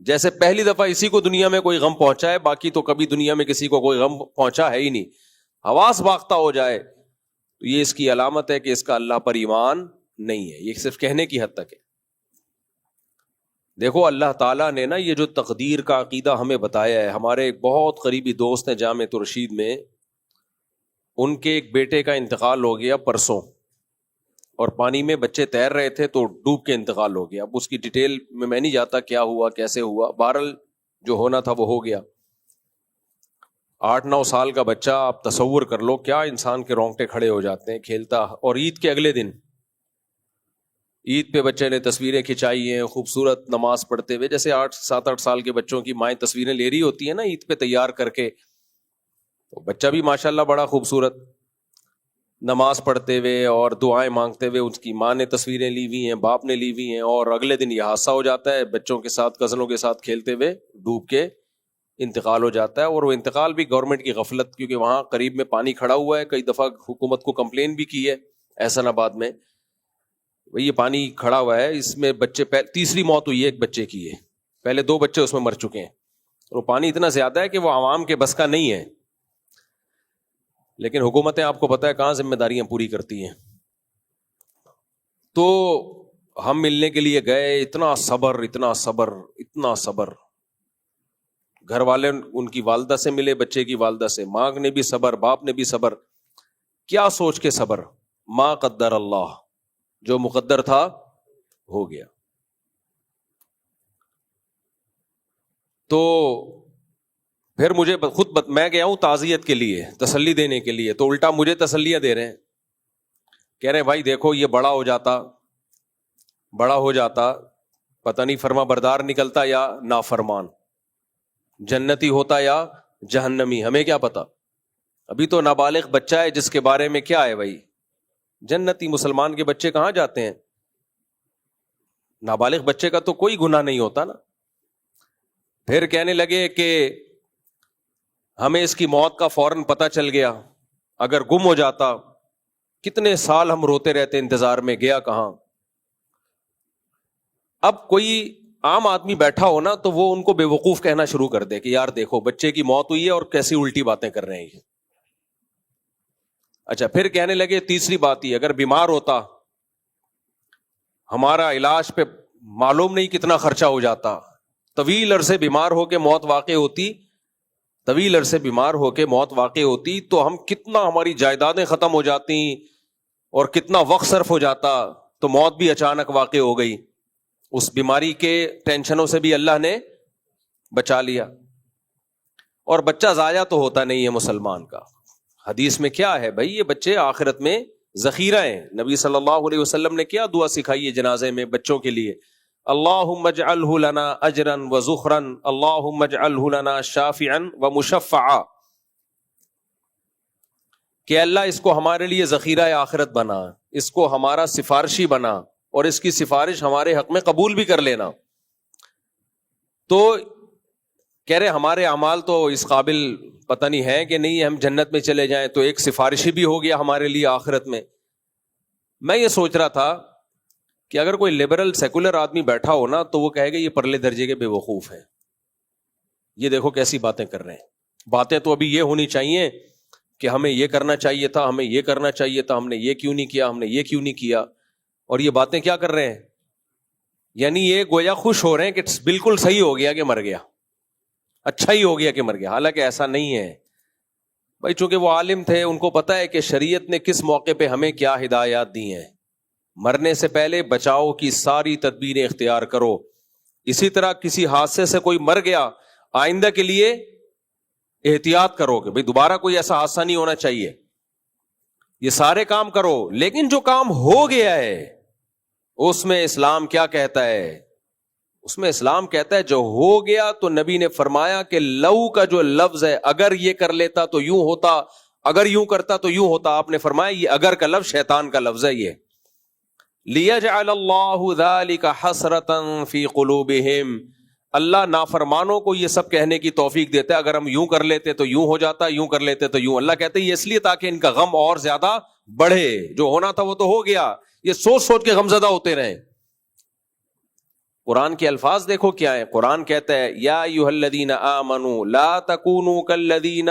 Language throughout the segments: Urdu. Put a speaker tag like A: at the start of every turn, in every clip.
A: جیسے پہلی دفعہ اسی کو دنیا میں کوئی غم پہنچا ہے، باقی تو کبھی دنیا میں کسی کو کوئی غم پہنچا ہے ہی نہیں، حواس باختہ ہو جائے تو یہ اس کی علامت ہے کہ اس کا اللہ پر ایمان نہیں ہے. یہ صرف کہنے کی حد تک ہے. دیکھو اللہ تعالیٰ نے نا یہ جو تقدیر کا عقیدہ ہمیں بتایا ہے، ہمارے ایک بہت قریبی دوست ہیں جامعۃ الرشید میں، ان کے ایک بیٹے کا انتقال ہو گیا پرسوں، اور پانی میں بچے تیر رہے تھے تو ڈوب کے انتقال ہو گیا. اب اس کی ڈیٹیل میں نہیں جاتا کیا ہوا کیسے ہوا، بہرحال جو ہونا تھا وہ ہو گیا. 8-9 سال کا بچہ، آپ تصور کر لو کیا انسان کے رونگٹے کھڑے ہو جاتے ہیں کھیلتا. اور عید کے اگلے دن، عید پہ بچے نے تصویریں کھنچائی ہیں خوبصورت نماز پڑھتے ہوئے، جیسے 7-8 سال کے بچوں کی مائیں تصویریں لے رہی ہوتی ہیں نا عید پہ تیار کر کے. تو بچہ بھی ماشاءاللہ بڑا خوبصورت نماز پڑھتے ہوئے اور دعائیں مانگتے ہوئے، اس کی ماں نے تصویریں لی ہوئی ہیں، باپ نے لی ہوئی ہیں، اور اگلے دن یہ حادثہ ہو جاتا ہے، بچوں کے ساتھ کزنوں کے ساتھ کھیلتے ہوئے ڈوب کے انتقال ہو جاتا ہے. اور وہ انتقال بھی گورنمنٹ کی غفلت، کیونکہ وہاں قریب میں پانی کھڑا ہوا ہے. کئی دفعہ حکومت کو کمپلین بھی کی ہے احسن آباد میں، یہ پانی کھڑا ہوا ہے، اس میں بچے تیسری موت ہوئی ہے ایک بچے کی ہے، پہلے 2 بچے اس میں مر چکے ہیں. اور وہ پانی اتنا زیادہ ہے کہ وہ عوام کے بس کا نہیں ہے. لیکن حکومتیں آپ کو پتہ ہے کہاں ذمہ داریاں پوری کرتی ہیں. تو ہم ملنے کے لیے گئے، اتنا صبر اتنا صبر اتنا صبر. گھر والے ان کی والدہ سے ملے، بچے کی والدہ سے، ماں نے بھی صبر، باپ نے بھی صبر. کیا سوچ کے صبر؟ ما قدر اللہ، جو مقدر تھا ہو گیا. تو پھر مجھے میں گیا ہوں تعزیت کے لیے، تسلی دینے کے لیے، تو الٹا مجھے تسلیاں دے رہے ہیں، کہہ رہے ہیں بھائی دیکھو یہ بڑا ہو جاتا پتہ نہیں فرما بردار نکلتا یا نافرمان، جنتی ہوتا یا جہنمی، ہمیں کیا پتا. ابھی تو نابالغ بچہ ہے جس کے بارے میں کیا ہے بھائی، جنتی. مسلمان کے بچے کہاں جاتے ہیں؟ نابالغ بچے کا تو کوئی گناہ نہیں ہوتا نا. پھر کہنے لگے کہ ہمیں اس کی موت کا فوراً پتہ چل گیا، اگر گم ہو جاتا کتنے سال ہم روتے رہتے انتظار میں، گیا کہاں. اب کوئی عام آدمی بیٹھا ہو نا تو وہ ان کو بے وقوف کہنا شروع کر دے کہ یار دیکھو بچے کی موت ہوئی ہے اور کیسی الٹی باتیں کر رہے ہیں. اچھا پھر کہنے لگے تیسری بات ہی، اگر بیمار ہوتا ہمارا علاج پہ معلوم نہیں کتنا خرچہ ہو جاتا، طویل عرصے بیمار ہو کے موت واقع ہوتی تو ہم کتنا، ہماری جائیدادیں ختم ہو جاتی اور کتنا وقت صرف ہو جاتا. تو موت بھی اچانک واقع ہو گئی، اس بیماری کے ٹینشنوں سے بھی اللہ نے بچا لیا. اور بچہ ضائع تو ہوتا نہیں ہے مسلمان کا. حدیث میں کیا ہے بھائی، یہ بچے آخرت میں ذخیرہ ہیں. نبی صلی اللہ علیہ وسلم نے کیا دعا سکھائی ہے جنازے میں بچوں کے لیے، اللہم اجعلہ لنا اجرا وذخرا، اللہم اجعلہ لنا شافعا ومشفعا، کہ اللہ اس کو ہمارے لیے ذخیرہ آخرت بنا، اس کو ہمارا سفارشی بنا، اور اس کی سفارش ہمارے حق میں قبول بھی کر لینا. تو کہہ رہے ہمارے اعمال تو اس قابل پتہ نہیں ہے کہ نہیں ہم جنت میں چلے جائیں، تو ایک سفارشی بھی ہو گیا ہمارے لیے آخرت میں. میں یہ سوچ رہا تھا کہ اگر کوئی لبرل سیکولر آدمی بیٹھا ہو نا تو وہ کہے گا یہ پرلے درجے کے بے وقوف ہیں، یہ دیکھو کیسی باتیں کر رہے ہیں. باتیں تو ابھی یہ ہونی چاہیے کہ ہمیں یہ کرنا چاہیے تھا، ہمیں یہ کرنا چاہیے تھا، ہم نے یہ کیوں نہیں کیا، ہم نے یہ کیوں نہیں کیا. اور یہ باتیں کیا کر رہے ہیں، یعنی یہ گویا خوش ہو رہے ہیں کہ بالکل صحیح ہو گیا کہ مر گیا، اچھا ہی ہو گیا کہ مر گیا. حالانکہ ایسا نہیں ہے بھائی، چونکہ وہ عالم تھے، ان کو پتہ ہے کہ شریعت نے کس موقع پہ ہمیں کیا ہدایات دی ہیں. مرنے سے پہلے بچاؤ کی ساری تدبیریں اختیار کرو. اسی طرح کسی حادثے سے کوئی مر گیا، آئندہ کے لیے احتیاط کرو کہ بھائی دوبارہ کوئی ایسا حادثہ نہیں ہونا چاہیے. یہ سارے کام کرو. لیکن جو کام ہو گیا ہے اس میں اسلام کیا کہتا ہے؟ اس میں اسلام کہتا ہے جو ہو گیا تو نبی نے فرمایا کہ لو کا جو لفظ ہے، اگر یہ کر لیتا تو یوں ہوتا، اگر یوں کرتا تو یوں ہوتا. آپ نے فرمایا یہ اگر کا لفظ شیطان کا لفظ ہے. یہ لِيَجْعَلَ اللَّهُ ذَلِكَ حَسْرَةً فِي قُلُوبِهِمْ، اللہ نافرمانوں کو یہ سب کہنے کی توفیق دیتا ہے، اگر ہم یوں کر لیتے تو یوں ہو جاتا، یوں کر لیتے تو یوں. اللہ کہتے ہیں یہ اس لیے تاکہ ان کا غم اور زیادہ بڑھے. جو ہونا تھا وہ تو ہو گیا، یہ سوچ سوچ کے غمزدہ ہوتے رہے. قرآن کے الفاظ دیکھو کیا ہیں. قرآن کہتا ہے یا ایھا الذین آمنوا لا تکونوا کالذین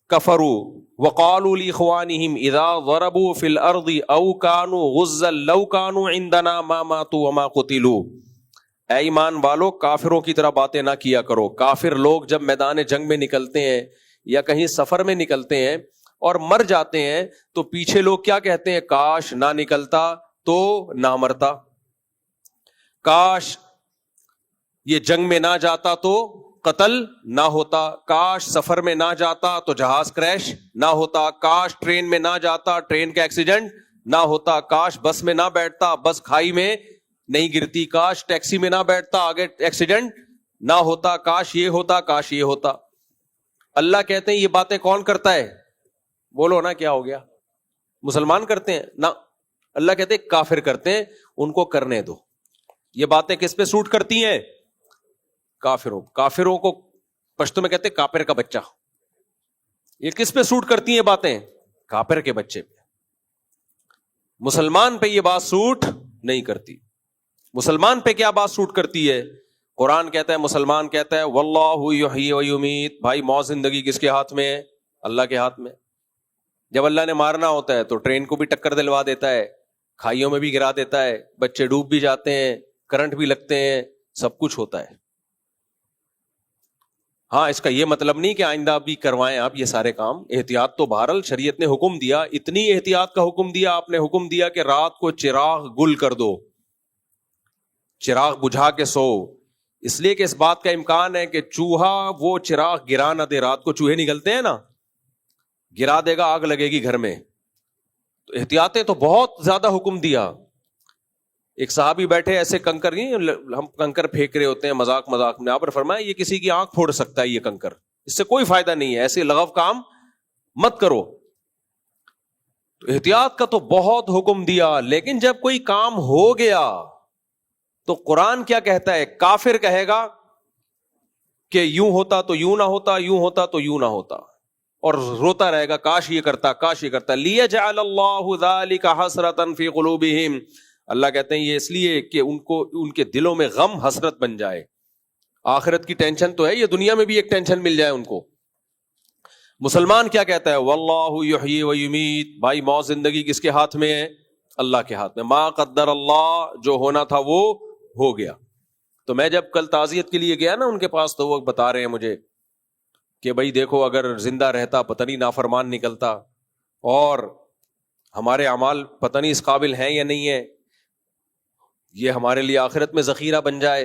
A: کفروا وقالوا لاخوانهم اذا ضربوا في الارض او كانوا غزا لو كانوا عندنا ما ماتوا وما قتلوا. اے ایمان والو کافروں کی طرح باتیں نہ کیا کرو. کافر لوگ جب میدان جنگ میں نکلتے ہیں یا کہیں سفر میں نکلتے ہیں اور مر جاتے ہیں تو پیچھے لوگ کیا کہتے ہیں؟ کاش نہ نکلتا تو نہ مرتا، کاش یہ جنگ میں نہ جاتا تو قتل نہ ہوتا، کاش سفر میں نہ جاتا تو جہاز کریش نہ ہوتا، کاش ٹرین میں نہ جاتا ٹرین کا ایکسیڈنٹ نہ ہوتا، کاش بس میں نہ بیٹھتا بس کھائی میں نہیں گرتی، کاش ٹیکسی میں نہ بیٹھتا آگے ایکسیڈنٹ نہ ہوتا، کاش یہ ہوتا کاش یہ ہوتا. اللہ کہتے ہیں یہ باتیں کون کرتا ہے؟ بولو نا کیا ہو گیا؟ مسلمان کرتے ہیں نہ. اللہ کہتے ہیں کافر کرتے ہیں، ان کو کرنے دو. یہ باتیں کس پہ سوٹ کرتی ہیں؟ کافروں کو پشتو میں کہتے ہیں کافر کا بچہ. یہ کس پہ سوٹ کرتی ہیں باتیں؟ کافر کے بچے پہ. مسلمان پہ یہ بات سوٹ نہیں کرتی. مسلمان پہ کیا بات سوٹ کرتی ہے؟ قرآن کہتا ہے، مسلمان کہتا ہے واللہ یحیی و یمیت. بھائی موت زندگی کس کے ہاتھ میں ہے؟ اللہ کے ہاتھ میں. جب اللہ نے مارنا ہوتا ہے تو ٹرین کو بھی ٹکر دلوا دیتا ہے، کھائیوں میں بھی گرا دیتا ہے، بچے ڈوب بھی جاتے ہیں، کرنٹ بھی لگتے ہیں، سب کچھ ہوتا ہے. ہاں اس کا یہ مطلب نہیں کہ آئندہ بھی کروائیں آپ یہ سارے کام. احتیاط تو بہرحال شریعت نے حکم دیا، اتنی احتیاط کا حکم دیا. آپ نے حکم دیا کہ رات کو چراغ گل کر دو، چراغ بجھا کے سو. اس لیے کہ اس بات کا امکان ہے کہ چوہا وہ چراغ گرا نہ دے. رات کو چوہے نکلتے ہیں نا، گرا دے گا آگ لگے گی گھر میں. تو احتیاطیں تو بہت زیادہ حکم دیا. ایک صحابی بیٹھے ایسے کنکر، ہم کنکر پھینک رہے ہوتے ہیں مذاق میں، آپ نے فرمایا یہ کسی کی آنکھ پھوڑ سکتا ہے یہ کنکر، اس سے کوئی فائدہ نہیں ہے، ایسے لغو کام مت کرو. تو احتیاط کا تو بہت حکم دیا. لیکن جب کوئی کام ہو گیا تو قرآن کیا کہتا ہے؟ کافر کہے گا کہ یوں ہوتا تو یوں نہ ہوتا، یوں ہوتا تو یوں نہ ہوتا، اور روتا رہے گا کاش یہ کرتا کاش یہ کرتا. لیجعل اللہ ذلک حسرۃ فی قلوبہم. اللہ کہتے ہیں یہ اس لیے کہ ان کے دلوں میں غم حسرت بن جائے. آخرت کی ٹینشن تو ہے، یہ دنیا میں بھی ایک ٹینشن مل جائے ان کو. مسلمان کیا کہتا ہے؟ واللہ یحیی و یمیت. بھائی موت زندگی کس کے ہاتھ میں ہے؟ اللہ کے ہاتھ میں. ما قدر اللہ، جو ہونا تھا وہ ہو گیا. تو میں جب کل تعزیت کے لیے گیا نا ان کے پاس، تو وہ بتا رہے ہیں مجھے کہ بھائی دیکھو اگر زندہ رہتا پتہ نہیں نافرمان نکلتا، اور ہمارے اعمال پتہ نہیں اس قابل ہیں یا نہیں ہے، یہ ہمارے لیے آخرت میں ذخیرہ بن جائے.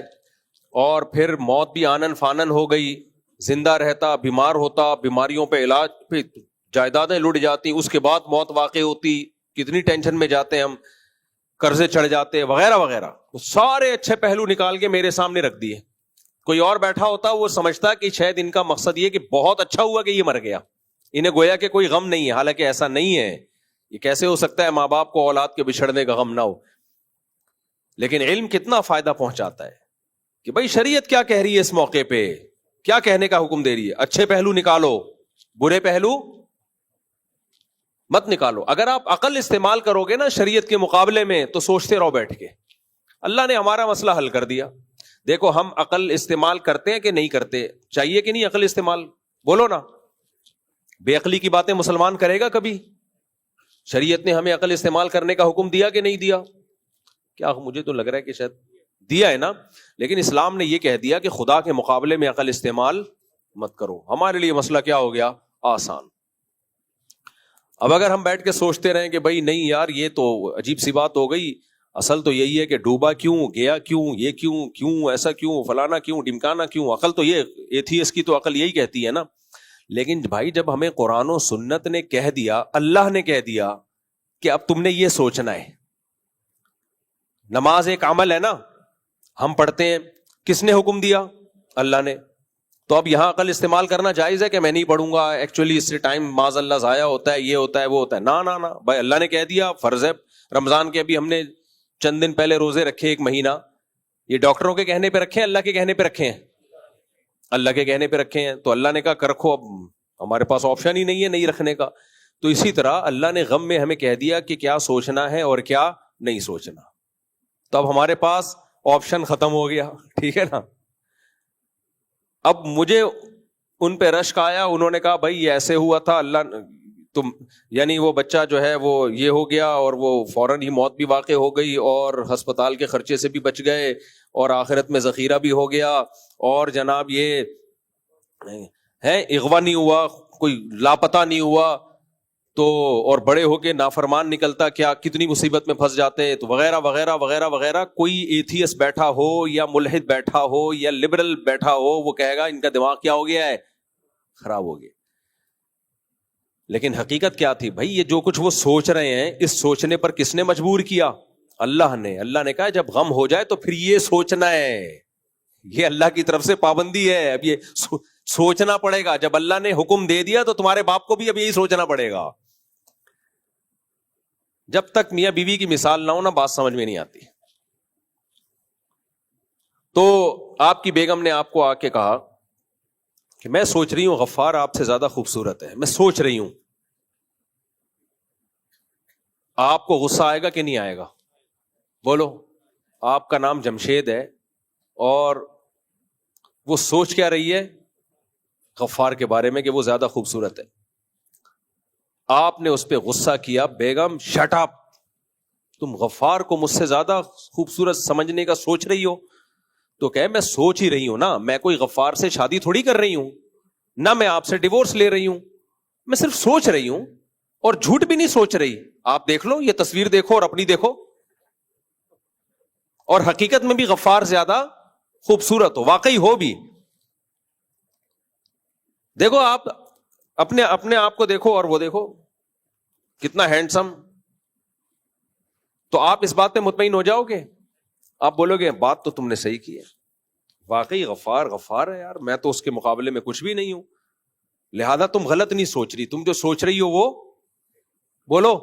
A: اور پھر موت بھی آنن فانن ہو گئی، زندہ رہتا بیمار ہوتا، بیماریوں پہ علاج پہ جائیدادیں لٹ جاتی، اس کے بعد موت واقع ہوتی، کتنی ٹینشن میں جاتے ہم، قرضے چڑھ جاتے وغیرہ وغیرہ. سارے اچھے پہلو نکال کے میرے سامنے رکھ دیے. کوئی اور بیٹھا ہوتا وہ سمجھتا کہ شاید ان کا مقصد یہ کہ بہت اچھا ہوا کہ یہ مر گیا، انہیں گویا کہ کوئی غم نہیں ہے. حالانکہ ایسا نہیں ہے. یہ کیسے ہو سکتا ہے ماں باپ کو اولاد کے بچھڑنے کا غم نہ ہو؟ لیکن علم کتنا فائدہ پہنچاتا ہے کہ بھائی شریعت کیا کہہ رہی ہے اس موقع پہ، کیا کہنے کا حکم دے رہی ہے. اچھے پہلو نکالو، برے پہلو مت نکالو. اگر آپ عقل استعمال کرو گے نا شریعت کے مقابلے میں تو سوچتے رہو بیٹھ کے. اللہ نے ہمارا مسئلہ حل کر دیا. دیکھو ہم عقل استعمال کرتے ہیں کہ نہیں کرتے؟ چاہیے کہ نہیں عقل استعمال؟ بولو نا. بے عقلی کی باتیں مسلمان کرے گا کبھی؟ شریعت نے ہمیں عقل استعمال کرنے کا حکم دیا کہ نہیں دیا؟ کیا مجھے تو لگ رہا ہے کہ شاید دیا ہے نا. لیکن اسلام نے یہ کہہ دیا کہ خدا کے مقابلے میں عقل استعمال مت کرو. ہمارے لیے مسئلہ کیا ہو گیا؟ آسان. اب اگر ہم بیٹھ کے سوچتے رہیں کہ بھائی نہیں یار یہ تو عجیب سی بات ہو گئی، اصل تو یہی ہے کہ ڈوبا کیوں، گیا کیوں، یہ کیوں ایسا کیوں، فلانا کیوں، ڈمکانا کیوں، عقل تو یہ ایتھیسٹ کی تو عقل یہی کہتی ہے نا. لیکن بھائی جب ہمیں قرآن و سنت نے کہہ دیا، اللہ نے کہہ دیا کہ اب تم نے یہ سوچنا ہے. نماز ایک عمل ہے نا، ہم پڑھتے ہیں، کس نے حکم دیا؟ اللہ نے. تو اب یہاں عقل استعمال کرنا جائز ہے کہ میں نہیں پڑھوں گا، ایکچولی اس سے ٹائم معاذ اللہ ضائع ہوتا ہے، یہ ہوتا ہے وہ ہوتا ہے؟ نہ بھائی اللہ نے کہہ دیا فرض ہے. رمضان کے ابھی ہم نے چند دن پہلے روزے رکھے، ایک مہینہ. یہ ڈاکٹروں کے کہنے پہ رکھے ہیں، اللہ کے کہنے پہ رکھے ہیں؟ اللہ کے کہنے پہ رکھے ہیں. تو اللہ نے کہا کر رکھو، اب ہمارے پاس آپشن ہی نہیں ہے نہیں رکھنے کا. تو اسی طرح اللہ نے غم میں ہمیں کہہ دیا کہ کیا سوچنا ہے اور کیا نہیں سوچنا. تو اب ہمارے پاس آپشن ختم ہو گیا, ٹھیک ہے نا. اب مجھے ان پہ رشک آیا, انہوں نے کہا بھائی یہ ایسے ہوا تھا, اللہ تم یعنی وہ بچہ جو ہے وہ یہ ہو گیا اور وہ فوراً ہی موت بھی واقع ہو گئی اور ہسپتال کے خرچے سے بھی بچ گئے اور آخرت میں ذخیرہ بھی ہو گیا, اور جناب یہ ہے اغوا نہیں ہوا, کوئی لاپتہ نہیں ہوا, تو اور بڑے ہو کے نافرمان نکلتا کیا کتنی مصیبت میں پھنس جاتے, تو وغیرہ وغیرہ وغیرہ وغیرہ. کوئی ایتھیس بیٹھا ہو یا ملحد بیٹھا ہو یا لبرل بیٹھا ہو, وہ کہے گا ان کا دماغ کیا ہو گیا ہے, خراب ہو گیا. لیکن حقیقت کیا تھی بھائی؟ یہ جو کچھ وہ سوچ رہے ہیں, اس سوچنے پر کس نے مجبور کیا؟ اللہ نے. اللہ نے کہا جب غم ہو جائے تو پھر یہ سوچنا ہے, یہ اللہ کی طرف سے پابندی ہے. اب یہ سوچنا پڑے گا. جب اللہ نے حکم دے دیا تو تمہارے باپ کو بھی اب یہی سوچنا پڑے گا. جب تک میاں بیوی کی مثال نہ ہو نا, بات سمجھ میں نہیں آتی. تو آپ کی بیگم نے آپ کو آ کے کہا کہ میں سوچ رہی ہوں غفار آپ سے زیادہ خوبصورت ہے, میں سوچ رہی ہوں. آپ کو غصہ آئے گا کہ نہیں آئے گا؟ بولو. آپ کا نام جمشید ہے اور وہ سوچ کیا رہی ہے غفار کے بارے میں کہ وہ زیادہ خوبصورت ہے. آپ نے اس پہ غصہ کیا, بیگم شٹ اپ, تم غفار کو مجھ سے زیادہ خوبصورت سمجھنے کا سوچ رہی ہو. تو کہ میں سوچ ہی رہی ہوں نا, میں کوئی غفار سے شادی تھوڑی کر رہی ہوں, نہ میں آپ سے ڈیورس لے رہی ہوں, میں صرف سوچ رہی ہوں, اور جھوٹ بھی نہیں سوچ رہی. آپ دیکھ لو, یہ تصویر دیکھو اور اپنی دیکھو, اور حقیقت میں بھی غفار زیادہ خوبصورت ہو, واقعی ہو بھی. دیکھو آپ اپنے آپ کو دیکھو اور وہ دیکھو کتنا ہینڈسم. تو آپ اس بات پہ مطمئن ہو جاؤ گے, آپ بولو گے بات تو تم نے صحیح کی ہے, واقعی غفار غفار ہے یار, میں تو اس کے مقابلے میں کچھ بھی نہیں ہوں. لہذا تم غلط نہیں سوچ رہی, تم جو سوچ رہی ہو وہ بولو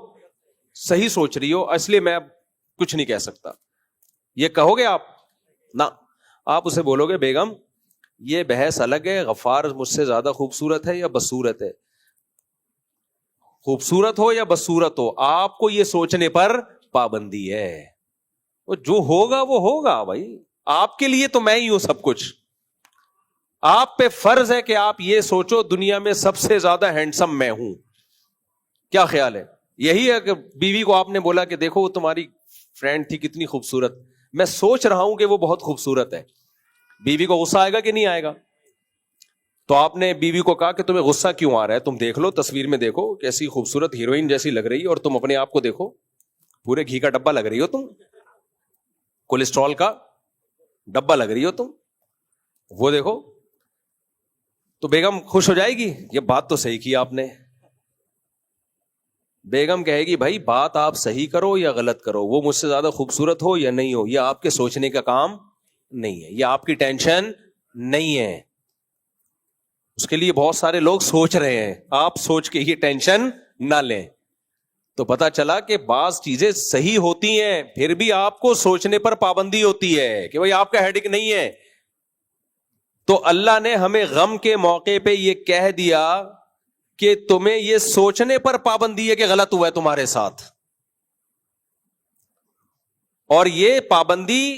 A: صحیح سوچ رہی ہو, اس لیے میں اب کچھ نہیں کہہ سکتا. یہ کہو گے آپ نہ, آپ اسے بولو گے بیگم یہ بحث الگ ہے, غفار مجھ سے زیادہ خوبصورت ہے یا بدصورت ہے. خوبصورت ہو یا بدصورت ہو, آپ کو یہ سوچنے پر پابندی ہے. وہ جو ہوگا وہ ہوگا بھائی, آپ کے لیے تو میں ہی ہوں سب کچھ. آپ پہ فرض ہے کہ آپ یہ سوچو دنیا میں سب سے زیادہ ہینڈسم میں ہوں. کیا خیال ہے؟ یہی ہے کہ بیوی کو آپ نے بولا کہ دیکھو وہ تمہاری فرینڈ تھی کتنی خوبصورت, میں سوچ رہا ہوں کہ وہ بہت خوبصورت ہے. بیوی کو غصہ آئے گا کہ نہیں آئے گا؟ تو آپ نے بیوی کو کہا کہ تمہیں غصہ کیوں آ رہا ہے, تم دیکھ لو تصویر میں دیکھو کیسی خوبصورت ہیروئن جیسی لگ رہی ہے, اور تم اپنے آپ کو دیکھو پورے گھی کا ڈبہ لگ رہی ہو, تم کولیسٹرول کا ڈبہ لگ رہی ہو تم, وہ دیکھو. تو بیگم خوش ہو جائے گی, یہ بات تو صحیح کی آپ نے. بیگم کہے گی بھائی بات آپ صحیح کرو یا غلط کرو, وہ مجھ سے زیادہ خوبصورت ہو یا نہیں ہو, یہ آپ کے سوچنے کا کام نہیں ہے, یہ آپ کی ٹینشن نہیں ہے. اس کے لیے بہت سارے لوگ سوچ رہے ہیں, آپ سوچ کے یہ ٹینشن نہ لیں. تو پتا چلا کہ بعض چیزیں صحیح ہوتی ہیں, پھر بھی آپ کو سوچنے پر پابندی ہوتی ہے کہ بھائی آپ کا ہیڈک نہیں ہے. تو اللہ نے ہمیں غم کے موقع پہ یہ کہہ دیا کہ تمہیں یہ سوچنے پر پابندی ہے کہ غلط ہوا ہے تمہارے ساتھ, اور یہ پابندی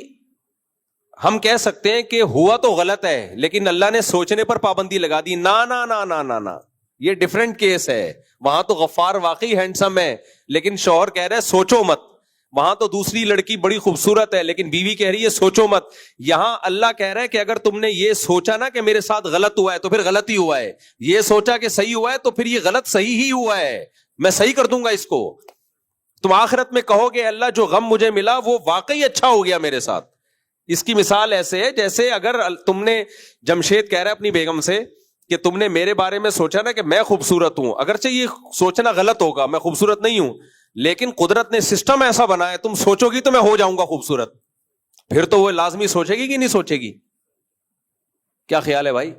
A: ہم کہہ سکتے ہیں کہ ہوا تو غلط ہے, لیکن اللہ نے سوچنے پر پابندی لگا دی. نا نا نا نا نا نا, یہ ڈیفرنٹ کیس ہے. وہاں تو غفار واقعی ہینڈسم ہے, لیکن شوہر کہہ رہا ہے سوچو مت. وہاں تو دوسری لڑکی بڑی خوبصورت ہے, لیکن بیوی کہہ رہی ہے سوچو مت. یہاں اللہ کہہ رہا ہے کہ اگر تم نے یہ سوچا نا کہ میرے ساتھ غلط ہوا ہے تو پھر غلط ہی ہوا ہے, یہ سوچا کہ صحیح ہوا ہے تو پھر یہ غلط صحیح ہی ہوا ہے, میں صحیح کر دوں گا اس کو. تم آخرت میں کہو گے اللہ جو غم مجھے ملا وہ واقعی اچھا ہو گیا میرے ساتھ. اس کی مثال ایسے ہے جیسے اگر تم نے, جمشید کہہ رہا ہے اپنی بیگم سے کہ تم نے میرے بارے میں سوچا نا کہ میں خوبصورت ہوں, اگرچہ یہ سوچنا غلط ہوگا, میں خوبصورت نہیں ہوں, لیکن قدرت نے سسٹم ایسا بنایا تم سوچو گی تو میں ہو جاؤں گا خوبصورت, پھر تو وہ لازمی سوچے گی کہ نہیں سوچے گی. کیا خیال ہے بھائی؟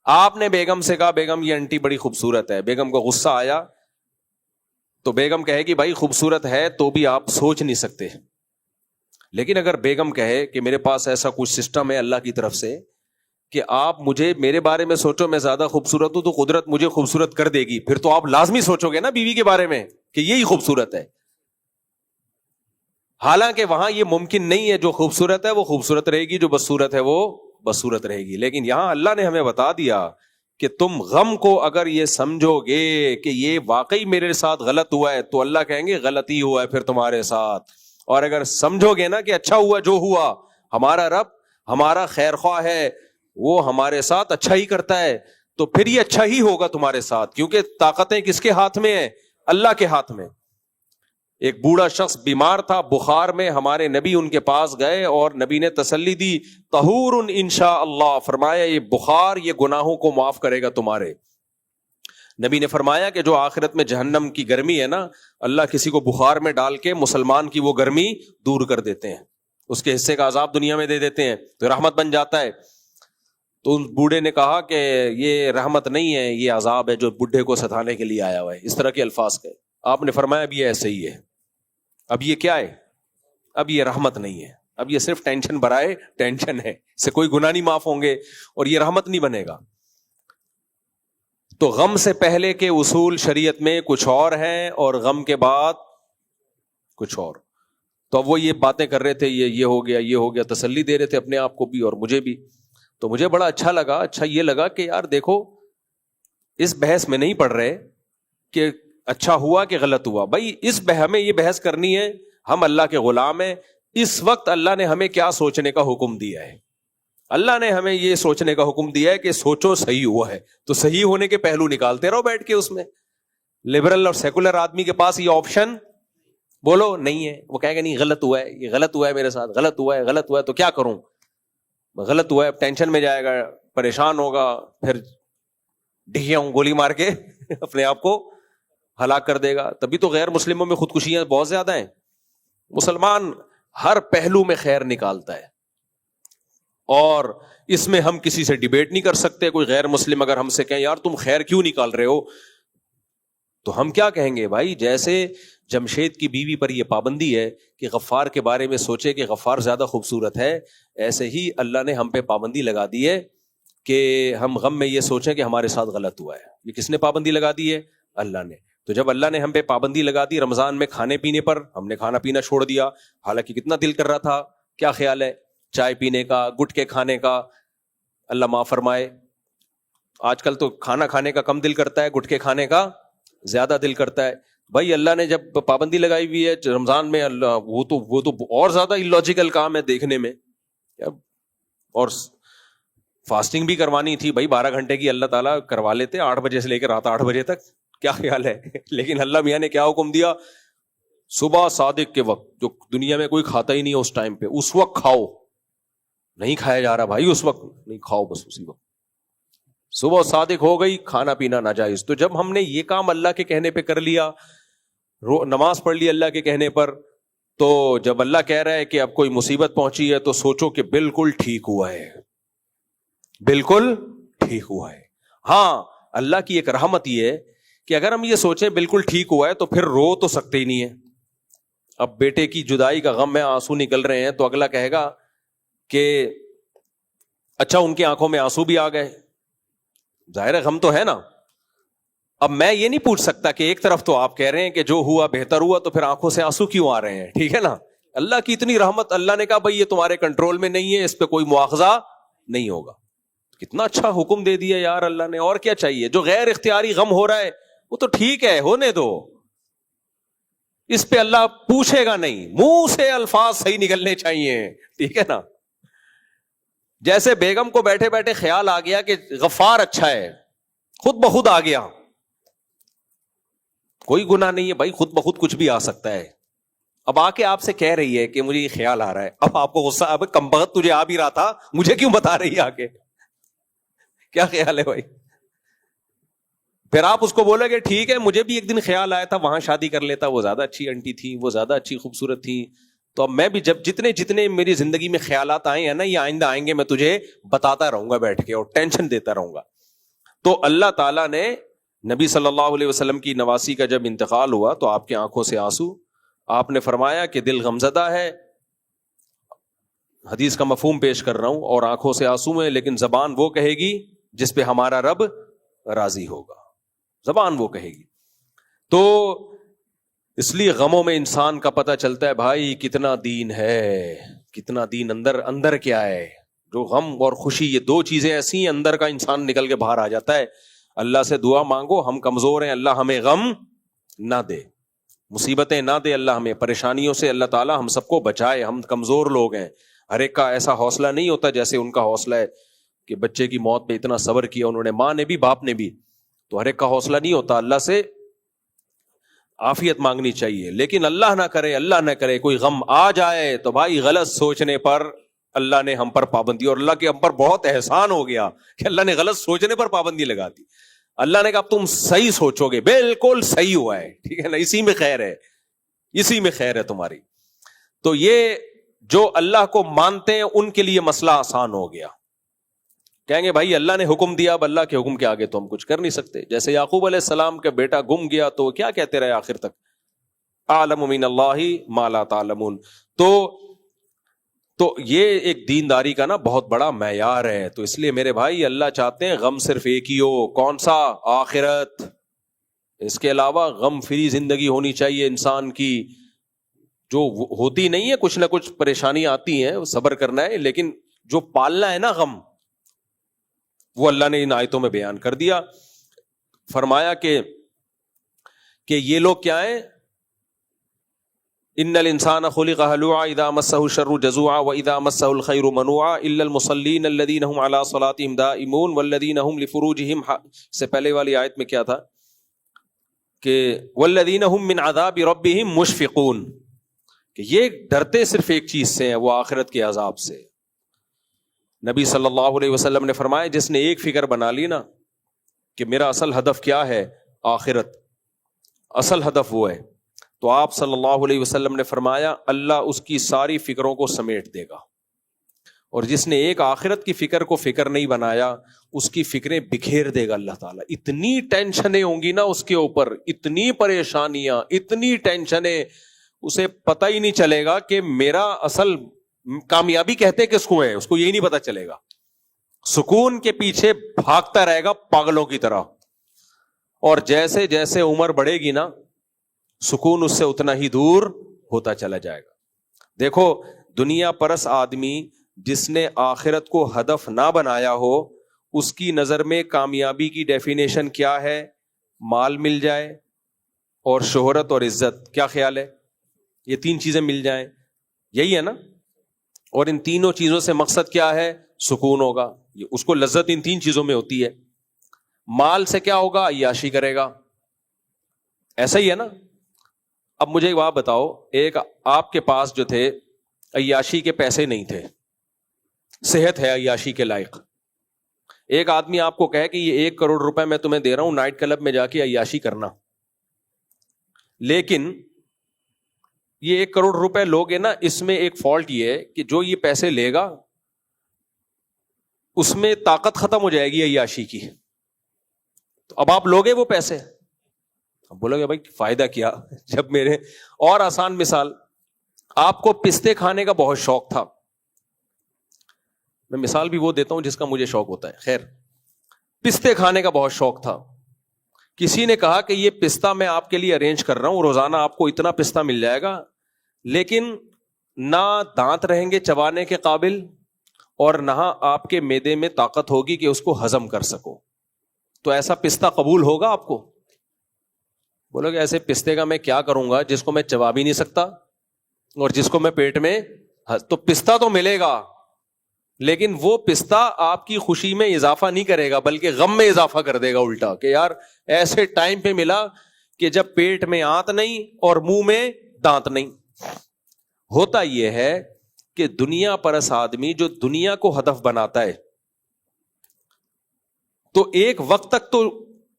A: آپ نے بیگم سے کہا بیگم یہ آنٹی بڑی خوبصورت ہے, بیگم کو غصہ آیا تو بیگم کہے گی بھائی خوبصورت ہے تو بھی آپ سوچ نہیں سکتے. لیکن اگر بیگم کہے کہ میرے پاس ایسا کچھ سسٹم ہے اللہ کی طرف سے کہ آپ مجھے میرے بارے میں سوچو میں زیادہ خوبصورت ہوں تو قدرت مجھے خوبصورت کر دے گی, پھر تو آپ لازمی سوچو گے نا بیوی کے بارے میں کہ یہی خوبصورت ہے. حالانکہ وہاں یہ ممکن نہیں ہے، جو خوبصورت ہے وہ خوبصورت رہے گی، جو بدصورت ہے وہ بدصورت رہے گی. لیکن یہاں اللہ نے ہمیں بتا دیا کہ تم غم کو اگر یہ سمجھو گے کہ یہ واقعی میرے ساتھ غلط ہوا ہے تو اللہ کہیں گے غلط ہی ہوا ہے پھر تمہارے ساتھ. اور اگر سمجھو گے نا کہ اچھا ہوا جو ہوا، ہمارا رب ہمارا خیر خواہ ہے، وہ ہمارے ساتھ اچھا ہی کرتا ہے، تو پھر یہ اچھا ہی ہوگا تمہارے ساتھ، کیونکہ طاقتیں کس کے ہاتھ میں ہیں؟ اللہ کے ہاتھ میں. ایک بوڑھا شخص بیمار تھا بخار میں، ہمارے نبی ان کے پاس گئے اور نبی نے تسلی دی، طہور انشاء اللہ، فرمایا یہ بخار یہ گناہوں کو معاف کرے گا تمہارے. نبی نے فرمایا کہ جو آخرت میں جہنم کی گرمی ہے نا، اللہ کسی کو بخار میں ڈال کے مسلمان کی وہ گرمی دور کر دیتے ہیں، اس کے حصے کا عذاب دنیا میں دے دیتے ہیں تو رحمت بن جاتا ہے. تو اس بوڑھے نے کہا کہ یہ رحمت نہیں ہے، یہ عذاب ہے جو بڈھے کو ستانے کے لیے آیا ہوا ہے. اس طرح کے الفاظ کہے. آپ نے فرمایا اب یہ ایسے ہی ہے، اب یہ کیا ہے؟ اب یہ رحمت نہیں ہے، اب یہ صرف ٹینشن برائے ٹینشن ہے، اس سے کوئی گناہ نہیں معاف ہوں گے اور یہ رحمت نہیں بنے گا. تو غم سے پہلے کے اصول شریعت میں کچھ اور ہیں اور غم کے بعد کچھ اور. تو اب وہ یہ باتیں کر رہے تھے، یہ ہو گیا یہ ہو گیا، تسلی دے رہے تھے اپنے آپ کو بھی اور مجھے بھی. تو مجھے بڑا اچھا یہ لگا کہ یار دیکھو، اس بحث میں نہیں پڑھ رہے کہ اچھا ہوا کہ غلط ہوا. بھائی اس ہمیں یہ بحث کرنی ہے، ہم اللہ کے غلام ہیں. اس وقت اللہ نے ہمیں کیا سوچنے کا حکم دیا ہے؟ اللہ نے ہمیں یہ سوچنے کا حکم دیا ہے کہ سوچو صحیح ہوا ہے، تو صحیح ہونے کے پہلو نکالتے رہو بیٹھ کے. اس میں لبرل اور سیکولر آدمی کے پاس یہ آپشن بولو نہیں ہے. وہ کہے گا نہیں غلط ہوا ہے، یہ غلط ہوا ہے میرے ساتھ، غلط ہوا ہے تو کیا کروں؟ غلط ہوا ہے، ٹینشن میں جائے گا، پریشان ہوگا، پھر ڈھیاں گولی مار کے اپنے آپ کو ہلاک کر دے گا. تبھی تو غیر مسلموں میں خودکشیاں بہت زیادہ ہیں. مسلمان ہر پہلو میں خیر نکالتا ہے اور اس میں ہم کسی سے ڈیبیٹ نہیں کر سکتے. کوئی غیر مسلم اگر ہم سے کہیں یار تم خیر کیوں نکال رہے ہو، تو ہم کیا کہیں گے؟ بھائی جیسے جمشید کی بیوی پر یہ پابندی ہے کہ غفار کے بارے میں سوچے کہ غفار زیادہ خوبصورت ہے، ایسے ہی اللہ نے ہم پہ پابندی لگا دی ہے کہ ہم غم میں یہ سوچیں کہ ہمارے ساتھ غلط ہوا ہے. یہ کس نے پابندی لگا دی ہے؟ اللہ نے. تو جب اللہ نے ہم پہ پابندی لگا دی رمضان میں کھانے پینے پر، ہم نے کھانا پینا چھوڑ دیا، حالانکہ کتنا دل کر رہا تھا. کیا خیال ہے چائے پینے کا، گٹکے کھانے کا؟ اللہ معاف فرمائے. آج کل تو کھانا کھانے کا کم دل کرتا ہے، گٹکے کھانے کا زیادہ دل کرتا ہے. بھائی اللہ نے جب پابندی لگائی ہوئی ہے رمضان میں، اللہ وہ تو اور زیادہ الوجیکل کام ہے دیکھنے میں. اور فاسٹنگ بھی کروانی تھی بھائی 12 گھنٹے کی، اللہ تعالیٰ کروا لیتے 8 بجے سے لے کر رات 8 بجے تک. کیا خیال ہے؟ لیکن اللہ میاں نے کیا حکم دیا؟ صبح صادق کے وقت، جو دنیا میں کوئی کھاتا ہی نہیں ہے اس ٹائم پہ، اس وقت کھاؤ. نہیں کھایا جا رہا بھائی، اس وقت نہیں کھاؤ، بس اسی وقت. صبح صادق ہو گئی، کھانا پینا ناجائز. تو جب ہم نے یہ کام اللہ کے کہنے پہ کر لیا، نماز پڑھ لی اللہ کے کہنے پر، تو جب اللہ کہہ رہا ہے کہ اب کوئی مصیبت پہنچی ہے تو سوچو کہ بالکل ٹھیک ہوا ہے، بالکل ٹھیک ہوا ہے. ہاں اللہ کی ایک رحمت یہ ہے کہ اگر ہم یہ سوچیں بالکل ٹھیک ہوا ہے تو پھر رو تو سکتے ہی نہیں ہے. اب بیٹے کی جدائی کا غم میں آنسو نکل رہے ہیں تو اگلا کہے گا کہ اچھا ان کی آنکھوں میں آنسو بھی آ گئے، ظاہر ہے غم تو ہے نا. اب میں یہ نہیں پوچھ سکتا کہ ایک طرف تو آپ کہہ رہے ہیں کہ جو ہوا بہتر ہوا، تو پھر آنکھوں سے آنسو کیوں آ رہے ہیں؟ ٹھیک ہے نا. اللہ کی اتنی رحمت، اللہ نے کہا بھائی یہ تمہارے کنٹرول میں نہیں ہے، اس پہ کوئی مواخذہ نہیں ہوگا. کتنا اچھا حکم دے دیا یار اللہ نے. اور کیا چاہیے؟ جو غیر اختیاری غم ہو رہا ہے وہ تو ٹھیک ہے، ہونے دو، اس پہ اللہ پوچھے گا نہیں. منہ سے الفاظ صحیح نکلنے چاہیے، ٹھیک ہے نا. جیسے بیگم کو بیٹھے بیٹھے خیال آ گیا کہ غفار اچھا ہے، خود بخود آ گیا، کوئی گناہ نہیں ہے بھائی، خود بخود کچھ بھی آ سکتا ہے. اب آ کے آپ سے کہہ رہی ہے کہ مجھے یہ خیال آ رہا ہے، اب آپ کو غصہ، اب کم بخت تجھے آ بھی رہا تھا، مجھے کیوں بتا رہی ہے آ کے؟ کیا خیال ہے بھائی؟ پھر آپ اس کو بولے کہ ٹھیک ہے مجھے بھی ایک دن خیال آیا تھا وہاں شادی کر لیتا، وہ زیادہ اچھی آنٹی تھی، وہ زیادہ اچھی خوبصورت تھی. تو اب میں بھی جب جتنے میری زندگی میں خیالات آئے ہیں نا، یہ آئندہ آئیں گے، میں تجھے بتاتا رہوں گا بیٹھ کے اور ٹینشن دیتا رہوں گا. تو اللہ تعالیٰ نے نبی صلی اللہ علیہ وسلم کی نواسی کا جب انتقال ہوا تو آپ کی آنکھوں سے آنسو. آپ نے فرمایا کہ دل غمزدہ ہے، حدیث کا مفہوم پیش کر رہا ہوں، اور آنکھوں سے آنسو میں، لیکن زبان وہ کہے گی جس پہ ہمارا رب راضی ہوگا. زبان وہ کہے گی. تو اس لیے غموں میں انسان کا پتہ چلتا ہے بھائی کتنا دین ہے، کتنا دین اندر کیا ہے. جو غم اور خوشی یہ دو چیزیں ایسی ہیں، اندر کا انسان نکل کے باہر آ جاتا ہے. اللہ سے دعا مانگو، ہم کمزور ہیں، اللہ ہمیں غم نہ دے، مصیبتیں نہ دے اللہ ہمیں، پریشانیوں سے اللہ تعالی ہم سب کو بچائے. ہم کمزور لوگ ہیں، ہر ایک کا ایسا حوصلہ نہیں ہوتا جیسے ان کا حوصلہ ہے کہ بچے کی موت پہ اتنا صبر کیا انہوں نے، ماں نے بھی باپ نے بھی. تو ہر ایک کا حوصلہ نہیں ہوتا. اللہ سے عافیت مانگنی چاہیے، لیکن اللہ نہ کرے کوئی غم آ جائے تو بھائی غلط سوچنے پر اللہ نے ہم پر پابندی، اور اللہ کے ہم پر بہت احسان ہو گیا کہ اللہ نے غلط سوچنے پر پابندی لگا دی. اللہ نے کہا تم صحیح سوچو گے، بالکل صحیح ہوا ہے، ٹھیک ہے نا، اسی میں خیر ہے، اسی میں خیر ہے تمہاری. تو یہ جو اللہ کو مانتے ہیں ان کے لیے مسئلہ آسان ہو گیا. کہیں گے بھائی اللہ نے حکم دیا، اب اللہ کے حکم کے آگے تو ہم کچھ کر نہیں سکتے. جیسے یعقوب علیہ السلام کا بیٹا گم گیا تو وہ کیا کہتے رہے آخر تک؟ اعلم من اللہ ما لا تعلمون. تو یہ ایک دینداری کا نا بہت بڑا معیار ہے. تو اس لیے میرے بھائی اللہ چاہتے ہیں غم صرف ایک ہی ہو، کون سا؟ آخرت. اس کے علاوہ غم فری زندگی ہونی چاہیے انسان کی، جو ہوتی نہیں ہے، کچھ نہ کچھ پریشانی آتی ہیں، صبر کرنا ہے، لیکن جو پالنا ہے نا غم، وہ اللہ نے ان آیتوں میں بیان کر دیا. فرمایا کہ یہ لوگ کیا ہیں؟ ان الانسان خلق هلوعا اذا مسه الشر جزوعا واذا مسه الخير منوعا الا المصلين الذين هم على صلاتهم دائمون والذين هم لفروجهم سے پہلے والی آیت میں کیا تھا کہ والذين هم من عذاب ربهم مشفقون، کہ یہ ڈرتے صرف ایک چیز سے ہیں، وہ آخرت کے عذاب سے. نبی صلی اللہ علیہ وسلم نے فرمایا جس نے ایک فکر بنا لی نا کہ میرا اصل ہدف کیا ہے؟ آخرت، اصل ہدف وہ ہے، تو آپ صلی اللہ علیہ وسلم نے فرمایا اللہ اس کی ساری فکروں کو سمیٹ دے گا. اور جس نے ایک آخرت کی فکر کو فکر نہیں بنایا اس کی فکریں بکھیر دے گا اللہ تعالیٰ. اتنی ٹینشنیں ہوں گی نا اس کے اوپر، اتنی پریشانیاں، اتنی ٹینشنیں، اسے پتہ ہی نہیں چلے گا کہ میرا اصل کامیابی کہتے کس کو ہے، اس کو یہی نہیں پتا چلے گا. سکون کے پیچھے بھاگتا رہے گا پاگلوں کی طرح، اور جیسے جیسے عمر بڑھے گی نا سکون اس سے اتنا ہی دور ہوتا چلا جائے گا. دیکھو دنیا پرس آدمی جس نے آخرت کو ہدف نہ بنایا ہو، اس کی نظر میں کامیابی کی ڈیفینیشن کیا ہے؟ مال مل جائے اور شہرت اور عزت. کیا خیال ہے؟ یہ تین چیزیں مل جائیں، یہی ہے نا؟ اور ان تینوں چیزوں سے مقصد کیا ہے؟ سکون ہوگا. اس کو لذت ان تین چیزوں میں ہوتی ہے. مال سے کیا ہوگا؟ عیاشی کرے گا. ایسا ہی ہے نا؟ اب مجھے ایک بات بتاؤ، ایک آپ کے پاس جو تھے عیاشی کے پیسے نہیں تھے، صحت ہے عیاشی کے لائق. ایک آدمی آپ کو کہے کہ یہ 1 کروڑ روپے میں تمہیں دے رہا ہوں، نائٹ کلب میں جا کے عیاشی کرنا. لیکن یہ 1 کروڑ روپے لوگے نا، اس میں ایک فالٹ یہ ہے کہ جو یہ پیسے لے گا اس میں طاقت ختم ہو جائے گی عیاشی کی. تو اب آپ لوگے وہ پیسے، اب بولو گے بھائی فائدہ کیا؟ جب میرے اور آسان مثال، آپ کو پستے کھانے کا بہت شوق تھا. میں مثال بھی وہ دیتا ہوں جس کا مجھے شوق ہوتا ہے. خیر، پستے کھانے کا بہت شوق تھا. کسی نے کہا کہ یہ پستہ میں آپ کے لیے ارینج کر رہا ہوں، روزانہ آپ کو اتنا پستہ مل جائے گا، لیکن نہ دانت رہیں گے چبانے کے قابل اور نہ آپ کے معدے میں طاقت ہوگی کہ اس کو ہضم کر سکو. تو ایسا پستہ قبول ہوگا آپ کو؟ بولو کہ ایسے پستے کا میں کیا کروں گا جس کو میں چبا بھی نہیں سکتا اور جس کو میں پیٹ میں، تو پستہ تو ملے گا لیکن وہ پستہ آپ کی خوشی میں اضافہ نہیں کرے گا بلکہ غم میں اضافہ کر دے گا الٹا، کہ یار ایسے ٹائم پہ ملا کہ جب پیٹ میں آنت نہیں اور منہ میں دانت نہیں. ہوتا یہ ہے کہ دنیا پرس آدمی جو دنیا کو ہدف بناتا ہے تو ایک وقت تک تو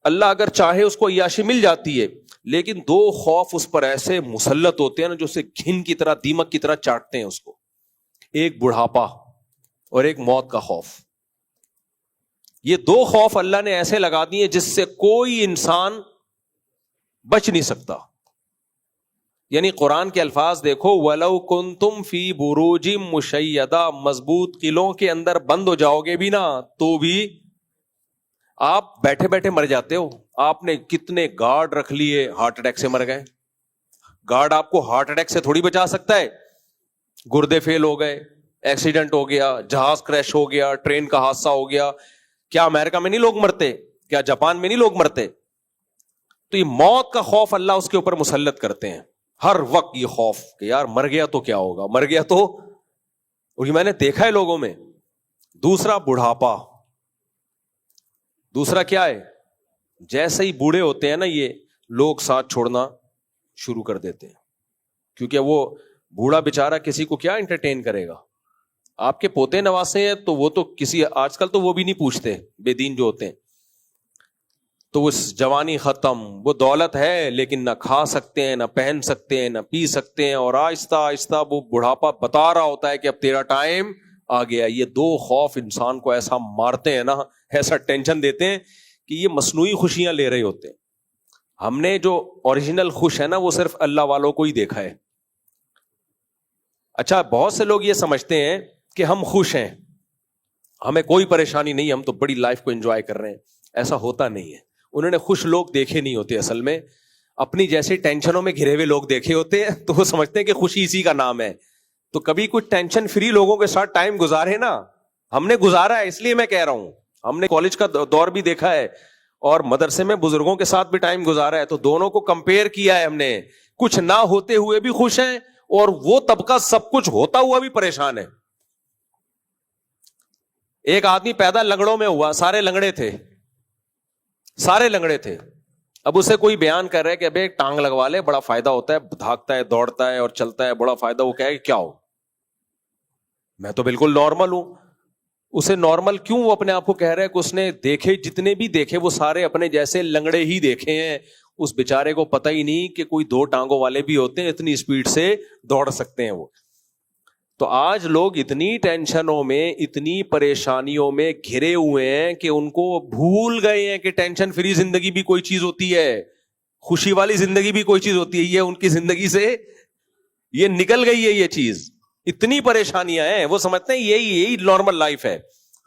A: اللہ اگر چاہے اس کو عیاشی مل جاتی ہے، لیکن 2 خوف اس پر ایسے مسلط ہوتے ہیں نا جو اسے گھن کی طرح، دیمک کی طرح چاٹتے ہیں اس کو. ایک بڑھاپا اور ایک موت کا خوف. یہ 2 خوف اللہ نے ایسے لگا دیے جس سے کوئی انسان بچ نہیں سکتا. یعنی قرآن کے الفاظ دیکھو، وَلَوْ كُنْتُمْ فِي بُرُوجٍ مُشَيَّدَةٍ، مضبوط قلعوں کے اندر بند ہو جاؤ گے بھی نا تو بھی آپ بیٹھے بیٹھے مر جاتے ہو. آپ نے کتنے گارڈ رکھ لیے، ہارٹ اٹیک سے مر گئے. گارڈ آپ کو ہارٹ اٹیک سے تھوڑی بچا سکتا ہے. گردے فیل ہو گئے, ایکسیڈنٹ ہو گیا, جہاز کریش ہو گیا, ٹرین کا حادثہ ہو گیا, کیا امریکہ میں نہیں لوگ مرتے؟ کیا جاپان میں نہیں لوگ مرتے؟ تو یہ موت کا خوف اللہ اس کے اوپر مسلط کرتے ہیں ہر وقت, یہ خوف کہ یار مر گیا تو کیا ہوگا, مر گیا تو. اور یہ میں نے دیکھا ہے لوگوں میں. دوسرا بڑھاپا. دوسرا کیا ہے, جیسے ہی بوڑھے ہوتے ہیں نا یہ لوگ ساتھ چھوڑنا شروع کر دیتے ہیں, کیونکہ وہ بوڑھا بیچارہ کسی کو کیا انٹرٹین کرے گا. آپ کے پوتے نواسے ہیں تو وہ تو کسی, آج کل تو وہ بھی نہیں پوچھتے بے دین جو ہوتے ہیں, تو وہ جوانی ختم, وہ دولت ہے لیکن نہ کھا سکتے ہیں, نہ پہن سکتے ہیں, نہ پی سکتے ہیں, اور آہستہ آہستہ وہ بڑھاپا بتا رہا ہوتا ہے کہ اب تیرا ٹائم آ گیا. یہ دو خوف انسان کو ایسا مارتے ہیں نا, ایسا ٹینشن دیتے ہیں کہ یہ مصنوعی خوشیاں لے رہے ہوتے ہیں. ہم نے جو اوریجنل خوش ہے نا وہ صرف اللہ والوں کو ہی دیکھا ہے. اچھا, بہت سے لوگ یہ سمجھتے ہیں کہ ہم خوش ہیں, ہمیں کوئی پریشانی نہیں, ہم تو بڑی لائف کو انجوائے کر رہے ہیں. ایسا ہوتا نہیں ہے. انہوں نے خوش لوگ دیکھے نہیں ہوتے, اصل میں اپنی جیسے ٹینشنوں میں گھرے ہوئے لوگ دیکھے ہوتے ہیں, تو وہ سمجھتے ہیں کہ خوشی اسی کا نام ہے. تو کبھی کچھ ٹینشن فری لوگوں کے ساتھ ٹائم گزارے نا, ہم نے گزارا ہے, اس لیے میں کہہ رہا ہوں. ہم نے کالج کا دور بھی دیکھا ہے اور مدرسے میں بزرگوں کے ساتھ بھی ٹائم گزارا ہے, تو دونوں کو کمپیئر کیا ہے ہم نے. کچھ نہ ہوتے ہوئے بھی خوش ہیں, اور وہ طبقہ سب کچھ ہوتا ہوا بھی پریشان ہے. ایک آدمی پیدا لنگڑوں میں ہوا, سارے لنگڑے تھے, سارے لنگڑے تھے. اب اسے کوئی بیان کر رہا ہے کہ ابے ایک ٹانگ لگوا لے, بڑا فائدہ ہوتا ہے, بھاگتا ہے, دوڑتا ہے اور چلتا ہے, بڑا فائدہ. وہ کہے کہ کیا ہو, میں تو بالکل نارمل ہوں. اسے نارمل کیوں وہ اپنے آپ کو کہہ رہا ہے کہ اس نے دیکھے, جتنے بھی دیکھے وہ سارے اپنے جیسے لنگڑے ہی دیکھے ہیں. اس بیچارے کو پتہ ہی نہیں کہ کوئی دو ٹانگوں والے بھی ہوتے ہیں, اتنی اسپیڈ سے دوڑ سکتے ہیں وہ. تو آج لوگ اتنی ٹینشنوں میں, اتنی پریشانیوں میں گھرے ہوئے ہیں کہ ان کو بھول گئے ہیں کہ ٹینشن فری زندگی بھی کوئی چیز ہوتی ہے, خوشی والی زندگی بھی کوئی چیز ہوتی ہے. یہ ان کی زندگی سے یہ نکل گئی ہے یہ چیز. اتنی پریشانیاں ہیں, وہ سمجھتے ہیں یہی نارمل لائف ہے.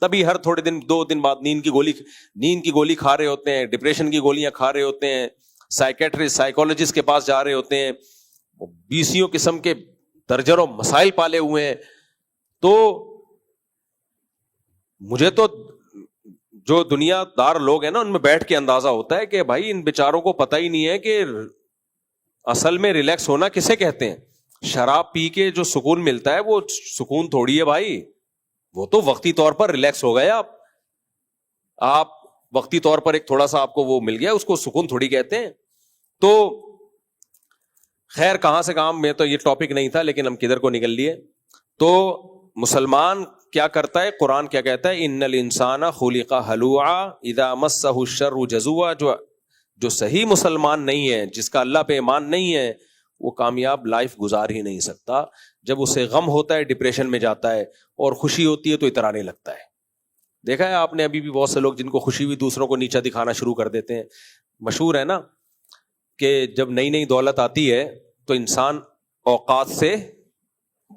A: تبھی ہر تھوڑے دن, 2 دن بعد نیند کی گولی کھا رہے ہوتے ہیں, ڈپریشن کی گولیاں کھا رہے ہوتے ہیں, سائیکیٹرسٹ سائیکولوجسٹ کے پاس جا رہے ہوتے ہیں, 20 قسم کے درجنوں مسائل پالے ہوئے ہیں. تو مجھے تو جو دنیا دار لوگ ہیں نا ان میں بیٹھ کے اندازہ ہوتا ہے کہ بھائی ان بیچاروں کو پتہ ہی نہیں ہے کہ اصل میں ریلیکس ہونا کسے کہتے ہیں. شراب پی کے جو سکون ملتا ہے وہ سکون تھوڑی ہے بھائی, وہ تو وقتی طور پر ریلیکس ہو گئے. آپ وقتی طور پر ایک تھوڑا سا آپ کو وہ مل گیا, اس کو سکون تھوڑی کہتے ہیں. تو خیر کہاں سے کام, میں تو یہ ٹاپک نہیں تھا لیکن ہم کدھر کو نکل لیے. تو مسلمان کیا کرتا ہے, قرآن کیا کہتا ہے, ان الانسان خلق ہلوعا اذا مسہ الشر جزوعا. جو صحیح مسلمان نہیں ہے, جس کا اللہ پہ ایمان نہیں ہے, وہ کامیاب لائف گزار ہی نہیں سکتا. جب اسے غم ہوتا ہے ڈپریشن میں جاتا ہے, اور خوشی ہوتی ہے تو اترانے لگتا ہے. دیکھا ہے آپ نے ابھی بھی بہت سے لوگ جن کو خوشی ہوئی دوسروں کو نیچا دکھانا شروع کر دیتے ہیں. مشہور ہے نا کہ جب نئی نئی دولت آتی ہے تو انسان اوقات سے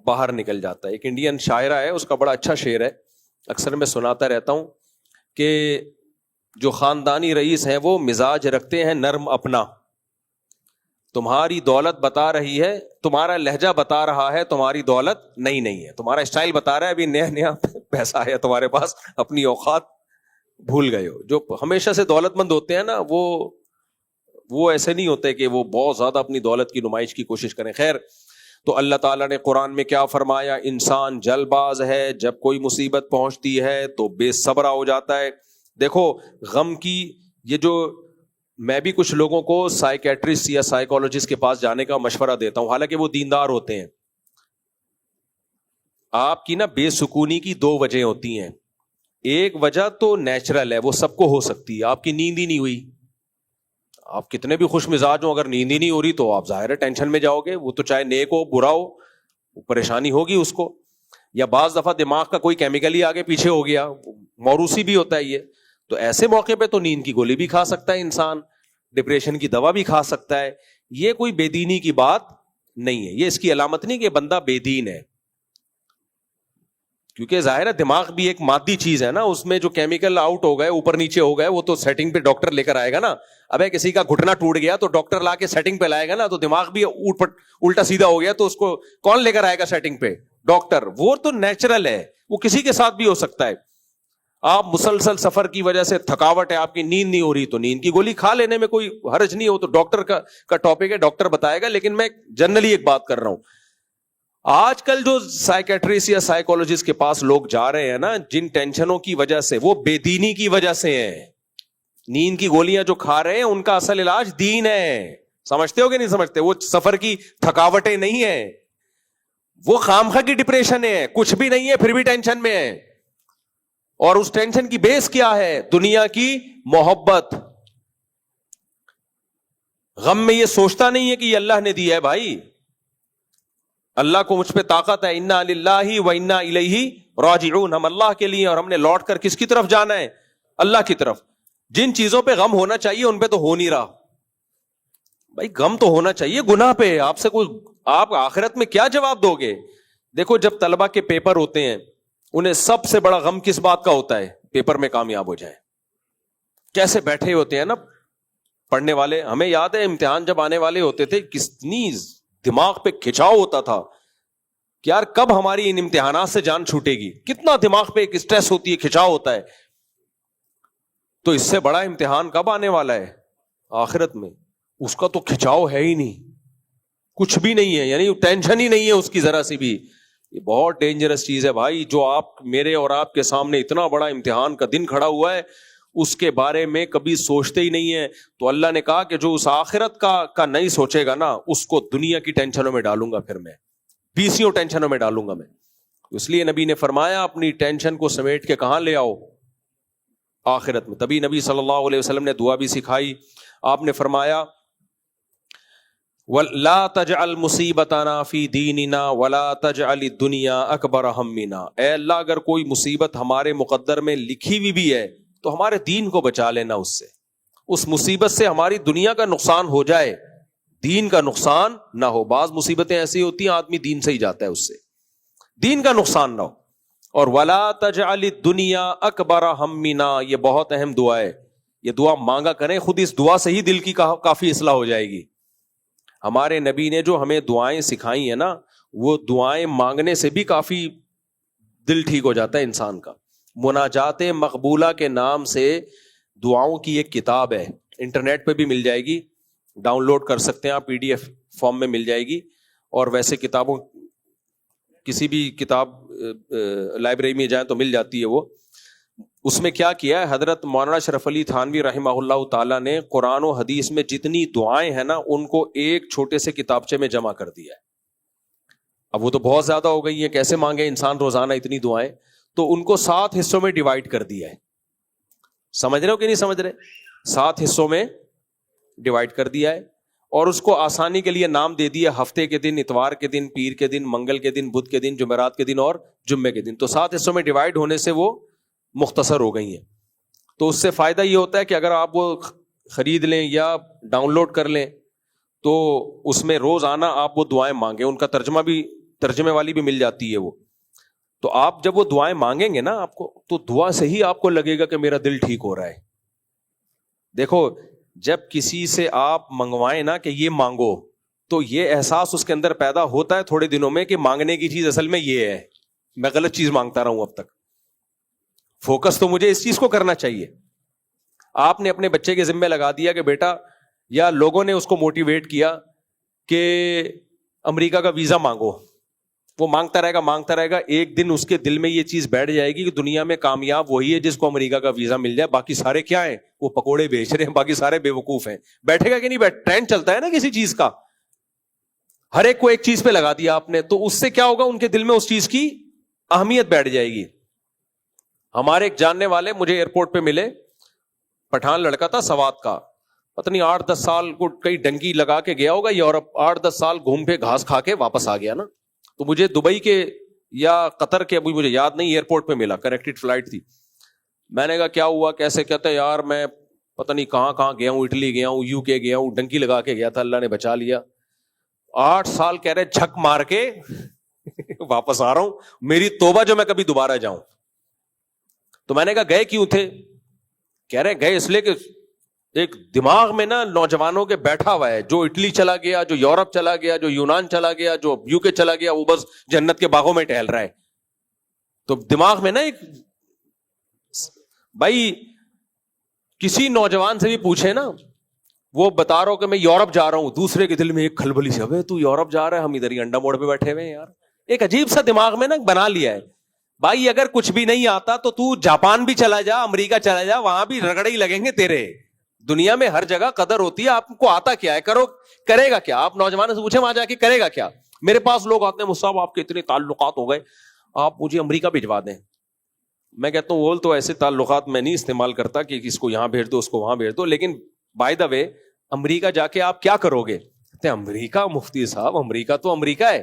A: باہر نکل جاتا ہے. ایک انڈین شاعرہ ہے, اس کا بڑا اچھا شعر ہے, اکثر میں سناتا رہتا ہوں کہ جو خاندانی رئیس ہیں وہ مزاج رکھتے ہیں نرم اپنا. تمہاری دولت بتا رہی ہے, تمہارا لہجہ بتا رہا ہے تمہاری دولت نہیں ہے. تمہارا اسٹائل بتا رہا ہے ابھی نیا پیسہ ہے تمہارے پاس, اپنی اوقات بھول گئے ہو. جو ہمیشہ سے دولت مند ہوتے ہیں نا وہ ایسے نہیں ہوتے کہ وہ بہت زیادہ اپنی دولت کی نمائش کی کوشش کریں. خیر, تو اللہ تعالیٰ نے قرآن میں کیا فرمایا, انسان جلد باز ہے, جب کوئی مصیبت پہنچتی ہے تو بے صبرا ہو جاتا ہے. دیکھو غم کی یہ جو, میں بھی کچھ لوگوں کو سائیکیٹرسٹ یا سائیکولوجسٹ کے پاس جانے کا مشورہ دیتا ہوں, حالانکہ وہ دیندار ہوتے ہیں. آپ کی نا بے سکونی کی 2 وجہ ہوتی ہیں. ایک وجہ تو نیچرل ہے, وہ سب کو ہو سکتی ہے. آپ کی نیند ہی نہیں ہوئی, آپ کتنے بھی خوش مزاج ہو, اگر نیند ہی نہیں ہو رہی تو آپ ظاہر ہے ٹینشن میں جاؤ گے. وہ تو چاہے نیک ہو برا ہو, پریشانی ہوگی اس کو. یا بعض دفعہ دماغ کا کوئی کیمیکل ہی آگے پیچھے ہو گیا, موروثی بھی ہوتا ہے یہ. تو ایسے موقع پہ تو نیند کی گولی بھی کھا سکتا ہے انسان, ڈپریشن کی دوا بھی کھا سکتا ہے. یہ کوئی بے دینی کی بات نہیں ہے, یہ اس کی علامت نہیں کہ بندہ بے دین ہے. کیونکہ ظاہر ہے دماغ بھی ایک مادی چیز ہے نا, اس میں جو کیمیکل آؤٹ ہو گئے, اوپر نیچے ہو گئے, وہ تو سیٹنگ پہ ڈاکٹر لے کر آئے گا نا. ابے کسی کا گھٹنا ٹوٹ گیا تو ڈاکٹر لا کے سیٹنگ پہ لائے گا نا, تو دماغ بھی الٹا سیدھا ہو گیا تو اس کو کون لے کر آئے گا سیٹنگ پہ؟ ڈاکٹر. وہ تو نیچرل ہے, وہ کسی کے ساتھ بھی ہو سکتا ہے. آپ مسلسل سفر کی وجہ سے تھکاوٹ ہے, آپ کی نیند نہیں ہو رہی, تو نیند کی گولی کھا لینے میں کوئی حرج نہیں ہو, تو ڈاکٹر کا ٹاپک ہے, ڈاکٹر بتائے گا. لیکن میں جنرلی ایک بات کر رہا ہوں, آج کل جو سائیکیٹرسٹ یا سائیکولوجسٹ کے پاس لوگ جا رہے ہیں نا, جن ٹینشنوں کی وجہ سے, وہ بے دینی کی وجہ سے ہیں. نیند کی گولیاں جو کھا رہے ہیں ان کا اصل علاج دین ہے. سمجھتے ہو کہ نہیں سمجھتے؟ وہ سفر کی تھکاوٹیں نہیں ہیں, وہ خامخواہ کی ڈپریشن ہے, کچھ بھی نہیں ہے پھر بھی ٹینشن میں ہے. اور اس ٹینشن کی بیس کیا ہے؟ دنیا کی محبت. غم میں یہ سوچتا نہیں ہے کہ یہ اللہ نے دیا ہے. بھائی اللہ کو مجھ پہ طاقت ہے, انا للہ و انا الیہ راجعون, ہم اللہ کے لیے اور ہم نے لوٹ کر کس کی طرف جانا ہے؟ اللہ کی طرف. جن چیزوں پہ غم ہونا چاہیے ان پہ تو ہو نہیں رہا. بھائی غم تو ہونا چاہیے گناہ پہ. آپ سے کوئی, آپ آخرت میں کیا جواب دو گے؟ دیکھو جب طلبہ کے پیپر ہوتے ہیں, انہیں سب سے بڑا غم کس بات کا ہوتا ہے؟ پیپر میں کامیاب ہو جائے. کیسے بیٹھے ہوتے ہیں نا پڑھنے والے. ہمیں یاد ہے امتحان جب آنے والے ہوتے تھے, کتنی دماغ پہ کھچاؤ ہوتا تھا کہ یار کب ہماری ان امتحانات سے جان چھوٹے گی. کتنا دماغ پہ ایک اسٹریس ہوتی ہے, کھچاؤ ہوتا ہے. تو اس سے بڑا امتحان کب آنے والا ہے؟ آخرت میں. اس کا تو کھچاؤ ہے ہی نہیں, کچھ بھی نہیں ہے, یعنی ٹینشن ہی نہیں ہے اس کی ذرا سی بھی. یہ بہت ڈینجرس چیز ہے بھائی. جو آپ میرے اور آپ کے سامنے اتنا بڑا امتحان کا دن کھڑا ہوا ہے, اس کے بارے میں کبھی سوچتے ہی نہیں ہے. تو اللہ نے کہا کہ جو اس آخرت کا نہیں سوچے گا نا, اس کو دنیا کی ٹینشنوں میں ڈالوں گا, پھر میں 20 ٹینشنوں میں ڈالوں گا میں. اس لیے نبی نے فرمایا اپنی ٹینشن کو سمیٹ کے کہاں لے آؤ؟ آخرت میں. تبھی نبی صلی اللہ علیہ وسلم نے دعا بھی سکھائی. آپ نے فرمایا وَلَا تَجْعَلْ مُصِيبَتَنَا فِي دِينِنَا وَلَا تَجْعَلِ الدُّنْيَا أَكْبَرَ هَمِّنَا. اے اللہ اگر کوئی مصیبت ہمارے مقدر میں لکھی ہوئی بھی ہے تو ہمارے دین کو بچا لینا اس سے. اس مصیبت سے ہماری دنیا کا نقصان ہو جائے, دین کا نقصان نہ ہو. بعض مصیبتیں ایسی ہوتی ہیں آدمی دین سے ہی جاتا ہے, اس سے دین کا نقصان نہ ہو. اور وَلَا تَجْعَلِ الدُّنْيَا أَكْبَرَ هَمِّنَا, یہ بہت اہم دعا ہے. یہ دعا مانگا کریں, خود اس دعا سے ہی دل کی کافی اصلاح ہو جائے گی. ہمارے نبی نے جو ہمیں دعائیں سکھائی ہیں نا, وہ دعائیں مانگنے سے بھی کافی دل ٹھیک ہو جاتا ہے انسان کا. مناجات مقبولہ کے نام سے دعاؤں کی ایک کتاب ہے, انٹرنیٹ پہ بھی مل جائے گی, ڈاؤن لوڈ کر سکتے ہیں آپ, PDF فارم میں مل جائے گی. اور ویسے کتابوں کسی بھی کتاب لائبریری میں جائیں تو مل جاتی ہے وہ. اس میں کیا کیا ہے حضرت مولانا اشرف علی تھانوی رحمہ اللہ تعالیٰ نے, قرآن و حدیث میں جتنی دعائیں ہیں نا ان کو ایک چھوٹے سے کتابچے میں جمع کر دیا ہے. اب وہ تو بہت زیادہ ہو گئی ہیں, کیسے مانگے انسان روزانہ اتنی دعائیں, تو ان کو 7 حصوں میں ڈیوائڈ کر دیا ہے. سمجھ رہے ہو کہ نہیں سمجھ رہے؟ 7 حصوں میں ڈیوائڈ کر دیا ہے. اور اس کو آسانی کے لیے نام دے دیا ہفتے کے دن, اتوار کے دن, پیر کے دن, منگل کے دن, بدھ کے دن, جمعرات کے دن اور جمعے کے دن. تو 7 حصوں میں ڈیوائڈ ہونے سے وہ مختصر ہو گئی ہیں. تو اس سے فائدہ یہ ہوتا ہے کہ اگر آپ وہ خرید لیں یا ڈاؤن لوڈ کر لیں تو اس میں روزانہ آپ وہ دعائیں مانگیں, ان کا ترجمے والی بھی مل جاتی ہے وہ. تو آپ جب وہ دعائیں مانگیں گے نا آپ کو, تو دعا سے ہی آپ کو لگے گا کہ میرا دل ٹھیک ہو رہا ہے. دیکھو جب کسی سے آپ منگوائیں نا کہ یہ مانگو, تو یہ احساس اس کے اندر پیدا ہوتا ہے تھوڑے دنوں میں کہ مانگنے کی چیز اصل میں یہ ہے, میں غلط چیز مانگتا رہا ہوں اب تک, فوکس تو مجھے اس چیز کو کرنا چاہیے. آپ نے اپنے بچے کے ذمہ لگا دیا کہ بیٹا, یا لوگوں نے اس کو موٹیویٹ کیا کہ امریکہ کا ویزا مانگو, وہ مانگتا رہے گا, ایک دن اس کے دل میں یہ چیز بیٹھ جائے گی کہ دنیا میں کامیاب وہی ہے جس کو امریکہ کا ویزا مل جائے, باقی سارے کیا ہیں, وہ پکوڑے بیچ رہے ہیں, باقی سارے بے وقوف ہیں. بیٹھے گا کہ نہیں ٹرینڈ چلتا ہے نا کسی چیز کا, ہر ایک کو ایک چیز پہ لگا دیا آپ نے, تو اس سے کیا ہوگا, ان کے دل میں اس چیز کی اہمیت بیٹھ جائے گی. ہمارے ایک جاننے والے مجھے ایئرپورٹ پہ ملے, پٹھان لڑکا تھا سوات کا, پتہ نہیں 8-10 سال کو کئی ڈنکی لگا کے گیا ہوگا یورپ, 8-10 سال گھوم پہ گھاس کھا کے واپس آ گیا نا. تو مجھے دبئی کے یا قطر کے, ابھی مجھے یاد نہیں, ایئرپورٹ پہ ملا, کنیکٹڈ فلائٹ تھی. میں نے کہا کیا ہوا کیسے, کہتا ہے یار میں پتہ نہیں کہاں گیا ہوں, اٹلی گیا ہوں, UK گیا ہوں, ڈنکی لگا کے گیا تھا, اللہ نے بچا لیا. 8 سال کہہ رہے جھک مار کے واپس آ رہا ہوں, میری توبہ جو میں کبھی دوبارہ جاؤں. تو میں نے کہا گئے کیوں تھے؟ کہہ رہے گئے اس لیے کہ ایک دماغ میں نا نوجوانوں کے بیٹھا ہوا ہے, جو اٹلی چلا گیا, جو یورپ چلا گیا, جو یونان چلا گیا, جو یو کے چلا گیا, وہ بس جنت کے باغوں میں ٹہل رہا ہے. تو دماغ میں نا ایک, بھائی کسی نوجوان سے بھی پوچھے نا, وہ بتا رہا ہو کہ میں یورپ جا رہا ہوں, دوسرے کے دل میں ایک کھلبلی سے, ابے تو یورپ جا رہا ہے, ہم ادھر ہی انڈا موڑ پہ بیٹھے ہوئے ہیں یار. ایک عجیب سا دماغ میں نا بنا لیا ہے. بھائی اگر کچھ بھی نہیں آتا تو جاپان بھی چلا جا, امریکہ چلا جا, وہاں بھی رگڑے ہی لگیں گے تیرے. دنیا میں ہر جگہ قدر ہوتی ہے. آپ کو آتا کیا ہے, کرے گا کیا؟ آپ نوجوان سے پوچھے وہاں جا کے کرے گا کیا. میرے پاس لوگ آتے ہیں, مصعب آپ کے اتنے تعلقات ہو گئے, آپ مجھے امریکہ بھجوا دیں. میں کہتا ہوں وہ تو ایسے تعلقات میں نہیں استعمال کرتا کہ اس کو یہاں بھیج دو, اس کو وہاں بھیج دو. لیکن بائی دا وے امریکہ جا کے آپ کیا کرو گے؟ کہتے ہیں امریکہ, مفتی صاحب امریکہ تو امریکہ ہے.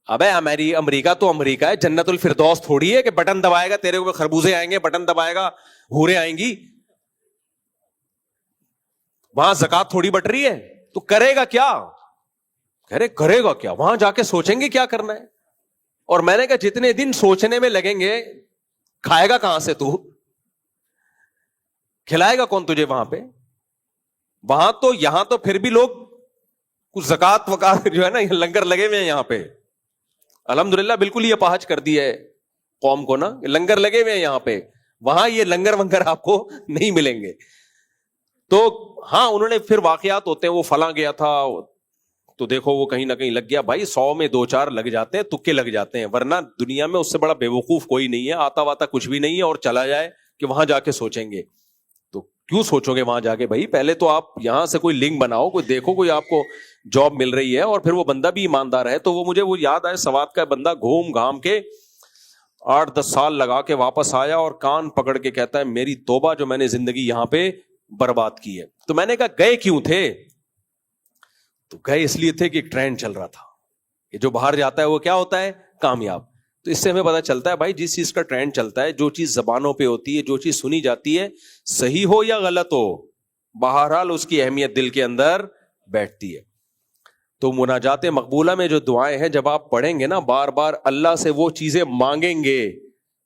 A: ابے امریکہ تو امریکہ ہے, جنت الفردوس تھوڑی ہے کہ بٹن دبائے گا تیرے اوپر خربوزے آئیں گے, بٹن دبائے گا حوریں آئیں گی. وہاں زکات تھوڑی بٹ رہی ہے. تو کرے گا کیا؟ کرے گا کیا؟ وہاں جا کے سوچیں گے کیا کرنا ہے. اور میں نے کہا جتنے دن سوچنے میں لگیں گے, کھائے گا کہاں سے تو؟ کھلائے گا کون تجھے وہاں پہ؟ وہاں تو, یہاں تو پھر بھی لوگ کچھ زکات وکات جو ہے نا لنگر لگے ہوئے ہیں یہاں پہ. الحمدللہ بالکل یہ پہنچ کر دی ہے قوم کو نا, لنگر لگے ہوئے ہیں یہاں پہ. وہاں یہ لنگر ونگر آپ کو نہیں ملیں گے. تو ہاں انہوں نے پھر واقعات ہوتے ہیں, وہ فلاں گیا تھا تو دیکھو وہ کہیں نہ کہیں لگ گیا. بھائی 100 میں 2-4 لگ جاتے ہیں, تکے لگ جاتے ہیں, ورنہ دنیا میں اس سے بڑا بیوقوف کوئی نہیں ہے. آتا واتا کچھ بھی نہیں ہے, اور چلا جائے کہ وہاں جا کے سوچیں گے. تو کیوں سوچو گے وہاں جا کے؟ بھائی پہلے تو آپ یہاں سے کوئی لنک بناؤ, کوئی دیکھو کوئی آپ کو جاب مل رہی ہے, اور پھر وہ بندہ بھی ایماندار ہے. تو وہ مجھے وہ یاد آئے, سوات کا بندہ گھوم گھام کے 8-10 سال لگا کے واپس آیا, اور کان پکڑ کے کہتا ہے میری توبہ جو میں نے زندگی یہاں پہ برباد کی ہے. تو میں نے کہا گئے کیوں تھے؟ تو گئے اس لیے تھے کہ ایک ٹرینڈ چل رہا تھا, یہ جو باہر جاتا ہے وہ کیا ہوتا ہے؟ کامیاب. تو اس سے ہمیں پتا چلتا ہے بھائی جس چیز کا ٹرینڈ چلتا ہے, جو چیز زبانوں پہ ہوتی ہے, جو چیز سنی جاتی ہے, صحیح ہو یا غلط ہو, بہرحال اس کی اہمیت دل کے اندر بیٹھتی ہے. تو مناجات مقبولہ میں جو دعائیں ہیں جب آپ پڑھیں گے نا, بار بار اللہ سے وہ چیزیں مانگیں گے,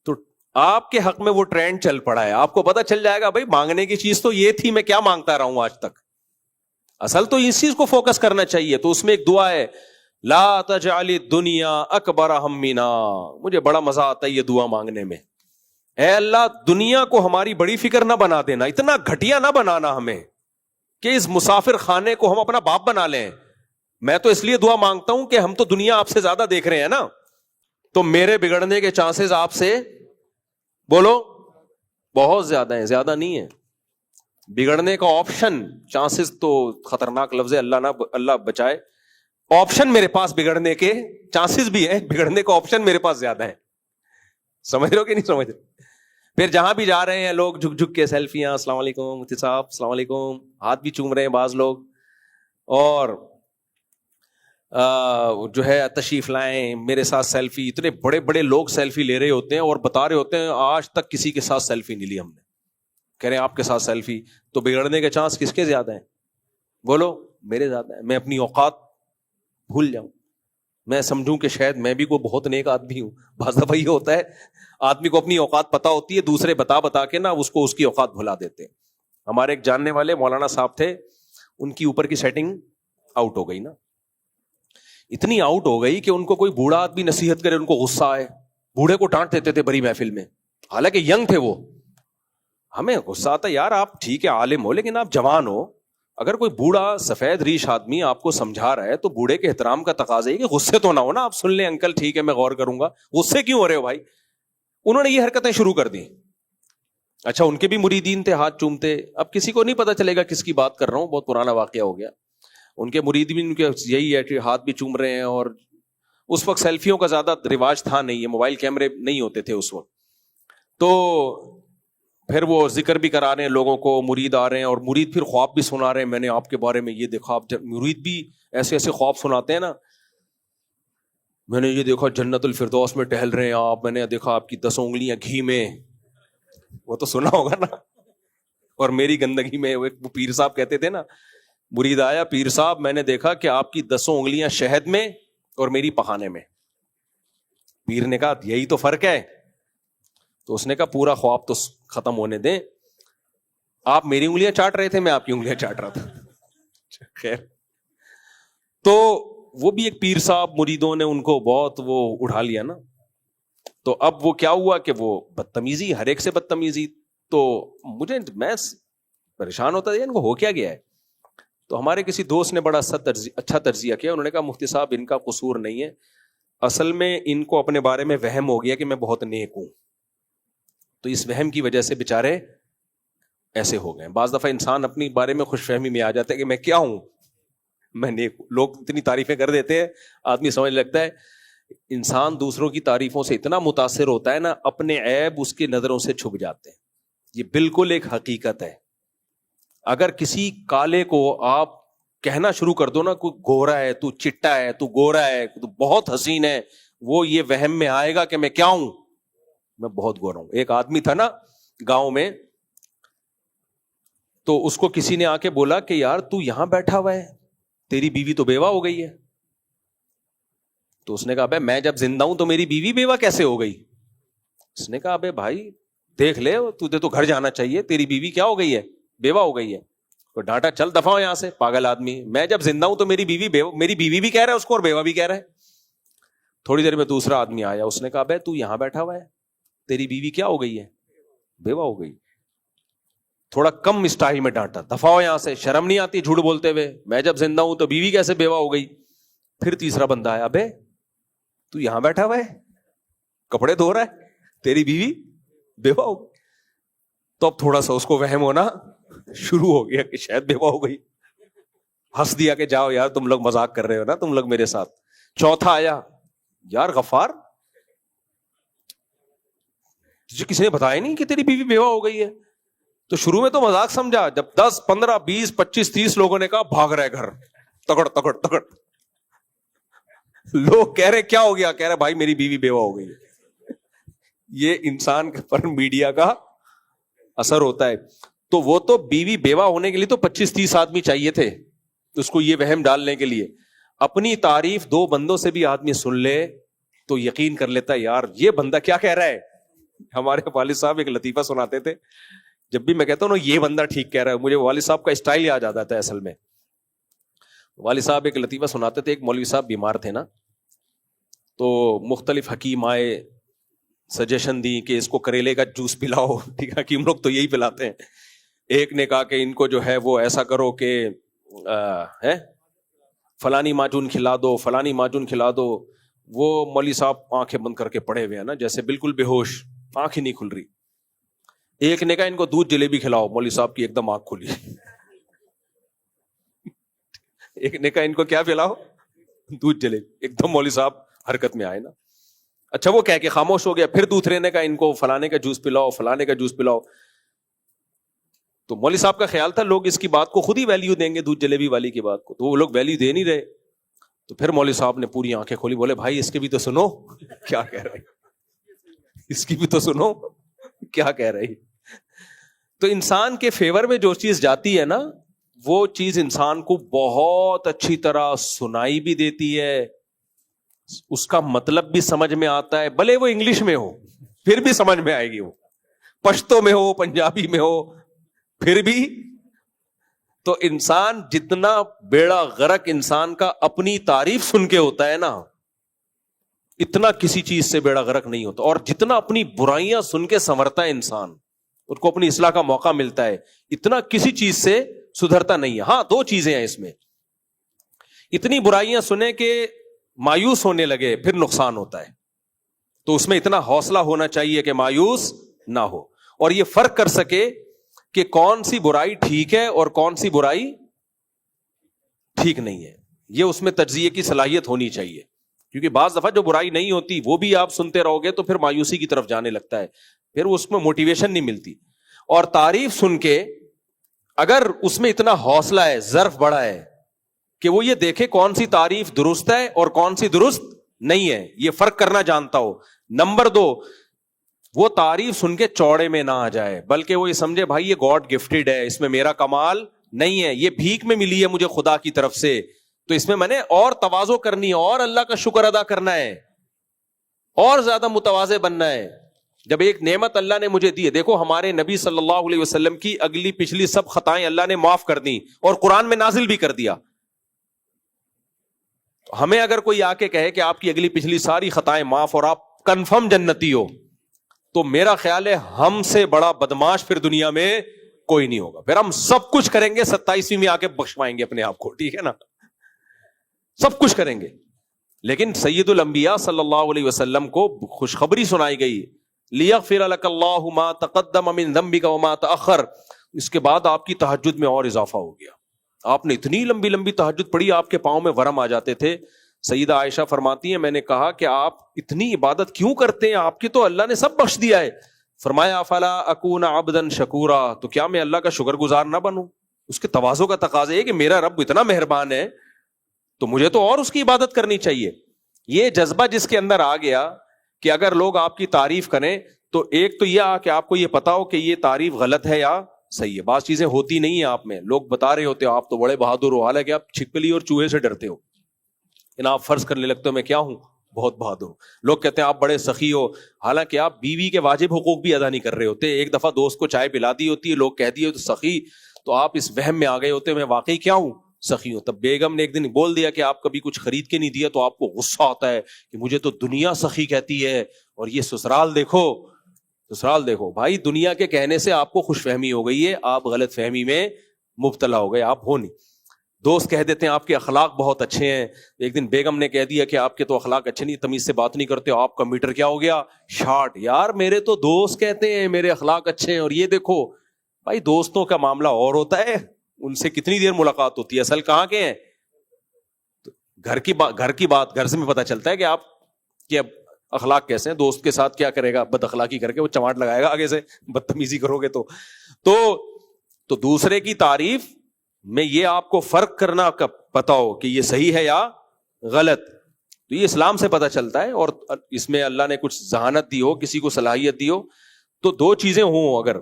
A: تو آپ کے حق میں وہ ٹرینڈ چل پڑا ہے. آپ کو پتا چل جائے گا بھائی مانگنے کی چیز تو یہ تھی, میں کیا مانگتا رہا ہوں آج تک. اصل تو اس چیز کو فوکس کرنا چاہیے. تو اس میں ایک دعا ہے, لا تجعل الدنیا اکبر ہمنا. مجھے بڑا مزہ آتا ہے یہ دعا مانگنے میں. اے اللہ دنیا کو ہماری بڑی فکر نہ بنا دینا, اتنا گھٹیا نہ بنانا ہمیں کہ اس مسافر خانے کو ہم اپنا باپ بنا لیں. میں تو اس لیے دعا مانگتا ہوں کہ ہم تو دنیا آپ سے زیادہ دیکھ رہے ہیں نا, تو میرے بگڑنے کے چانسز آپ سے بولو بہت زیادہ ہیں. زیادہ نہیں ہے بگڑنے کا آپشن, چانسز تو خطرناک لفظ ہے, اللہ بچائے. آپشن میرے پاس بگڑنے کے چانسز بھی ہیں, بگڑنے کا آپشن میرے پاس زیادہ ہے. سمجھ رہے ہو کہ نہیں سمجھ رہے؟ پھر جہاں بھی جا رہے ہیں لوگ جھک جھک کے سیلفیاں, السلام علیکم مفتی صاحب, السلام علیکم, ہاتھ بھی چوم رہے ہیں بعض لوگ, اور جو ہے تشریف لائیں میرے ساتھ سیلفی. اتنے بڑے بڑے لوگ سیلفی لے رہے ہوتے ہیں اور بتا رہے ہوتے ہیں آج تک کسی کے ساتھ سیلفی نہیں لی ہم نے. کہہ رہے ہیں آپ کے ساتھ سیلفی. تو بگڑنے کے چانس کس کے زیادہ ہیں؟ بولو میرے زیادہ ہیں. میں اپنی اوقات بھول جاؤں, میں سمجھوں کہ شاید میں بھی کوئی بہت نیک آدمی ہوں. بعض دفعہ یہ ہوتا ہے آدمی کو اپنی اوقات پتا ہوتی ہے, دوسرے بتا کے نا اس کو اس کی اوقات بھلا دیتے ہیں. ہمارے ایک جاننے والے مولانا صاحب تھے, ان کی اوپر کی سیٹنگ آؤٹ ہو گئی نا, اتنی آؤٹ ہو گئی کہ ان کو کوئی بوڑھا آدمی نصیحت کرے ان کو غصہ آئے. بوڑھے کو ڈانٹ دیتے تھے بڑی محفل میں, حالانکہ ینگ تھے وہ. ہمیں غصہ آتا یار آپ ٹھیک ہے عالم ہو لیکن آپ جوان ہو. اگر کوئی بوڑھا سفید ریش آدمی آپ کو سمجھا رہا ہے تو بوڑھے کے احترام کا تقاضا ہے کہ غصے تو نہ ہو نا, آپ سن لیں انکل ٹھیک ہے میں غور کروں گا, غصے کیوں ہو رہے ہو بھائی. انہوں نے یہ حرکتیں شروع کر دی. اچھا ان کے بھی مریدین تھے ہاتھ چومتے. اب کسی کو نہیں پتا چلے گا کس کی بات کر رہا ہوں, بہت پرانا واقعہ ہو گیا. ان کے مریدین ان کے یہی ہے کہ ہاتھ بھی چوم رہے ہیں, اور اس وقت سیلفیوں کا زیادہ رواج تھا نہیں, یہ موبائل کیمرے نہیں ہوتے تھے اس وقت. تو پھر وہ ذکر بھی کرا رہے ہیں لوگوں کو, مرید آ رہے ہیں اور مرید پھر خواب بھی سنا رہے ہیں, میں نے آپ کے بارے میں یہ دیکھا. آپ مرید بھی ایسے ایسے خواب سناتے ہیں نا, میں نے یہ دیکھا جنت الفردوس میں ٹہل رہے ہیں آپ, میں نے دیکھا آپ کی 10 انگلیاں گھی میں, وہ تو سنا ہوگا نا, اور میری گندگی میں. وہ پیر صاحب کہتے تھے نا, مرید آیا, پیر صاحب میں نے دیکھا کہ آپ کی 10 انگلیاں شہد میں اور میری پخانے میں. پیر نے کہا یہی تو فرق ہے. تو اس نے کہا پورا خواب تو ختم ہونے دیں, آپ میری انگلیاں چاٹ رہے تھے, میں آپ کی انگلیاں چاٹ رہا تھا. خیر, تو وہ بھی ایک پیر صاحب, مریدوں نے ان کو بہت وہ اٹھا لیا نا. تو اب وہ کیا ہوا کہ وہ بدتمیزی, ہر ایک سے بدتمیزی. تو میں پریشان ہوتا تھا ان کو ہو کیا گیا ہے. تو ہمارے کسی دوست نے بڑا اچھا تجزیہ کیا. انہوں نے کہا مفتی صاحب ان کا قصور نہیں ہے, اصل میں ان کو اپنے بارے میں وہم ہو گیا کہ میں بہت نیک ہوں, تو اس وہم کی وجہ سے بےچارے ایسے ہو گئے. بعض دفعہ انسان اپنی بارے میں خوش فہمی میں آ جاتا ہے کہ میں کیا ہوں, میں نیک ہوں. لوگ اتنی تعریفیں کر دیتے ہیں, آدمی سمجھ لگتا ہے. انسان دوسروں کی تعریفوں سے اتنا متاثر ہوتا ہے نا, اپنے عیب اس کی نظروں سے چھپ جاتے ہیں. یہ بالکل ایک حقیقت ہے. اگر کسی کالے کو آپ کہنا شروع کر دو نا, کوئی گورا ہے, تو چٹا ہے, تو گورا ہے, تو بہت حسین ہے, وہ یہ وہم میں آئے گا کہ میں کیا ہوں, میں بہت گورا ہوں. ایک آدمی تھا نا گاؤں میں, تو اس کو کسی نے آ کے بولا کہ یار تو یہاں بیٹھا ہوا ہے, تیری بیوی تو بیوہ ہو گئی ہے. تو اس نے کہا بھائی میں جب زندہ ہوں تو میری بیوی بیوہ کیسے ہو گئی. اس نے کہا بھائی دیکھ لے, تجھے تو گھر جانا چاہیے, تیری بیوی کیا ہو گئی ہے, بیوہ ہو گئی ہے. تو ڈانٹا چل دفعہ ہو یہاں سے پاگل آدمی, میں جب زندہ ہوں تو میری بیوی بھی کہہ رہا ہے اس کو اور بیوہ بھی کہہ رہا ہے. تھوڑی دیر میں دوسرا آدمی آیا, اس نے کہا بھائی تو یہاں بیٹھا ہوا ہے, تیری بیوی کیا ہو گئی ہے, بیوہ ہو گئی. تھوڑا کم اسٹائل میں ڈانٹا, دفعہ ہو یہاں سے, شرم نہیں آتی جھوٹ بولتے ہوئے, میں جب زندہ ہوں تو بیوی کیسے بیوہ ہو گئی. پھر تیسرا بندہ آیا, ابے تو یہاں بیٹھا ہوا ہے, کپڑے دھو رہا ہے, تیری بیوی بیوہ ہو گئی. تو اب تھوڑا سا اس کو وہم ہونا شروع ہو گیا کہ شاید بیوہ ہو گئی. ہنس دیا کہ جاؤ یار تم لوگ مذاق کر رہے ہو نا, تم لوگ میرے ساتھ. چوتھا آیا, یار غفار تجھے کسی نے بتایا نہیں کہ تیری بیوی بیوہ ہو گئی ہے. تو شروع میں تو مذاق سمجھا, جب 10 15 20 25 30 لوگوں نے کہا بھاگ رہے گھر, تکڑ تکڑ تکڑ. لوگ کہہ رہے کیا ہو گیا, کہہ رہے بھائی میری بیوی بیوہ ہو گئی. یہ انسان پر میڈیا کا اثر ہوتا ہے. تو وہ تو بیوی بیوہ ہونے کے لیے تو 25 30 آدمی چاہیے تھے اس کو یہ وہم ڈالنے کے لیے. اپنی تعریف 2 بندوں سے بھی آدمی سن لے تو یقین کر لیتا ہے یار یہ بندہ کیا کہہ رہا ہے. ہمارے والد صاحب ایک لطیفہ سناتے تھے, جب بھی میں کہتا ہوں نا یہ بندہ ٹھیک کہہ رہا ہے, مجھے والد صاحب کا اسٹائل یاد آ جاتا ہے. اصل میں والد صاحب ایک لطیفہ سناتے تھے, ایک مولوی صاحب بیمار تھے نا, تو مختلف حکیم آئے, سجیشن دی کہ اس کو کریلے کا جوس پلاؤ. ٹھیک ہے, حکیم لوگ تو یہی پلاتے ہیں. ایک نے کہا کہ ان کو جو ہے وہ ایسا کرو کہ فلانی معجون کھلا دو, فلانی معجون کھلا دو. وہ مولوی صاحب آنکھیں بند کر کے پڑے ہوئے ہیں نا, جیسے بالکل بے ہوش, آنکھ ہی نہیں کھل رہی. ایک نے کہا ان کو دودھ جلیبی کھلاؤ, مولوی صاحب کی ایک دم آنکھ کھلی. ایک نے کہا ان کو کیا پلاؤ, دودھ جلیبی, ایک دم مولوی صاحب حرکت میں آئے نا. اچھا وہ کہہ کے خاموش ہو گیا. پھر دوسرے نے کہا ان کو فلانے کا جوس پلاؤ, فلانے کا جوس پلاؤ. تو مولوی صاحب کا خیال تھا لوگ اس کی بات کو خود ہی ویلیو دیں گے, دودھ جلیبی والی کی بات کو, تو وہ لوگ ویلیو دے نہیں رہے. تو پھر مولوی صاحب نے پوری آنکھیں کھولی, بولے بھائی اس کے بھی تو سنو کیا کہہ رہے, اس کی بھی تو سنو کیا کہہ رہی. تو انسان کے فیور میں جو چیز جاتی ہے نا, وہ چیز انسان کو بہت اچھی طرح سنائی بھی دیتی ہے, اس کا مطلب بھی سمجھ میں آتا ہے, بھلے وہ انگلش میں ہو پھر بھی سمجھ میں آئے گی, وہ پشتو میں ہو, پنجابی میں ہو, پھر بھی. تو انسان جتنا بیڑا غرق انسان کا اپنی تعریف سن کے ہوتا ہے نا, اتنا کسی چیز سے بیڑا غرق نہیں ہوتا. اور جتنا اپنی برائیاں سن کے سنورتا ہے انسان, اس کو اپنی اصلاح کا موقع ملتا ہے, اتنا کسی چیز سے سدھرتا نہیں ہے. ہاں 2 چیزیں ہیں اس میں, اتنی برائیاں سنے کہ مایوس ہونے لگے پھر نقصان ہوتا ہے. تو اس میں اتنا حوصلہ ہونا چاہیے کہ مایوس نہ ہو, اور یہ فرق کر سکے کہ کون سی برائی ٹھیک ہے اور کون سی برائی ٹھیک نہیں ہے. یہ اس میں تجزیے کی صلاحیت ہونی چاہیے, کیونکہ بعض دفعہ جو برائی نہیں ہوتی وہ بھی آپ سنتے رہو گے تو پھر مایوسی کی طرف جانے لگتا ہے, پھر اس میں موٹیویشن نہیں ملتی. اور تعریف سن کے اگر اس میں اتنا حوصلہ ہے, ظرف بڑا ہے کہ وہ یہ دیکھے کون سی تعریف درست ہے اور کون سی درست نہیں ہے, یہ فرق کرنا جانتا ہو. نمبر 2, وہ تعریف سن کے چوڑے میں نہ آ جائے, بلکہ وہ یہ سمجھے بھائی یہ گاڈ گفٹڈ ہے, اس میں میرا کمال نہیں ہے, یہ بھیک میں ملی ہے مجھے خدا کی طرف سے, تو اس میں نے اور تواضع کرنی ہے اور اللہ کا شکر ادا کرنا ہے اور زیادہ متواضع بننا ہے. جب ایک نعمت اللہ نے مجھے دی ہے, دیکھو ہمارے نبی صلی اللہ علیہ وسلم کی اگلی پچھلی سب خطائیں اللہ نے معاف کر دی اور قرآن میں نازل بھی کر دیا. ہمیں اگر کوئی آ کے کہے کہ آپ کی اگلی پچھلی ساری خطائیں معاف اور آپ کنفرم جنتی ہو, تو میرا خیال ہے ہم سے بڑا بدماش پھر دنیا میں کوئی نہیں ہوگا. پھر ہم سب کچھ کریں گے 27ویں میں آ کے بخشوائیں گے اپنے آپ کو, ٹھیک ہے نا, سب کچھ کریں گے. لیکن سید الانبیاء صلی اللہ علیہ وسلم کو خوشخبری سنائی گئی, لیغفر لک اللہ ما تقدم من ذنبک وما تأخر. اس کے بعد آپ کی تہجد میں اور اضافہ ہو گیا. آپ نے اتنی لمبی لمبی تہجد پڑھی آپ کے پاؤں میں ورم آ جاتے تھے. سیدہ عائشہ فرماتی ہیں میں نے کہا کہ آپ اتنی عبادت کیوں کرتے ہیں, آپ کی تو اللہ نے سب بخش دیا ہے. فرمایا افلا اکون عبدا شکورا, تو کیا میں اللہ کا شکر گزار نہ بنوں. اس کے تواضع کا تقاضا ہے کہ میرا رب اتنا مہربان ہے تو مجھے تو اور اس کی عبادت کرنی چاہیے. یہ جذبہ جس کے اندر آ گیا کہ اگر لوگ آپ کی تعریف کریں تو ایک تو یہ کہ آپ کو یہ پتا ہو کہ یہ تعریف غلط ہے یا صحیح ہے. بعض چیزیں ہوتی نہیں ہیں آپ میں, لوگ بتا رہے ہوتے ہو آپ تو بڑے بہادر ہو, حالانکہ آپ چھپکلی اور چوہے سے ڈرتے ہو. آپ فرض کرنے لگتے ہو میں کیا ہوں, بہت بہادر ہوں. لوگ کہتے ہیں آپ بڑے سخی ہو, حالانکہ آپ بیوی کے واجب حقوق بھی ادا نہیں کر رہے ہوتے. ایک دفعہ دوست کو چائے پلا دی ہوتی ہے, لوگ کہہ دیے تو سخی, تو آپ اس وہم میں آ گئے ہوتے میں واقعی کیا ہوں, سخی ہوں. تب بیگم نے ایک دن بول دیا کہ آپ کبھی کچھ خرید کے نہیں دیا, تو آپ کو غصہ آتا ہے کہ مجھے تو دنیا سخی کہتی ہے اور یہ سسرال دیکھو, سسرال دیکھو. بھائی دنیا کے کہنے سے آپ کو خوش فہمی ہو گئی ہے, آپ غلط فہمی میں مبتلا ہو گئے, آپ ہو نہیں. دوست کہہ دیتے ہیں آپ کے اخلاق بہت اچھے ہیں, ایک دن بیگم نے کہہ دیا کہ آپ کے تو اخلاق اچھے نہیں, تمیز سے بات نہیں کرتے, آپ کا میٹر کیا ہو گیا 60. یار میرے تو دوست کہتے ہیں میرے اخلاق اچھے ہیں اور یہ دیکھو. بھائی دوستوں کا معاملہ اور ہوتا ہے, ان سے کتنی دیر ملاقات ہوتی ہے, اصل کہاں کے ہیں. گھر کی بات گھر سے میں پتہ چلتا ہے کہ آپ کے اخلاق کیسے ہیں. دوست کے ساتھ کیا کرے گا, بد اخلاقی کر کے وہ چماٹ لگائے گا آگے سے, بدتمیزی کرو گے تو دوسرے کی تعریف میں یہ آپ کو فرق کرنا پتا ہو کہ یہ صحیح ہے یا غلط, تو یہ اسلام سے پتہ چلتا ہے. اور اس میں اللہ نے کچھ ذہانت دی ہو, کسی کو صلاحیت دی ہو, تو دو چیزیں ہوں اگر,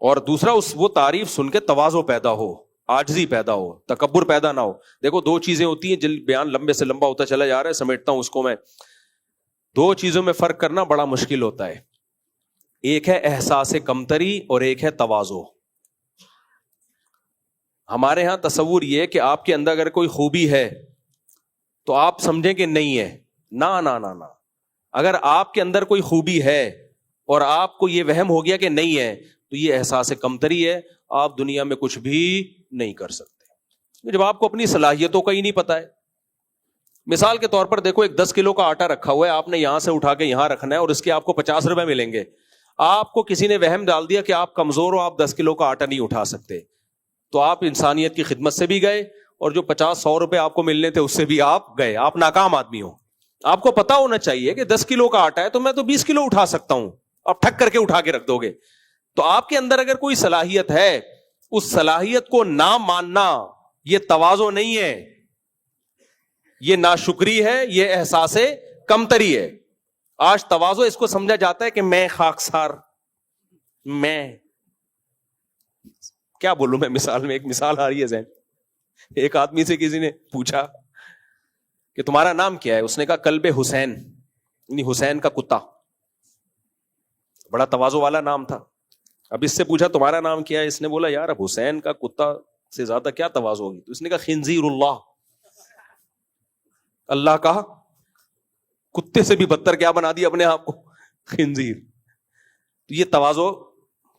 A: اور دوسرا وہ تعریف سن کے تواضع پیدا ہو, عاجزی پیدا ہو, تکبر پیدا نہ ہو. دیکھو دو چیزیں ہوتی ہیں, جن بیان لمبے سے لمبا ہوتا چلا جا رہا ہے, سمیٹتا ہوں اس کو میں. دو چیزوں میں فرق کرنا بڑا مشکل ہوتا ہے. ایک ہے احساس کمتری اور ایک ہے تواضع. ہمارے ہاں تصور یہ ہے کہ آپ کے اندر اگر کوئی خوبی ہے تو آپ سمجھیں کہ نہیں ہے. نا نا نا نا, اگر آپ کے اندر کوئی خوبی ہے اور آپ کو یہ وہم ہو گیا کہ نہیں ہے تو یہ احساس کمتری ہے, آپ دنیا میں کچھ بھی نہیں کر سکتے. جب آپ کو اپنی صلاحیتوں کا ہی نہیں پتا ہے. مثال کے طور پر دیکھو ایک 10 کلو کا آٹا رکھا ہوا ہے, آپ نے یہاں سے اٹھا کے یہاں رکھنا ہے اور اس کے آپ کو 50 روپے ملیں گے. آپ کو کسی نے وہم ڈال دیا کہ آپ کمزور ہو, آپ 10 کلو کا آٹا نہیں اٹھا سکتے, تو آپ انسانیت کی خدمت سے بھی گئے اور جو 50-100 روپے آپ کو ملنے تھے اس سے بھی آپ گئے, آپ ناکام آدمی ہو. آپ کو پتا ہونا چاہیے کہ 10 کلو کا آٹا ہے تو میں تو 20 کلو اٹھا سکتا ہوں, آپ ٹھک کر کے اٹھا کے رکھ دو گے. تو آپ کے اندر اگر کوئی صلاحیت ہے, اس صلاحیت کو نہ ماننا یہ تواضع نہیں ہے, یہ ناشکری ہے, یہ احساس کمتری ہے. آج تواضع اس کو سمجھا جاتا ہے کہ میں خاکسار, میں کیا بولوں میں مثال میں, ایک مثال آ رہی ہے ذہن. ایک آدمی سے کسی نے پوچھا کہ تمہارا نام کیا ہے, اس نے کہا کلب حسین, یعنی حسین کا کتا. بڑا تواضع والا نام تھا. اب اس سے پوچھا تمہارا نام کیا ہے, اس نے بولا یار اب حسین کا کتا سے زیادہ کیا تواضع ہوگی. تو اس نے کہا خنزیر اللہ, اللہ کا کتے سے بھی بدتر کیا بنا دیا اپنے آپ کو, خنزیر. تو یہ تواضع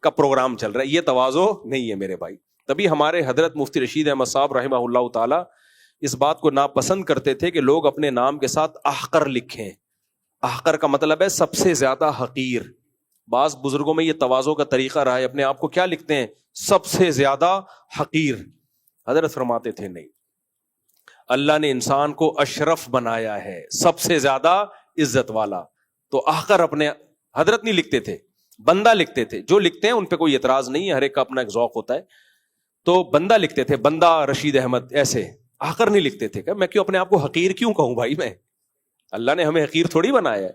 A: کا پروگرام چل رہا ہے, یہ تواضع نہیں ہے میرے بھائی. تبھی ہمارے حضرت مفتی رشید احمد صاحب رحمہ اللہ تعالی اس بات کو ناپسند کرتے تھے کہ لوگ اپنے نام کے ساتھ احقر لکھیں. احقر کا مطلب ہے سب سے زیادہ حقیر. بعض بزرگوں میں یہ تواضع کا طریقہ رہا ہے, اپنے آپ کو کیا لکھتے ہیں, سب سے زیادہ حقیر. حضرت فرماتے تھے نہیں, اللہ نے انسان کو اشرف بنایا ہے, سب سے زیادہ عزت والا. تو احقر اپنے حضرت نہیں لکھتے تھے, بندہ لکھتے تھے. جو لکھتے ہیں ان پہ کوئی اعتراض نہیں ہے, ہر ایک کا اپنا ایک ذوق ہوتا ہے. تو بندہ لکھتے تھے, بندہ رشید احمد, ایسے. احقر نہیں لکھتے تھے. کہ میں کیوں اپنے آپ کو حقیر کیوں کہوں بھائی, میں اللہ نے ہمیں حقیر تھوڑی بنایا ہے,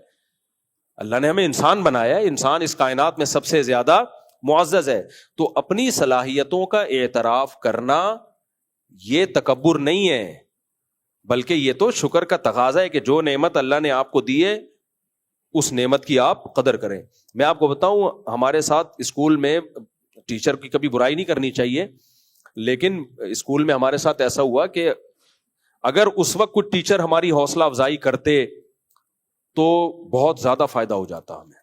A: اللہ نے ہمیں انسان بنایا ہے. انسان اس کائنات میں سب سے زیادہ معزز ہے. تو اپنی صلاحیتوں کا اعتراف کرنا یہ تکبر نہیں ہے, بلکہ یہ تو شکر کا تقاضا ہے کہ جو نعمت اللہ نے آپ کو دی ہے اس نعمت کی آپ قدر کریں. میں آپ کو بتاؤں, ہمارے ساتھ اسکول میں, ٹیچر کی کبھی برائی نہیں کرنی چاہیے, لیکن اسکول میں ہمارے ساتھ ایسا ہوا کہ اگر اس وقت کچھ ٹیچر ہماری حوصلہ افزائی کرتے تو بہت زیادہ فائدہ ہو جاتا ہمیں.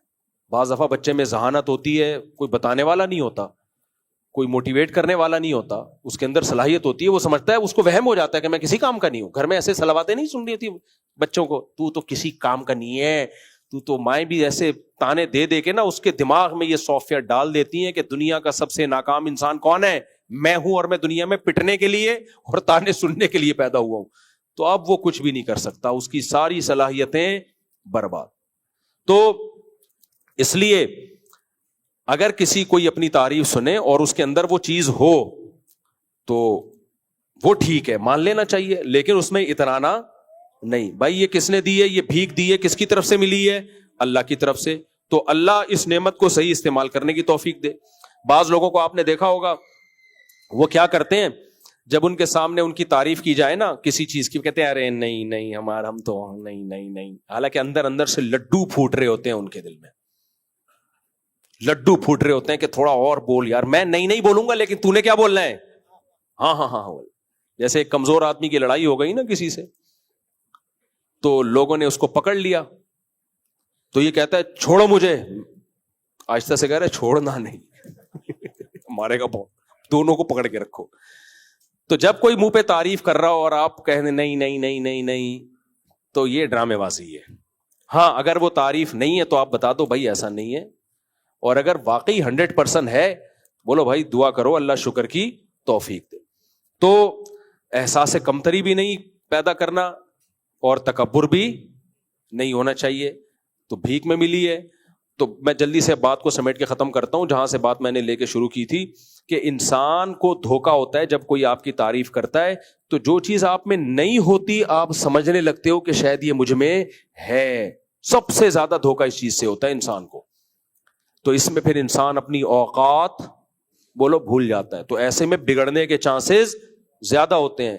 A: بعض دفعہ بچے میں ذہانت ہوتی ہے, کوئی بتانے والا نہیں ہوتا, کوئی موٹیویٹ کرنے والا نہیں ہوتا, اس کے اندر صلاحیت ہوتی ہے, وہ سمجھتا ہے, اس کو وہم ہو جاتا ہے کہ میں کسی کام کا نہیں ہوں. گھر میں ایسے صلواتیں نہیں سن رہی تھی بچوں کو, تو کسی کام کا نہیں ہے, تو مائیں بھی ایسے تانے دے دے کے نا اس کے دماغ میں یہ سافٹ ویئر ڈال دیتی ہیں کہ دنیا کا سب سے ناکام انسان کون ہے, میں ہوں, اور میں دنیا میں پٹنے کے لیے اور تانے سننے کے لیے پیدا ہوا ہوں. تو اب وہ کچھ بھی نہیں کر سکتا, اس کی ساری صلاحیتیں برباد. تو اس لیے اگر کسی کوئی اپنی تعریف سنے اور اس کے اندر وہ چیز ہو تو وہ ٹھیک ہے, مان لینا چاہیے, لیکن اس میں اترانا نہیں. بھائی یہ کس نے دی ہے, یہ بھیک دی ہے, کس کی طرف سے ملی ہے, اللہ کی طرف سے. تو اللہ اس نعمت کو صحیح استعمال کرنے کی توفیق دے. بعض لوگوں کو آپ نے دیکھا ہوگا وہ کیا کرتے ہیں, جب ان کے سامنے ان کی تعریف کی جائے نا کسی چیز کی, کہتے ہیں ارے نہیں ہمارا, ہم تو نہیں, حالانکہ اندر اندر سے لڈو پھوٹ رہے ہوتے ہیں ان کے دل میں, لڈو پھوٹ رہے ہوتے ہیں کہ تھوڑا اور بول یار, میں نہیں بولوں گا, لیکن تو نے کیا بولنا ہے, ہاں. جیسے ایک کمزور آدمی کی لڑائی ہو گئی نا کسی سے, تو لوگوں نے اس کو پکڑ لیا, تو یہ کہتا ہے چھوڑو مجھے, آہستہ سے کہہ رہے چھوڑنا نہیں, مارے گا بہت, دونوں کو پکڑ کے رکھو. تو جب کوئی منہ پہ تعریف کر رہا ہو اور آپ کہنے نہیں, تو یہ ڈرامے بازی ہے. ہاں اگر وہ تعریف نہیں ہے تو آپ بتا دو بھائی ایسا نہیں ہے, اور اگر واقعی 100% ہے بولو بھائی دعا کرو اللہ شکر کی توفیق دے. تو احساس کمتری بھی نہیں پیدا کرنا اور تکبر بھی نہیں ہونا چاہیے. تو بھیک میں ملی ہے. تو میں جلدی سے بات کو سمیٹ کے ختم کرتا ہوں جہاں سے بات میں نے لے کے شروع کی تھی, کہ انسان کو دھوکا ہوتا ہے جب کوئی آپ کی تعریف کرتا ہے تو جو چیز آپ میں نہیں ہوتی آپ سمجھنے لگتے ہو کہ شاید یہ مجھ میں ہے. سب سے زیادہ دھوکا اس چیز سے ہوتا ہے انسان کو. تو اس میں پھر انسان اپنی اوقات بولو بھول جاتا ہے, تو ایسے میں بگڑنے کے چانسز زیادہ ہوتے ہیں.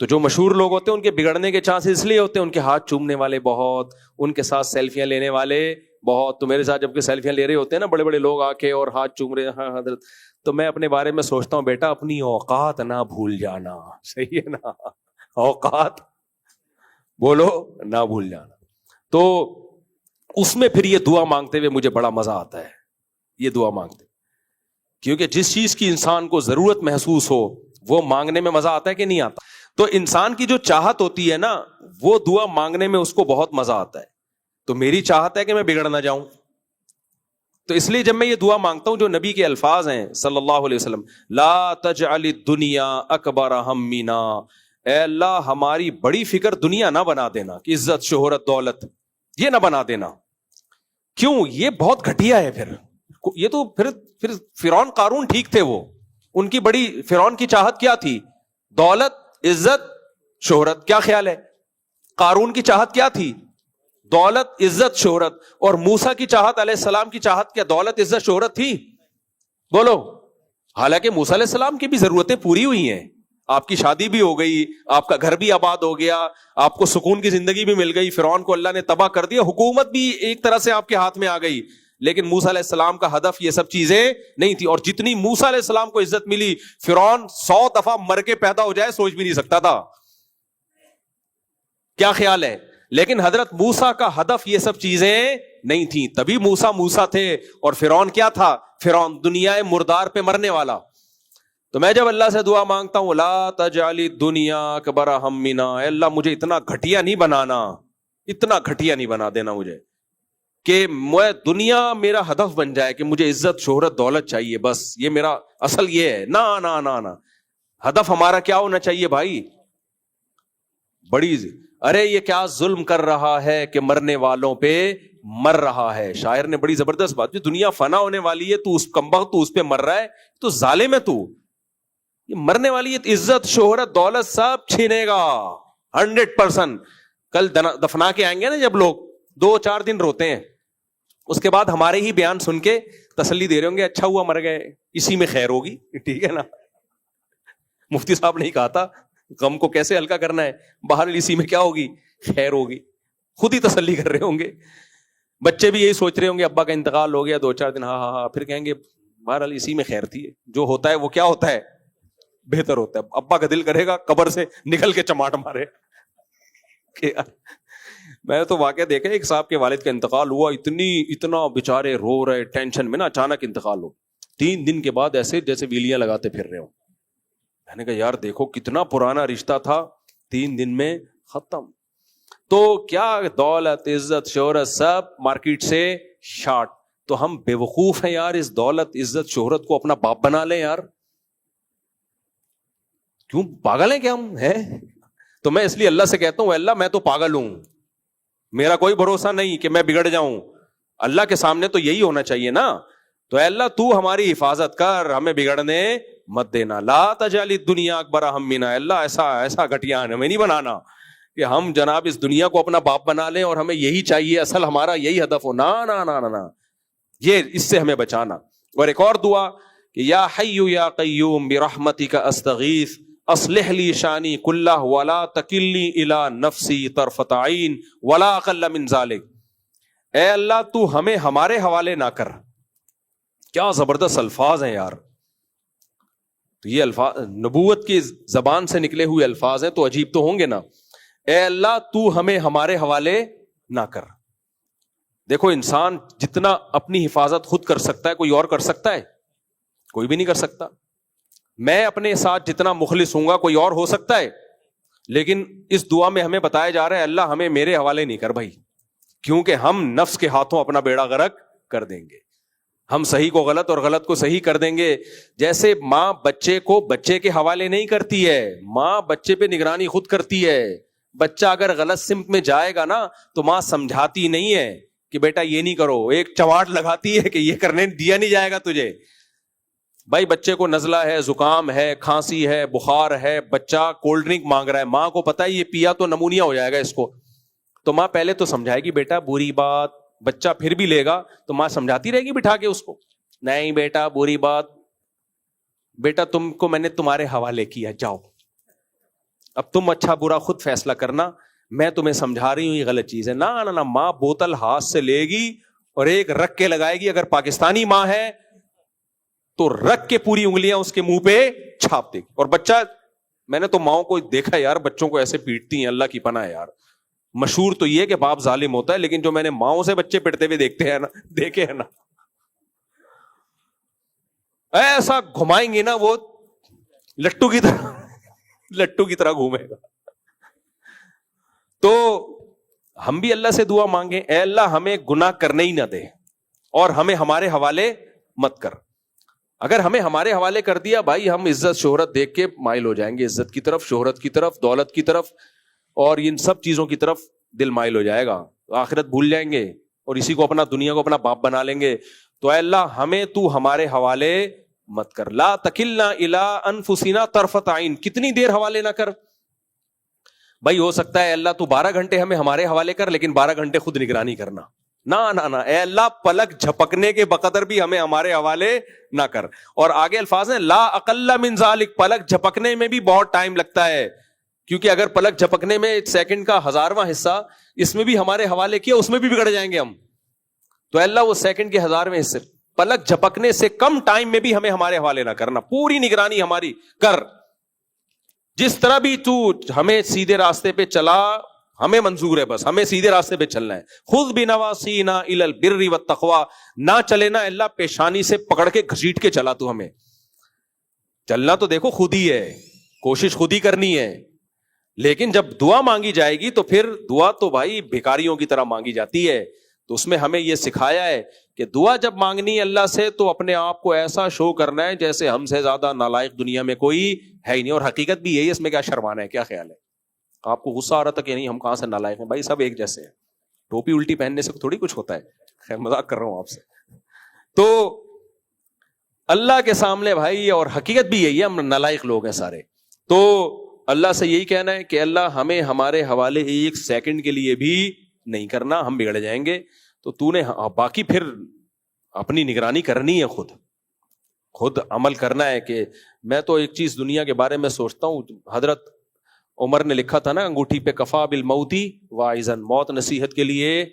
A: تو جو مشہور لوگ ہوتے ہیں ان کے بگڑنے کے چانسز اس لیے ہوتے ہیں ان کے ہاتھ چومنے والے بہت, ان کے ساتھ سیلفیاں لینے والے بہت. تو میرے ساتھ جب کہ سیلفیاں لے رہے ہوتے ہیں نا بڑے بڑے لوگ آ کے اور ہاتھ چوم رہے ہیں, ہاں حضرت, تو میں اپنے بارے میں سوچتا ہوں بیٹا اپنی اوقات نہ بھول جانا, صحیح ہے نا, اوقات بولو نہ بھول جانا. تو اس میں پھر یہ دعا مانگتے ہوئے مجھے بڑا مزہ آتا ہے, یہ دعا مانگتے, کیونکہ جس چیز کی انسان کو ضرورت محسوس ہو وہ مانگنے میں مزہ آتا ہے کہ نہیں آتا. تو انسان کی جو چاہت ہوتی ہے نا وہ دعا مانگنے میں اس کو بہت مزہ آتا ہے. تو میری چاہت ہے کہ میں بگڑ نہ جاؤں, تو اس لیے جب میں یہ دعا مانگتا ہوں جو نبی کے الفاظ ہیں صلی اللہ علیہ وسلم, لا تجعل الدنیا اکبر ہمنا, اے اللہ ہماری بڑی فکر دنیا نہ بنا دینا, کہ عزت شہرت دولت یہ نہ بنا دینا. کیوں, یہ بہت گھٹیا ہے. پھر یہ تو پھر فرعون قارون ٹھیک تھے, وہ ان کی بڑی, فرعون کی چاہت کیا تھی, دولت عزت شہرت. کیا خیال ہے قارون کی چاہت کیا تھی, دولت عزت شہرت. اور موسیٰ کی چاہت علیہ السلام کی چاہت کیا دولت عزت شہرت تھی, بولو. حالانکہ موسیٰ علیہ السلام کی بھی ضرورتیں پوری ہوئی ہیں, آپ کی شادی بھی ہو گئی, آپ کا گھر بھی آباد ہو گیا, آپ کو سکون کی زندگی بھی مل گئی, فرعون کو اللہ نے تباہ کر دیا, حکومت بھی ایک طرح سے آپ کے ہاتھ میں آ گئی. لیکن موسیٰ علیہ السلام کا ہدف یہ سب چیزیں نہیں تھی. اور جتنی موسیٰ علیہ السلام کو عزت ملی, فرعون 100 دفعہ مر کے پیدا ہو جائے سوچ بھی نہیں سکتا تھا. کیا خیال ہے, لیکن حضرت موسیٰ کا ہدف یہ سب چیزیں نہیں تھیں, تبھی موسیٰ تھے. اور فرعون کیا تھا, فرعون دنیا مردار پہ مرنے والا. تو میں جب اللہ سے دعا مانگتا ہوں لا تجعل الدنیا اکبر ہمنا, اے اللہ مجھے اتنا گھٹیا نہیں بنانا, اتنا گھٹیا نہیں بنا دینا مجھے کہ میں دنیا میرا ہدف بن جائے, کہ مجھے عزت شہرت دولت چاہیے, بس یہ میرا اصل یہ ہے. نہ ہدف ہمارا کیا ہونا چاہیے بھائی, بڑی, ارے یہ کیا ظلم کر رہا ہے کہ مرنے والوں پہ مر رہا ہے. شاعر نے بڑی زبردست بات, جو دنیا فنا ہونے والی ہے تو اس کمبخت تو اس پہ مر رہا ہے, تو ظالم ہے تو. یہ مرنے والی ہے, عزت شہرت دولت سب چھینے گا 100%. کل دفنا کے آئیں گے نا جب لوگ 2-4 دن روتے ہیں, اس کے بعد ہمارے ہی بیان سن کے تسلی دے رہے ہوں گے, اچھا ہوا مر گئے, اسی میں خیر ہوگی. ٹھیک ہے نا, مفتی صاحب نے کہا تھا غم کو کیسے ہلکا کرنا ہے, بہرحال اسی میں کیا ہوگی, خیر ہوگی. خود ہی تسلی کر رہے ہوں گے. بچے بھی یہی سوچ رہے ہوں گے, ابا کا انتقال ہو گیا 2-4 دن, ہاں ہاں ہاں, پھر کہیں گے بہرحال اسی میں خیر تھی, جو ہوتا ہے وہ کیا ہوتا ہے, بہتر ہوتا ہے. ابا کا دل کرے گا قبر سے نکل کے چماٹ مارے. میں تو واقعہ دیکھا, ایک صاحب کے والد کا انتقال ہوا, اتنا بیچارے رو رہے ٹینشن میں نا, اچانک انتقال ہو. 3 دن کے بعد ایسے جیسے ویلیاں لگاتے پھر رہے ہو. میں نے کہا یار دیکھو کتنا پرانا رشتہ تھا, 3 دن میں ختم. تو کیا دولت, عزت, شہرت سب مارکیٹ سے شارٹ. تو ہم بے وقوف ہیں یار, اس دولت, عزت, شہرت کو اپنا باپ بنا لیں یار. کیوں پاگل ہیں کیا ہم ہیں؟ تو میں اس لیے اللہ سے کہتا ہوں, اللہ میں تو پاگل ہوں, میرا کوئی بھروسہ نہیں کہ میں بگڑ جاؤں. اللہ کے سامنے تو یہی ہونا چاہیے نا. تو اے اللہ تو ہماری حفاظت کر, ہمیں بگڑنے مت دینا. لا تجعل الدنیا اکبر ہمنا, اللہ ایسا گھٹیا ہمیں نہیں بنانا کہ ہم جناب اس دنیا کو اپنا باپ بنا لیں اور ہمیں یہی چاہیے, اصل ہمارا یہی ہدف ہو. نا نا نا نا نا, یہ اس سے ہمیں بچانا. اور ایک اور دعا کہ یا حی یا قیوم برحمتک استغیث اصلح لی شانی کلہ ولا تکلنی الی نفسی طرفۃ عین ولا اقل من ذلک. اے اللہ تو ہمیں ہمارے حوالے نہ کر. کیا زبردست الفاظ ہیں یار. تو یہ الفاظ نبوت کی زبان سے نکلے ہوئے الفاظ ہیں, تو عجیب تو ہوں گے نا. اے اللہ تو ہمیں ہمارے حوالے نہ کر. دیکھو انسان جتنا اپنی حفاظت خود کر سکتا ہے, کوئی اور کر سکتا ہے؟ کوئی بھی نہیں کر سکتا. میں اپنے ساتھ جتنا مخلص ہوں گا کوئی اور ہو سکتا ہے؟ لیکن اس دعا میں ہمیں بتایا جا رہا ہے اللہ ہمیں میرے حوالے نہیں کر بھائی, کیونکہ ہم نفس کے ہاتھوں اپنا بیڑا غرق کر دیں گے. ہم صحیح کو غلط اور غلط کو صحیح کر دیں گے. جیسے ماں بچے کو بچے کے حوالے نہیں کرتی ہے, ماں بچے پہ نگرانی خود کرتی ہے. بچہ اگر غلط سمت میں جائے گا نا تو ماں سمجھاتی نہیں ہے کہ بیٹا یہ نہیں کرو, ایک چواٹ لگاتی ہے کہ یہ کرنے دیا نہیں جائے گا تجھے. بھائی بچے کو نزلہ ہے, زکام ہے, کھانسی ہے, بخار ہے, بچہ کولڈ ڈرنک مانگ رہا ہے, ماں کو پتا ہے یہ پیا تو نمونیا ہو جائے گا اس کو, تو ماں پہلے تو سمجھائے گی بیٹا بری بات. بچہ پھر بھی لے گا تو ماں سمجھاتی رہے گی بٹھا کے اس کو, نہیں بیٹا بری بات, بیٹا تم کو میں نے تمہارے حوالے کیا, جاؤ اب تم اچھا برا خود فیصلہ کرنا, میں تمہیں سمجھا رہی ہوں یہ غلط چیز ہے. نہ ماں بوتل ہاتھ سے لے گی اور ایک رکھ کے لگائے گی. اگر پاکستانی ماں ہے تو رکھ کے پوری انگلیاں اس کے منہ پہ چھاپ دے گی. اور بچہ, میں نے تو ماؤں کو دیکھا یار بچوں کو ایسے پیٹتی ہیں, اللہ کی پناہ ہے یار. مشہور تو یہ کہ باپ ظالم ہوتا ہے, لیکن جو میں نے ماؤں سے بچے پٹتے ہوئے دیکھے ہیں نا, ایسا گھمائیں گے نا وہ لٹو کی طرح گھومے گا. تو ہم بھی اللہ سے دعا مانگیں, اے اللہ ہمیں گناہ کرنے ہی نہ دے اور ہمیں ہمارے حوالے مت کر. اگر ہمیں ہمارے حوالے کر دیا بھائی, ہم عزت شہرت دیکھ کے مائل ہو جائیں گے, عزت کی طرف, شہرت کی طرف, دولت کی طرف, اور ان سب چیزوں کی طرف دل مائل ہو جائے گا. آخرت بھول جائیں گے اور اسی کو اپنا, دنیا کو اپنا باپ بنا لیں گے. تو اے اللہ ہمیں تو ہمارے حوالے مت کر. لا تکلنا الی انفسنا طرفۃ عین, کتنی دیر حوالے نہ کر. بھائی ہو سکتا ہے اللہ تو 12 گھنٹے ہمیں ہمارے حوالے کر, لیکن 12 گھنٹے خود نگرانی کرنا. نہ اے اللہ پلک جھپکنے کے بقدر بھی ہمیں ہمارے حوالے نہ کر. اور آگے الفاظ ہیں لا اقل من ذلک, پلک جھپکنے میں بھی بہت ٹائم لگتا ہے, کیونکہ اگر پلک جھپکنے میں 1 سیکنڈ کا 1000واں حصہ اس میں بھی ہمارے حوالے کیا, اس میں بھی بگڑ جائیں گے ہم. تو اللہ وہ سیکنڈ کے 1000ویں حصے, پلک جھپکنے سے کم ٹائم میں بھی ہمیں ہمارے حوالے نہ کرنا, پوری نگرانی ہماری کر. جس طرح بھی تو ہمیں سیدھے راستے پہ چلا ہمیں منظور ہے, بس ہمیں سیدھے راستے پہ چلنا ہے. خذ بنواسینا الی البر والتقوی, نہ چلے نا اللہ پیشانی سے پکڑ کے گھسیٹ کے چلا. تو ہمیں چلنا تو دیکھو خود ہی ہے, کوشش خود ہی کرنی ہے, لیکن جب دعا مانگی جائے گی تو پھر دعا تو بھائی بھکاریوں کی طرح مانگی جاتی ہے. تو اس میں ہمیں یہ سکھایا ہے کہ دعا جب مانگنی ہے اللہ سے تو اپنے آپ کو ایسا شو کرنا ہے جیسے ہم سے زیادہ نالائق دنیا میں کوئی ہے ہی نہیں. اور حقیقت بھی یہی ہے, اس میں کیا شرمانا ہے, کیا خیال ہے؟ آپ کو غصہ آ رہا تھا کہ نہیں ہم کہاں سے نالائق ہیں؟ بھائی سب ایک جیسے ہیں, ٹوپی الٹی پہننے سے تھوڑی کچھ ہوتا ہے. خیر مذاق کر رہا ہوں آپ سے. تو اللہ کے سامنے بھائی, اور حقیقت بھی یہی ہے, ہم نالائق لوگ ہیں سارے. تو اللہ سے یہی کہنا ہے کہ اللہ ہمیں ہمارے حوالے 1 سیکنڈ کے لیے بھی نہیں کرنا, ہم بگڑ جائیں گے. تو تو نے باقی پھر اپنی نگرانی کرنی ہے, خود عمل کرنا ہے. کہ میں تو ایک چیز دنیا کے بارے میں سوچتا ہوں, حضرت عمر نے لکھا تھا نا انگوٹھی پہ کفا بالموتی واعظن, موت نصیحت کے لیے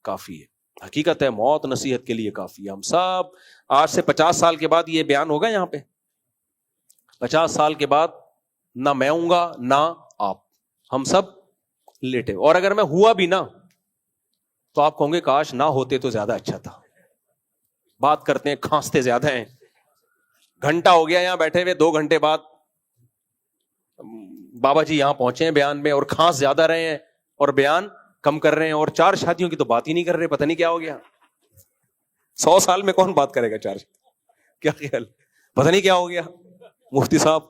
A: کافی ہے. حقیقت ہے موت نصیحت کے لیے کافی ہے. ہم سب آج سے 50 سال کے بعد یہ بیان ہوگا یہاں پہ, 50 سال کے بعد نہ میں ہوں گا نہ آپ, ہم سب لیٹے. اور اگر میں ہوا بھی نا تو آپ کہوں گے کاش نہ ہوتے تو زیادہ اچھا تھا. بات کرتے ہیں کھانستے زیادہ ہیں, گھنٹہ ہو گیا یہاں بیٹھے ہوئے, 2 گھنٹے بعد بابا جی یہاں پہنچے ہیں بیان میں, اور کھانس زیادہ رہے ہیں اور بیان کم کر رہے ہیں, اور 4 شادیوں کی تو بات ہی نہیں کر رہے. پتہ نہیں کیا ہو گیا. 100 سال میں کون بات کرے گا 4, کیا خیال, پتہ نہیں کیا ہو گیا. مفتی صاحب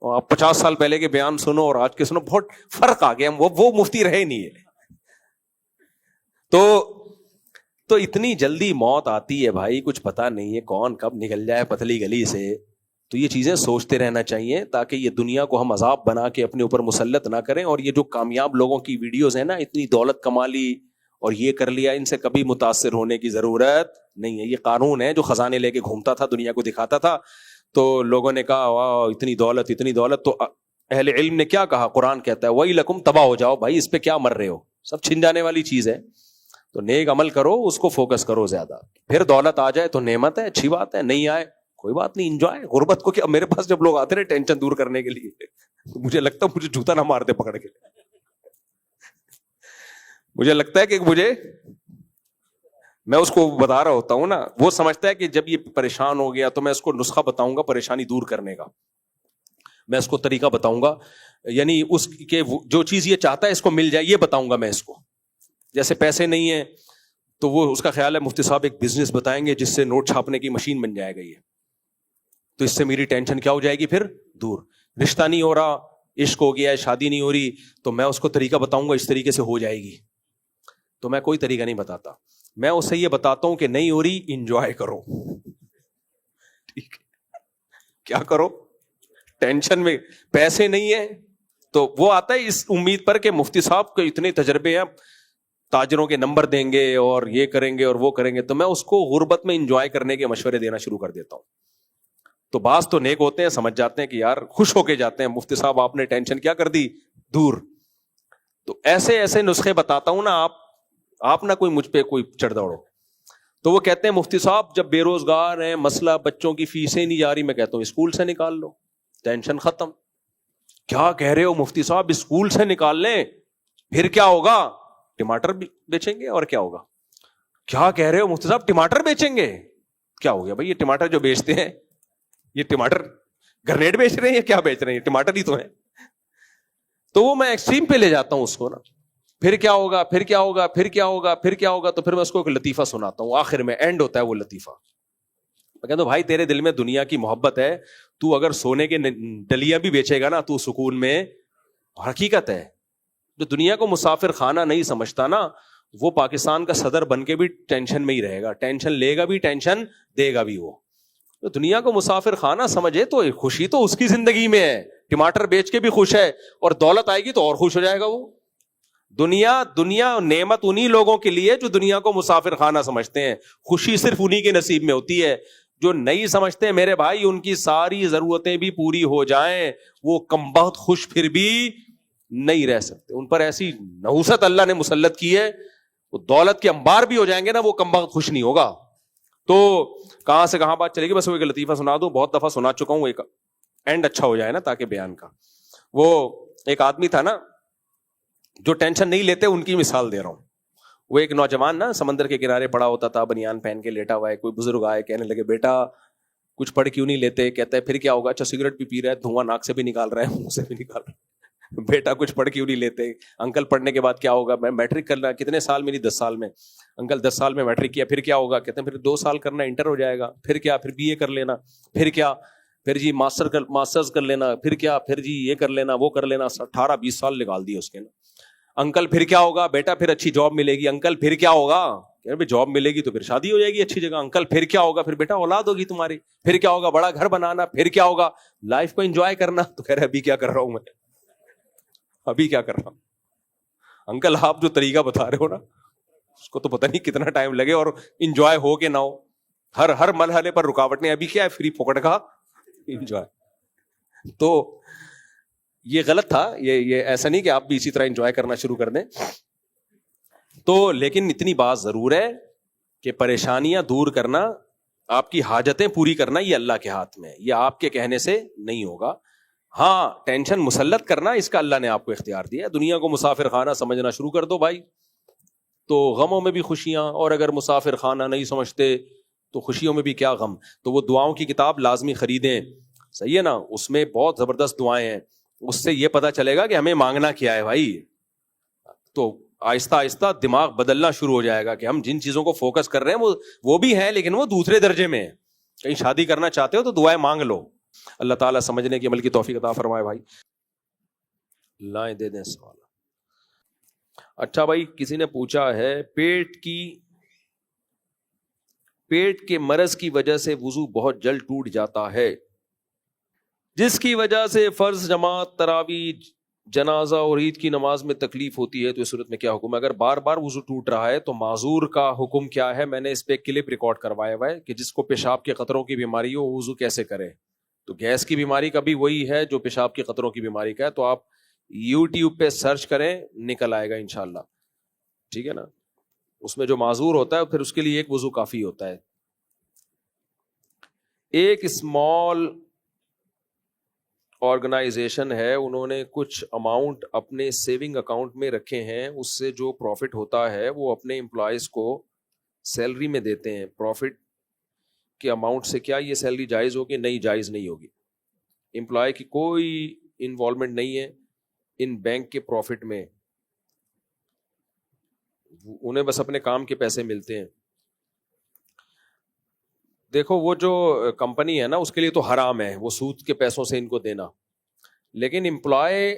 A: آپ 50 سال پہلے کے بیان سنو اور آج کے سنو, بہت فرق آ گیا. وہ مفتی رہے نہیں ہے. تو اتنی جلدی موت آتی ہے بھائی, کچھ پتا نہیں ہے کون کب نکل جائے پتلی گلی سے. تو یہ چیزیں سوچتے رہنا چاہیے تاکہ یہ دنیا کو ہم عذاب بنا کے اپنے اوپر مسلط نہ کریں. اور یہ جو کامیاب لوگوں کی ویڈیوز ہیں نا, اتنی دولت کما لی اور یہ کر لیا, ان سے کبھی متاثر ہونے کی ضرورت نہیں ہے. یہ قارون ہے جو خزانے لے کے گھومتا تھا, دنیا کو دکھاتا تھا, تو لوگوں نے کہا واہ اتنی دولت اتنی دولت. تو اہل علم نے کیا کہا, قرآن کہتا ہے وہی لکم, تباہ ہو جاؤ بھائی, اس پہ کیا مر رہے ہو, سب چھن جانے والی چیز ہے. تو نیک عمل کرو, اس کو فوکس کرو زیادہ. پھر دولت آ جائے تو نعمت ہے, اچھی بات ہے, نہیں آئے کوئی بات نہیں, انجوائے. غربت کو کیا, میرے پاس جب لوگ آتے ہیں ٹینشن دور کرنے کے لیے, تو مجھے لگتا ہے مجھے جوتا نہ مار دے پکڑ کے. مجھے لگتا ہے کہ میں اس کو بتا رہا ہوتا ہوں نا, وہ سمجھتا ہے کہ جب یہ پریشان ہو گیا تو میں اس کو نسخہ بتاؤں گا پریشانی دور کرنے کا, میں اس کو طریقہ بتاؤں گا, یعنی اس کے جو چیز یہ چاہتا ہے اس کو مل جائے یہ بتاؤں گا میں اس کو. جیسے پیسے نہیں ہیں تو وہ اس کا خیال ہے مفتی صاحب ایک بزنس بتائیں گے جس سے نوٹ چھاپنے کی مشین بن جائے گا, یہ تو اس سے میری ٹینشن کیا ہو جائے گی پھر دور. رشتہ نہیں ہو رہا, عشق ہو گیا ہے, شادی نہیں ہو رہی, تو میں اس کو طریقہ بتاؤں گا اس طریقے سے ہو جائے گی. تو میں کوئی طریقہ نہیں بتاتا, میں اسے یہ بتاتا ہوں کہ نہیں ہو رہی, انجوائے کرو. ٹھیک ہے, کیا کرو, ٹینشن میں. پیسے نہیں ہیں تو وہ آتا ہے اس امید پر کہ مفتی صاحب کو اتنے تجربے ہیں, تاجروں کے نمبر دیں گے اور یہ کریں گے اور وہ کریں گے, تو میں اس کو غربت میں انجوائے کرنے کے مشورے دینا شروع کر دیتا ہوں. تو بعض تو نیک ہوتے ہیں, سمجھ جاتے ہیں کہ یار خوش ہو کے جاتے ہیں, مفتی صاحب آپ نے ٹینشن کیا کر دی دور. تو ایسے ایسے نسخے بتاتا ہوں نا, آپ نہ کوئی مجھ پہ کوئی چڑھ دوڑو. تو وہ کہتے ہیں مفتی صاحب جب بے روزگار ہیں, مسئلہ بچوں کی فیسیں نہیں جا رہی, میں کہتا ہوں اسکول سے نکال لو, ٹینشن ختم. کیا کہہ رہے ہو مفتی صاحب, اسکول سے نکال لیں پھر کیا ہوگا, ٹماٹر بیچیں گے اور کیا ہوگا. کیا کہہ رہے ہو مفتی صاحب, ٹماٹر بیچیں گے, کیا ہو گیا بھائی, یہ ٹماٹر جو بیچتے ہیں یہ ٹماٹر گرنیڈ بیچ رہے ہیں یا کیا بیچ رہے ہیں, ٹماٹر ہی تو ہیں. تو وہ میں ایکسٹریم پہ لے جاتا ہوں اس کو نا, پھر کیا ہوگا, پھر کیا ہوگا, پھر کیا ہوگا, پھر کیا ہوگا. تو پھر میں اس کو ایک لطیفہ سناتا ہوں, آخر میں اینڈ ہوتا ہے وہ لطیفہ. میں کہتا ہوں بھائی تیرے دل میں دنیا کی محبت ہے, تو اگر سونے کے ڈلیاں بھی بیچے گا نا تو سکون میں. حقیقت ہے, جو دنیا کو مسافر خانہ نہیں سمجھتا نا, وہ پاکستان کا صدر بن کے بھی ٹینشن میں ہی رہے گا, ٹینشن لے گا بھی, ٹینشن دے گا بھی. وہ تو دنیا کو مسافر خانہ سمجھے تو خوشی تو اس کی زندگی میں ہے, ٹماٹر بیچ کے بھی خوش ہے, اور دولت آئے گی تو اور خوش ہو جائے گا وہ. دنیا نعمت انہی لوگوں کے لیے جو دنیا کو مسافر خانہ سمجھتے ہیں, خوشی صرف انہی کے نصیب میں ہوتی ہے. جو نہیں سمجھتے میرے بھائی, ان کی ساری ضرورتیں بھی پوری ہو جائیں وہ کمبخت خوش پھر بھی نہیں رہ سکتے. ان پر ایسی نحوست اللہ نے مسلط کی ہے, وہ دولت کے انبار بھی ہو جائیں گے نا, وہ کمبخت خوش نہیں ہوگا. تو کہاں سے کہاں بات چلے گی, بس وہ ایک لطیفہ سنا دوں, بہت دفعہ سنا چکا ہوں, ایک اینڈ اچھا ہو جائے نا تاکہ بیان کا. وہ ایک آدمی تھا نا جو ٹینشن نہیں لیتے, ان کی مثال دے رہا ہوں. وہ ایک نوجوان نا سمندر کے کنارے پڑا ہوتا تھا, بنیان پہن کے لیٹا ہوا ہے. کوئی بزرگ آئے, کہنے لگے بیٹا کچھ پڑھ کیوں نہیں لیتے. کہتا ہے پھر کیا ہوگا, اچھا سگریٹ بھی پی رہا ہے, دھواں ناک سے بھی نکال رہا ہے, منہ سے بھی نکال رہا ہے, بیٹا کچھ پڑھ کیوں نہیں لیتے. انکل پڑھنے کے بعد کیا ہوگا, میں میٹرک کرنا, کتنے سال میری 10 سال میں. انکل 10 سال میں میٹرک کیا, پھر کیا ہوگا. کہتے ہیں پھر 2 سال کرنا, انٹر ہو جائے گا. پھر کیا, پھر BA کر لینا. پھر کیا, پھر جی ماسٹرز کر لینا. پھر کیا, پھر جی یہ کر لینا وہ کر لینا. 18-20 سال نکال دیے اس کے نا. انکل پھر کیا ہوگا, بیٹا پھر اچھی جاب ملے گی. انکل پھر کیا ہوگا, جاب ملے گی تو پھر شادی ہو جائے گی اچھی جگہ. انکل پھر کیا ہوگا, پھر بیٹا اولاد ہوگی تمہاری. پھر کیا ہوگا, بڑا گھر بنانا. پھر کیا ہوگا, لائف کو انجوائے کرنا. تو کہہ رہے ابھی کیا کر رہا ہوں میں, ابھی کیا کر رہا ہوں. انکل آپ جو طریقہ بتا رہے ہو نا, اس کو تو پتہ نہیں کتنا ٹائم لگے اور انجوائے ہو کہ نہ ہو. ہر مرحلے پر رکاوٹ نہیں. ابھی کیا ہے, فری پکڑ کا انجوائے. تو یہ غلط تھا، یہ ایسا نہیں کہ آپ بھی اسی طرح انجوائے کرنا شروع کر دیں تو، لیکن اتنی بات ضرور ہے کہ پریشانیاں دور کرنا، آپ کی حاجتیں پوری کرنا، یہ اللہ کے ہاتھ میں ہے، یہ آپ کے کہنے سے نہیں ہوگا. ہاں ٹینشن مسلط کرنا اس کا اللہ نے آپ کو اختیار دیا. دنیا کو مسافر خانہ سمجھنا شروع کر دو بھائی، تو غموں میں بھی خوشیاں، اور اگر مسافر خانہ نہیں سمجھتے تو خوشیوں میں بھی کیا غم. تو وہ دعاؤں کی کتاب لازمی خریدیں، صحیح ہے نا، اس میں بہت زبردست دعائیں ہیں، اس سے یہ پتا چلے گا کہ ہمیں مانگنا کیا ہے بھائی. تو آہستہ آہستہ دماغ بدلنا شروع ہو جائے گا کہ ہم جن چیزوں کو فوکس کر رہے ہیں وہ بھی ہیں لیکن وہ دوسرے درجے میں ہیں. کہیں شادی کرنا چاہتے ہو تو دعائیں مانگ لو. اللہ تعالیٰ سمجھنے کی عمل کی توفیق عطا فرمائے بھائی. لائیں دے دیں سوال. اچھا بھائی، کسی نے پوچھا ہے پیٹ کے مرض کی وجہ سے وضو بہت جلد ٹوٹ جاتا ہے، جس کی وجہ سے فرض، جماعت، تراویح، جنازہ اور عید کی نماز میں تکلیف ہوتی ہے، تو اس صورت میں کیا حکم ہے؟ اگر بار بار وضو ٹوٹ رہا ہے تو معذور کا حکم کیا ہے؟ میں نے اس پہ ایک کلپ ریکارڈ کروایا ہوا ہے کہ جس کو پیشاب کے قطروں کی بیماری ہو وضو کیسے کرے. تو گیس کی بیماری کا بھی وہی ہے جو پیشاب کے قطروں کی بیماری کا ہے، تو آپ یوٹیوب پہ سرچ کریں، نکل آئے گا انشاءاللہ، ٹھیک ہے نا. اس میں جو معذور ہوتا ہے پھر اس کے لیے ایک وضو کافی ہوتا ہے. ایک اسمال آرگنائزیشن ہے، انہوں نے کچھ اماؤنٹ اپنے سیونگ اکاؤنٹ میں رکھے ہیں، اس سے جو پروفٹ ہوتا ہے وہ اپنے امپلائیز کو سیلری میں دیتے ہیں. پروفٹ کے اماؤنٹ سے کیا یہ سیلری جائز ہوگی؟ نہیں، جائز نہیں ہوگی. امپلائی کی کوئی انوالومنٹ نہیں ہے ان بینک کے پروفٹ میں، انہیں بس اپنے کام کے پیسے ملتے ہیں. دیکھو وہ جو کمپنی ہے نا اس کے لیے تو حرام ہے وہ سود کے پیسوں سے ان کو دینا، لیکن امپلائی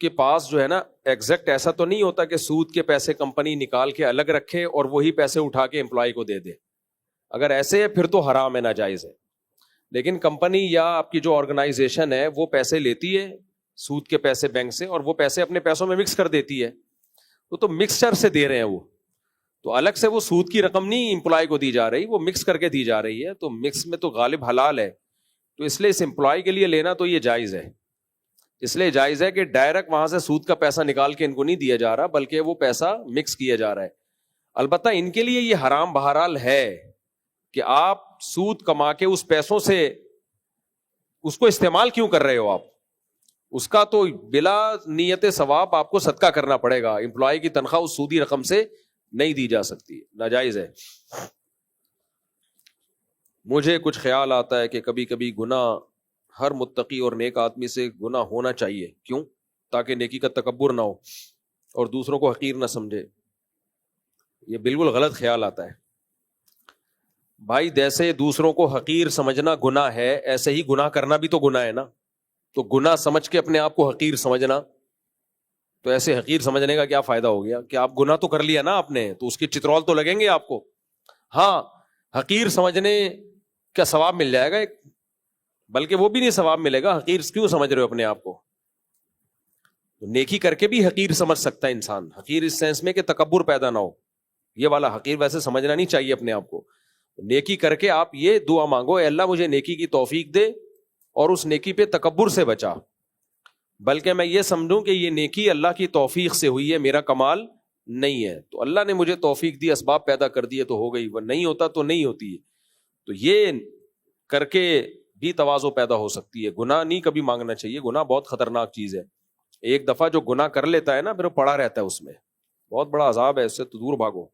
A: کے پاس جو ہے نا ایگزیکٹ ایسا تو نہیں ہوتا کہ سود کے پیسے کمپنی نکال کے الگ رکھے اور وہی پیسے اٹھا کے امپلائی کو دے دے. اگر ایسے ہے پھر تو حرام ہے، ناجائز ہے. لیکن کمپنی یا آپ کی جو آرگنائزیشن ہے وہ پیسے لیتی ہے سود کے پیسے بینک سے، اور وہ پیسے اپنے پیسوں میں مکس کر دیتی ہے، تو مکسچر سے دے رہے ہیں وہ، تو الگ سے وہ سود کی رقم نہیں امپلائی کو دی جا رہی، وہ مکس کر کے دی جا رہی ہے. تو مکس میں تو غالب حلال ہے، تو اس لیے اس امپلائی کے لیے لینا تو یہ جائز ہے. اس لیے جائز ہے کہ ڈائریکٹ وہاں سے سود کا پیسہ نکال کے ان کو نہیں دیا جا رہا بلکہ وہ پیسہ مکس کیا جا رہا ہے. البتہ ان کے لیے یہ حرام بہرحال ہے کہ آپ سود کما کے اس پیسوں سے اس کو استعمال کیوں کر رہے ہو؟ آپ اس کا تو بلا نیت ثواب آپ کو صدقہ کرنا پڑے گا. امپلائی کی تنخواہ اس سودی رقم سے نہیں دی جا سکتی، ناجائز ہے. مجھے کچھ خیال آتا ہے کہ کبھی کبھی گناہ ہر متقی اور نیک آدمی سے گناہ ہونا چاہیے. کیوں؟ تاکہ نیکی کا تکبر نہ ہو اور دوسروں کو حقیر نہ سمجھے. یہ بالکل غلط خیال آتا ہے بھائی. جیسے دوسروں کو حقیر سمجھنا گناہ ہے، ایسے ہی گناہ کرنا بھی تو گناہ ہے نا. تو گناہ سمجھ کے اپنے آپ کو حقیر سمجھنا، تو ایسے حقیر سمجھنے کا کیا فائدہ ہو گیا کہ آپ گناہ تو کر لیا نا آپ نے، تو اس کی چترول تو لگیں گے آپ کو. ہاں حقیر سمجھنے کا ثواب مل جائے گا ایک، بلکہ وہ بھی نہیں ثواب ملے گا. حقیر کیوں سمجھ رہے ہو اپنے آپ کو؟ نیکی کر کے بھی حقیر سمجھ سکتا ہے انسان. حقیر اس سینس میں کہ تکبر پیدا نہ ہو، یہ والا حقیر ویسے سمجھنا نہیں چاہیے اپنے آپ کو. نیکی کر کے آپ یہ دعا مانگو، اے اللہ مجھے نیکی کی توفیق دے اور اس نیکی پہ تکبر سے بچا، بلکہ میں یہ سمجھوں کہ یہ نیکی اللہ کی توفیق سے ہوئی ہے، میرا کمال نہیں ہے. تو اللہ نے مجھے توفیق دی، اسباب پیدا کر دیے تو ہو گئی، وہ نہیں ہوتا تو نہیں ہوتی ہے. تو یہ کر کے بھی تواضع پیدا ہو سکتی ہے. گناہ نہیں کبھی مانگنا چاہیے، گناہ بہت خطرناک چیز ہے. ایک دفعہ جو گناہ کر لیتا ہے نا پھر وہ پڑا رہتا ہے، اس میں بہت بڑا عذاب ہے، اس سے تو دور بھاگو.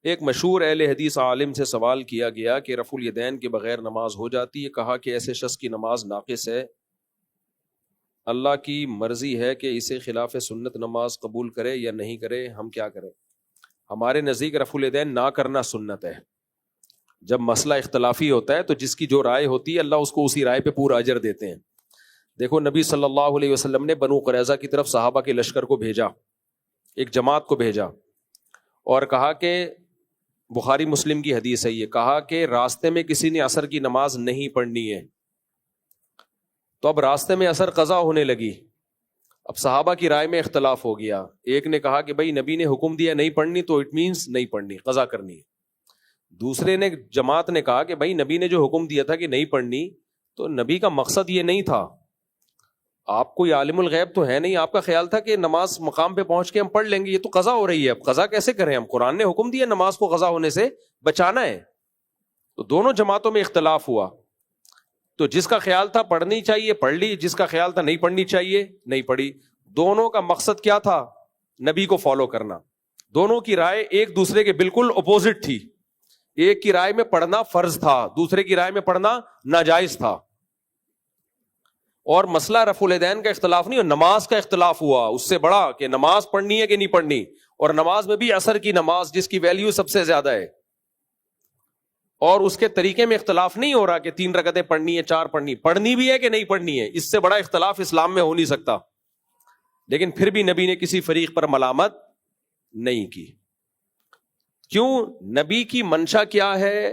A: ایک مشہور اہل حدیث عالم سے سوال کیا گیا کہ رفع الیدین کے بغیر نماز ہو جاتی ہے؟ کہا کہ ایسے شخص کی نماز ناقص ہے، اللہ کی مرضی ہے کہ اسے خلاف سنت نماز قبول کرے یا نہیں کرے، ہم کیا کریں؟ ہمارے نزدیک رفع الیدین نہ کرنا سنت ہے. جب مسئلہ اختلافی ہوتا ہے تو جس کی جو رائے ہوتی ہے اللہ اس کو اسی رائے پہ پورا اجر دیتے ہیں. دیکھو نبی صلی اللہ علیہ وسلم نے بنو قریظہ کی طرف صحابہ کے لشکر کو بھیجا، ایک جماعت کو بھیجا، اور کہا کہ بخاری مسلم کی حدیث ہے، یہ کہا کہ راستے میں کسی نے عصر کی نماز نہیں پڑھنی ہے. تو اب راستے میں عصر قضا ہونے لگی، اب صحابہ کی رائے میں اختلاف ہو گیا. ایک نے کہا کہ بھائی نبی نے حکم دیا نہیں پڑھنی تو اٹ مینس نہیں پڑھنی، قضا کرنی ہے. دوسرے نے جماعت نے کہا کہ بھائی نبی نے جو حکم دیا تھا کہ نہیں پڑھنی تو نبی کا مقصد یہ نہیں تھا. آپ کوئی عالم الغیب تو ہے نہیں, آپ کا خیال تھا کہ نماز مقام پہ پہنچ کے ہم پڑھ لیں گے, یہ تو قضا ہو رہی ہے, اب قضا کیسے کریں ہم؟ قرآن نے حکم دیا نماز کو قضا ہونے سے بچانا ہے. تو دونوں جماعتوں میں اختلاف ہوا. تو جس کا خیال تھا پڑھنی چاہیے پڑھ لی, جس کا خیال تھا نہیں پڑھنی چاہیے نہیں پڑھی. دونوں کا مقصد کیا تھا؟ نبی کو فالو کرنا. دونوں کی رائے ایک دوسرے کے بالکل اپوزٹ تھی. ایک کی رائے میں پڑھنا فرض تھا, دوسرے کی رائے میں پڑھنا ناجائز تھا. اور مسئلہ رفع الیدین کا اختلاف نہیں, نماز کا اختلاف ہوا اس سے بڑا, کہ نماز پڑھنی ہے کہ نہیں پڑھنی. اور نماز میں بھی عصر کی نماز جس کی ویلیو سب سے زیادہ ہے, اور اس کے طریقے میں اختلاف نہیں ہو رہا کہ 3 رکعتیں پڑھنی ہے 4 پڑھنی بھی ہے کہ نہیں پڑھنی ہے. اس سے بڑا اختلاف اسلام میں ہو نہیں سکتا. لیکن پھر بھی نبی نے کسی فریق پر ملامت نہیں کی. کیوں؟ نبی کی منشا کیا ہے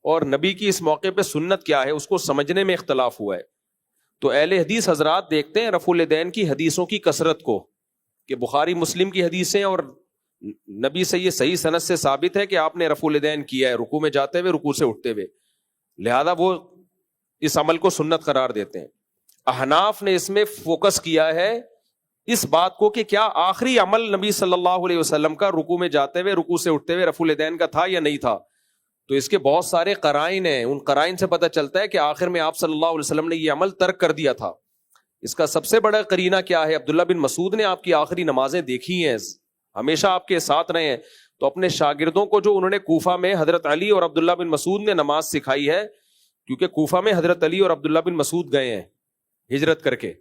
A: اور نبی کی اس موقع پہ سنت کیا ہے, اس کو سمجھنے میں اختلاف ہوا ہے. تو اہل حدیث حضرات دیکھتے ہیں رفع الیدین کی حدیثوں کی کثرت کو, کہ بخاری مسلم کی حدیثیں اور نبی سے یہ صحیح سند سے ثابت ہے کہ آپ نے رفع الیدین کیا ہے رکوع میں جاتے ہوئے, رکوع سے اٹھتے ہوئے, لہذا وہ اس عمل کو سنت قرار دیتے ہیں. احناف نے اس میں فوکس کیا ہے اس بات کو کہ کیا آخری عمل نبی صلی اللہ علیہ وسلم کا رکوع میں جاتے ہوئے رکوع سے اٹھتے ہوئے رفع الیدین کا تھا یا نہیں تھا. تو اس کے بہت سارے قرائن ہیں, ان قرائن سے پتہ چلتا ہے کہ آخر میں آپ صلی اللہ علیہ وسلم نے یہ عمل ترک کر دیا تھا. اس کا سب سے بڑا قرینہ کیا ہے؟ عبداللہ بن مسعود نے آپ کی آخری نمازیں دیکھی ہیں, ہمیشہ آپ کے ساتھ رہے ہیں. تو اپنے شاگردوں کو جو انہوں نے کوفہ میں حضرت علی اور عبداللہ بن مسعود نے نماز سکھائی ہے, کیونکہ کوفہ میں حضرت علی اور عبداللہ بن مسعود گئے ہیں ہجرت کر کے,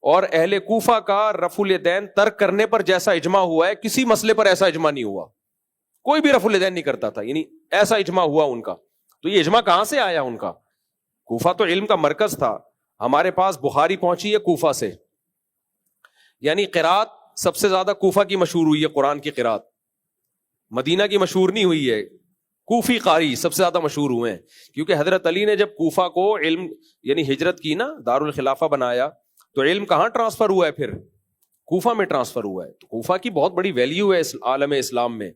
A: اور اہل کوفہ کا رفع الیدین ترک کرنے پر جیسا اجماع ہوا ہے کسی مسئلے پر ایسا اجماع نہیں ہوا. کوئی بھی رفع الیدین نہیں کرتا تھا, یعنی ایسا اجماع ہوا ان کا. تو یہ اجماع کہاں سے آیا ان کا؟ کوفہ تو علم کا مرکز تھا. ہمارے پاس بخاری پہنچی ہے کوفہ سے, یعنی قرات سب سے زیادہ کوفہ کی مشہور ہوئی ہے, قرآن کی قرات مدینہ کی مشہور نہیں ہوئی ہے, کوفی قاری سب سے زیادہ مشہور ہوئے ہیں. کیونکہ حضرت علی نے جب کوفہ کو علم یعنی ہجرت کی نا, دارالخلافہ بنایا, تو علم کہاں ٹرانسفر ہوا ہے؟ پھر کوفہ میں ٹرانسفر ہوا ہے. تو کوفہ کی بہت بڑی ویلیو ہے عالم اسلام میں.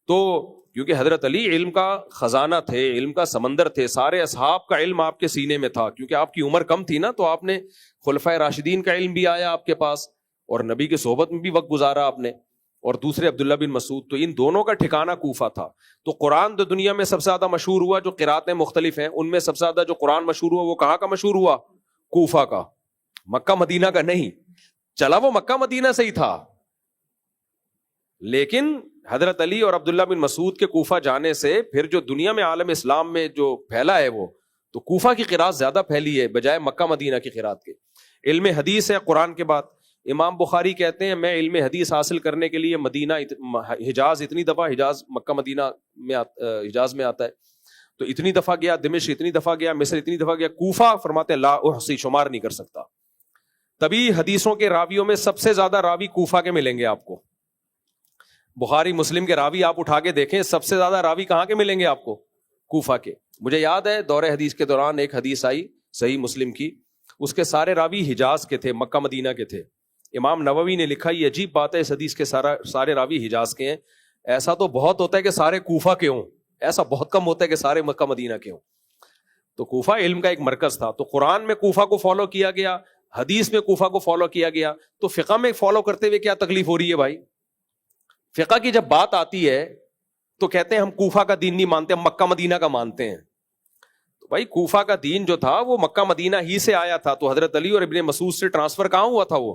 A: تو کیونکہ حضرت علی علم کا خزانہ تھے, علم کا سمندر تھے, سارے اصحاب کا علم آپ کے سینے میں تھا. کیونکہ آپ کی عمر کم تھی نا, تو آپ نے خلفائے راشدین کا علم بھی آیا آپ کے پاس, اور نبی کے صحبت میں بھی وقت گزارا آپ نے, اور دوسرے عبداللہ بن مسعود. تو ان دونوں کا ٹھکانہ کوفہ تھا. تو قرآن تو دنیا میں سب سے زیادہ مشہور ہوا, جو قراتیں مختلف ہیں ان میں سب سے زیادہ جو قرآن مشہور ہوا وہ کہاں کا مشہور ہوا؟ کوفہ کا, مکہ مدینہ کا نہیں. چلا وہ مکہ مدینہ سے ہی تھا, لیکن حضرت علی اور عبداللہ بن مسعود کے کوفہ جانے سے پھر جو دنیا میں عالم اسلام میں جو پھیلا ہے وہ تو کوفہ کی قرات زیادہ پھیلی ہے بجائے مکہ مدینہ کی قرات کے. علم حدیث ہے قرآن کے بعد. امام بخاری کہتے ہیں میں علم حدیث حاصل کرنے کے لیے مدینہ حجاز اتنی دفعہ, حجاز مکہ مدینہ میں حجاز میں آتا ہے, تو اتنی دفعہ گیا, دمشق اتنی دفعہ گیا, مصر اتنی دفعہ گیا. کوفہ فرماتے لا احصی, شمار نہیں کر سکتا. تبھی حدیثوں کے راویوں میں سب سے زیادہ راوی کوفہ کے ملیں گے آپ کو. بخاری مسلم کے راوی آپ اٹھا کے دیکھیں, سب سے زیادہ راوی کہاں کے ملیں گے آپ کو؟ کوفہ کے. مجھے یاد ہے دور حدیث کے دوران ایک حدیث آئی صحیح مسلم کی, اس کے سارے راوی حجاز کے تھے, مکہ مدینہ کے تھے. امام نووی نے لکھا یہ عجیب بات ہے, اس حدیث کے سارے راوی حجاز کے ہیں. ایسا تو بہت ہوتا ہے کہ سارے کوفہ کے ہوں, ایسا بہت کم ہوتا ہے کہ سارے مکہ مدینہ کے ہوں. تو کوفہ علم کا ایک مرکز تھا. تو قرآن میں کوفہ کو فالو کیا گیا, حدیث میں کوفہ کو فالو کیا گیا. تو فقہ میں فالو کرتے ہوئے کیا تکلیف ہو رہی ہے بھائی؟ فقہ کی جب بات آتی ہے تو کہتے ہیں ہم کوفہ کا دین نہیں مانتے, ہم مکہ مدینہ کا مانتے ہیں. تو بھائی کوفہ کا دین جو تھا وہ مکہ مدینہ ہی سے آیا تھا. تو حضرت علی اور ابن مسعود سے ٹرانسفر کہاں ہوا تھا؟ وہ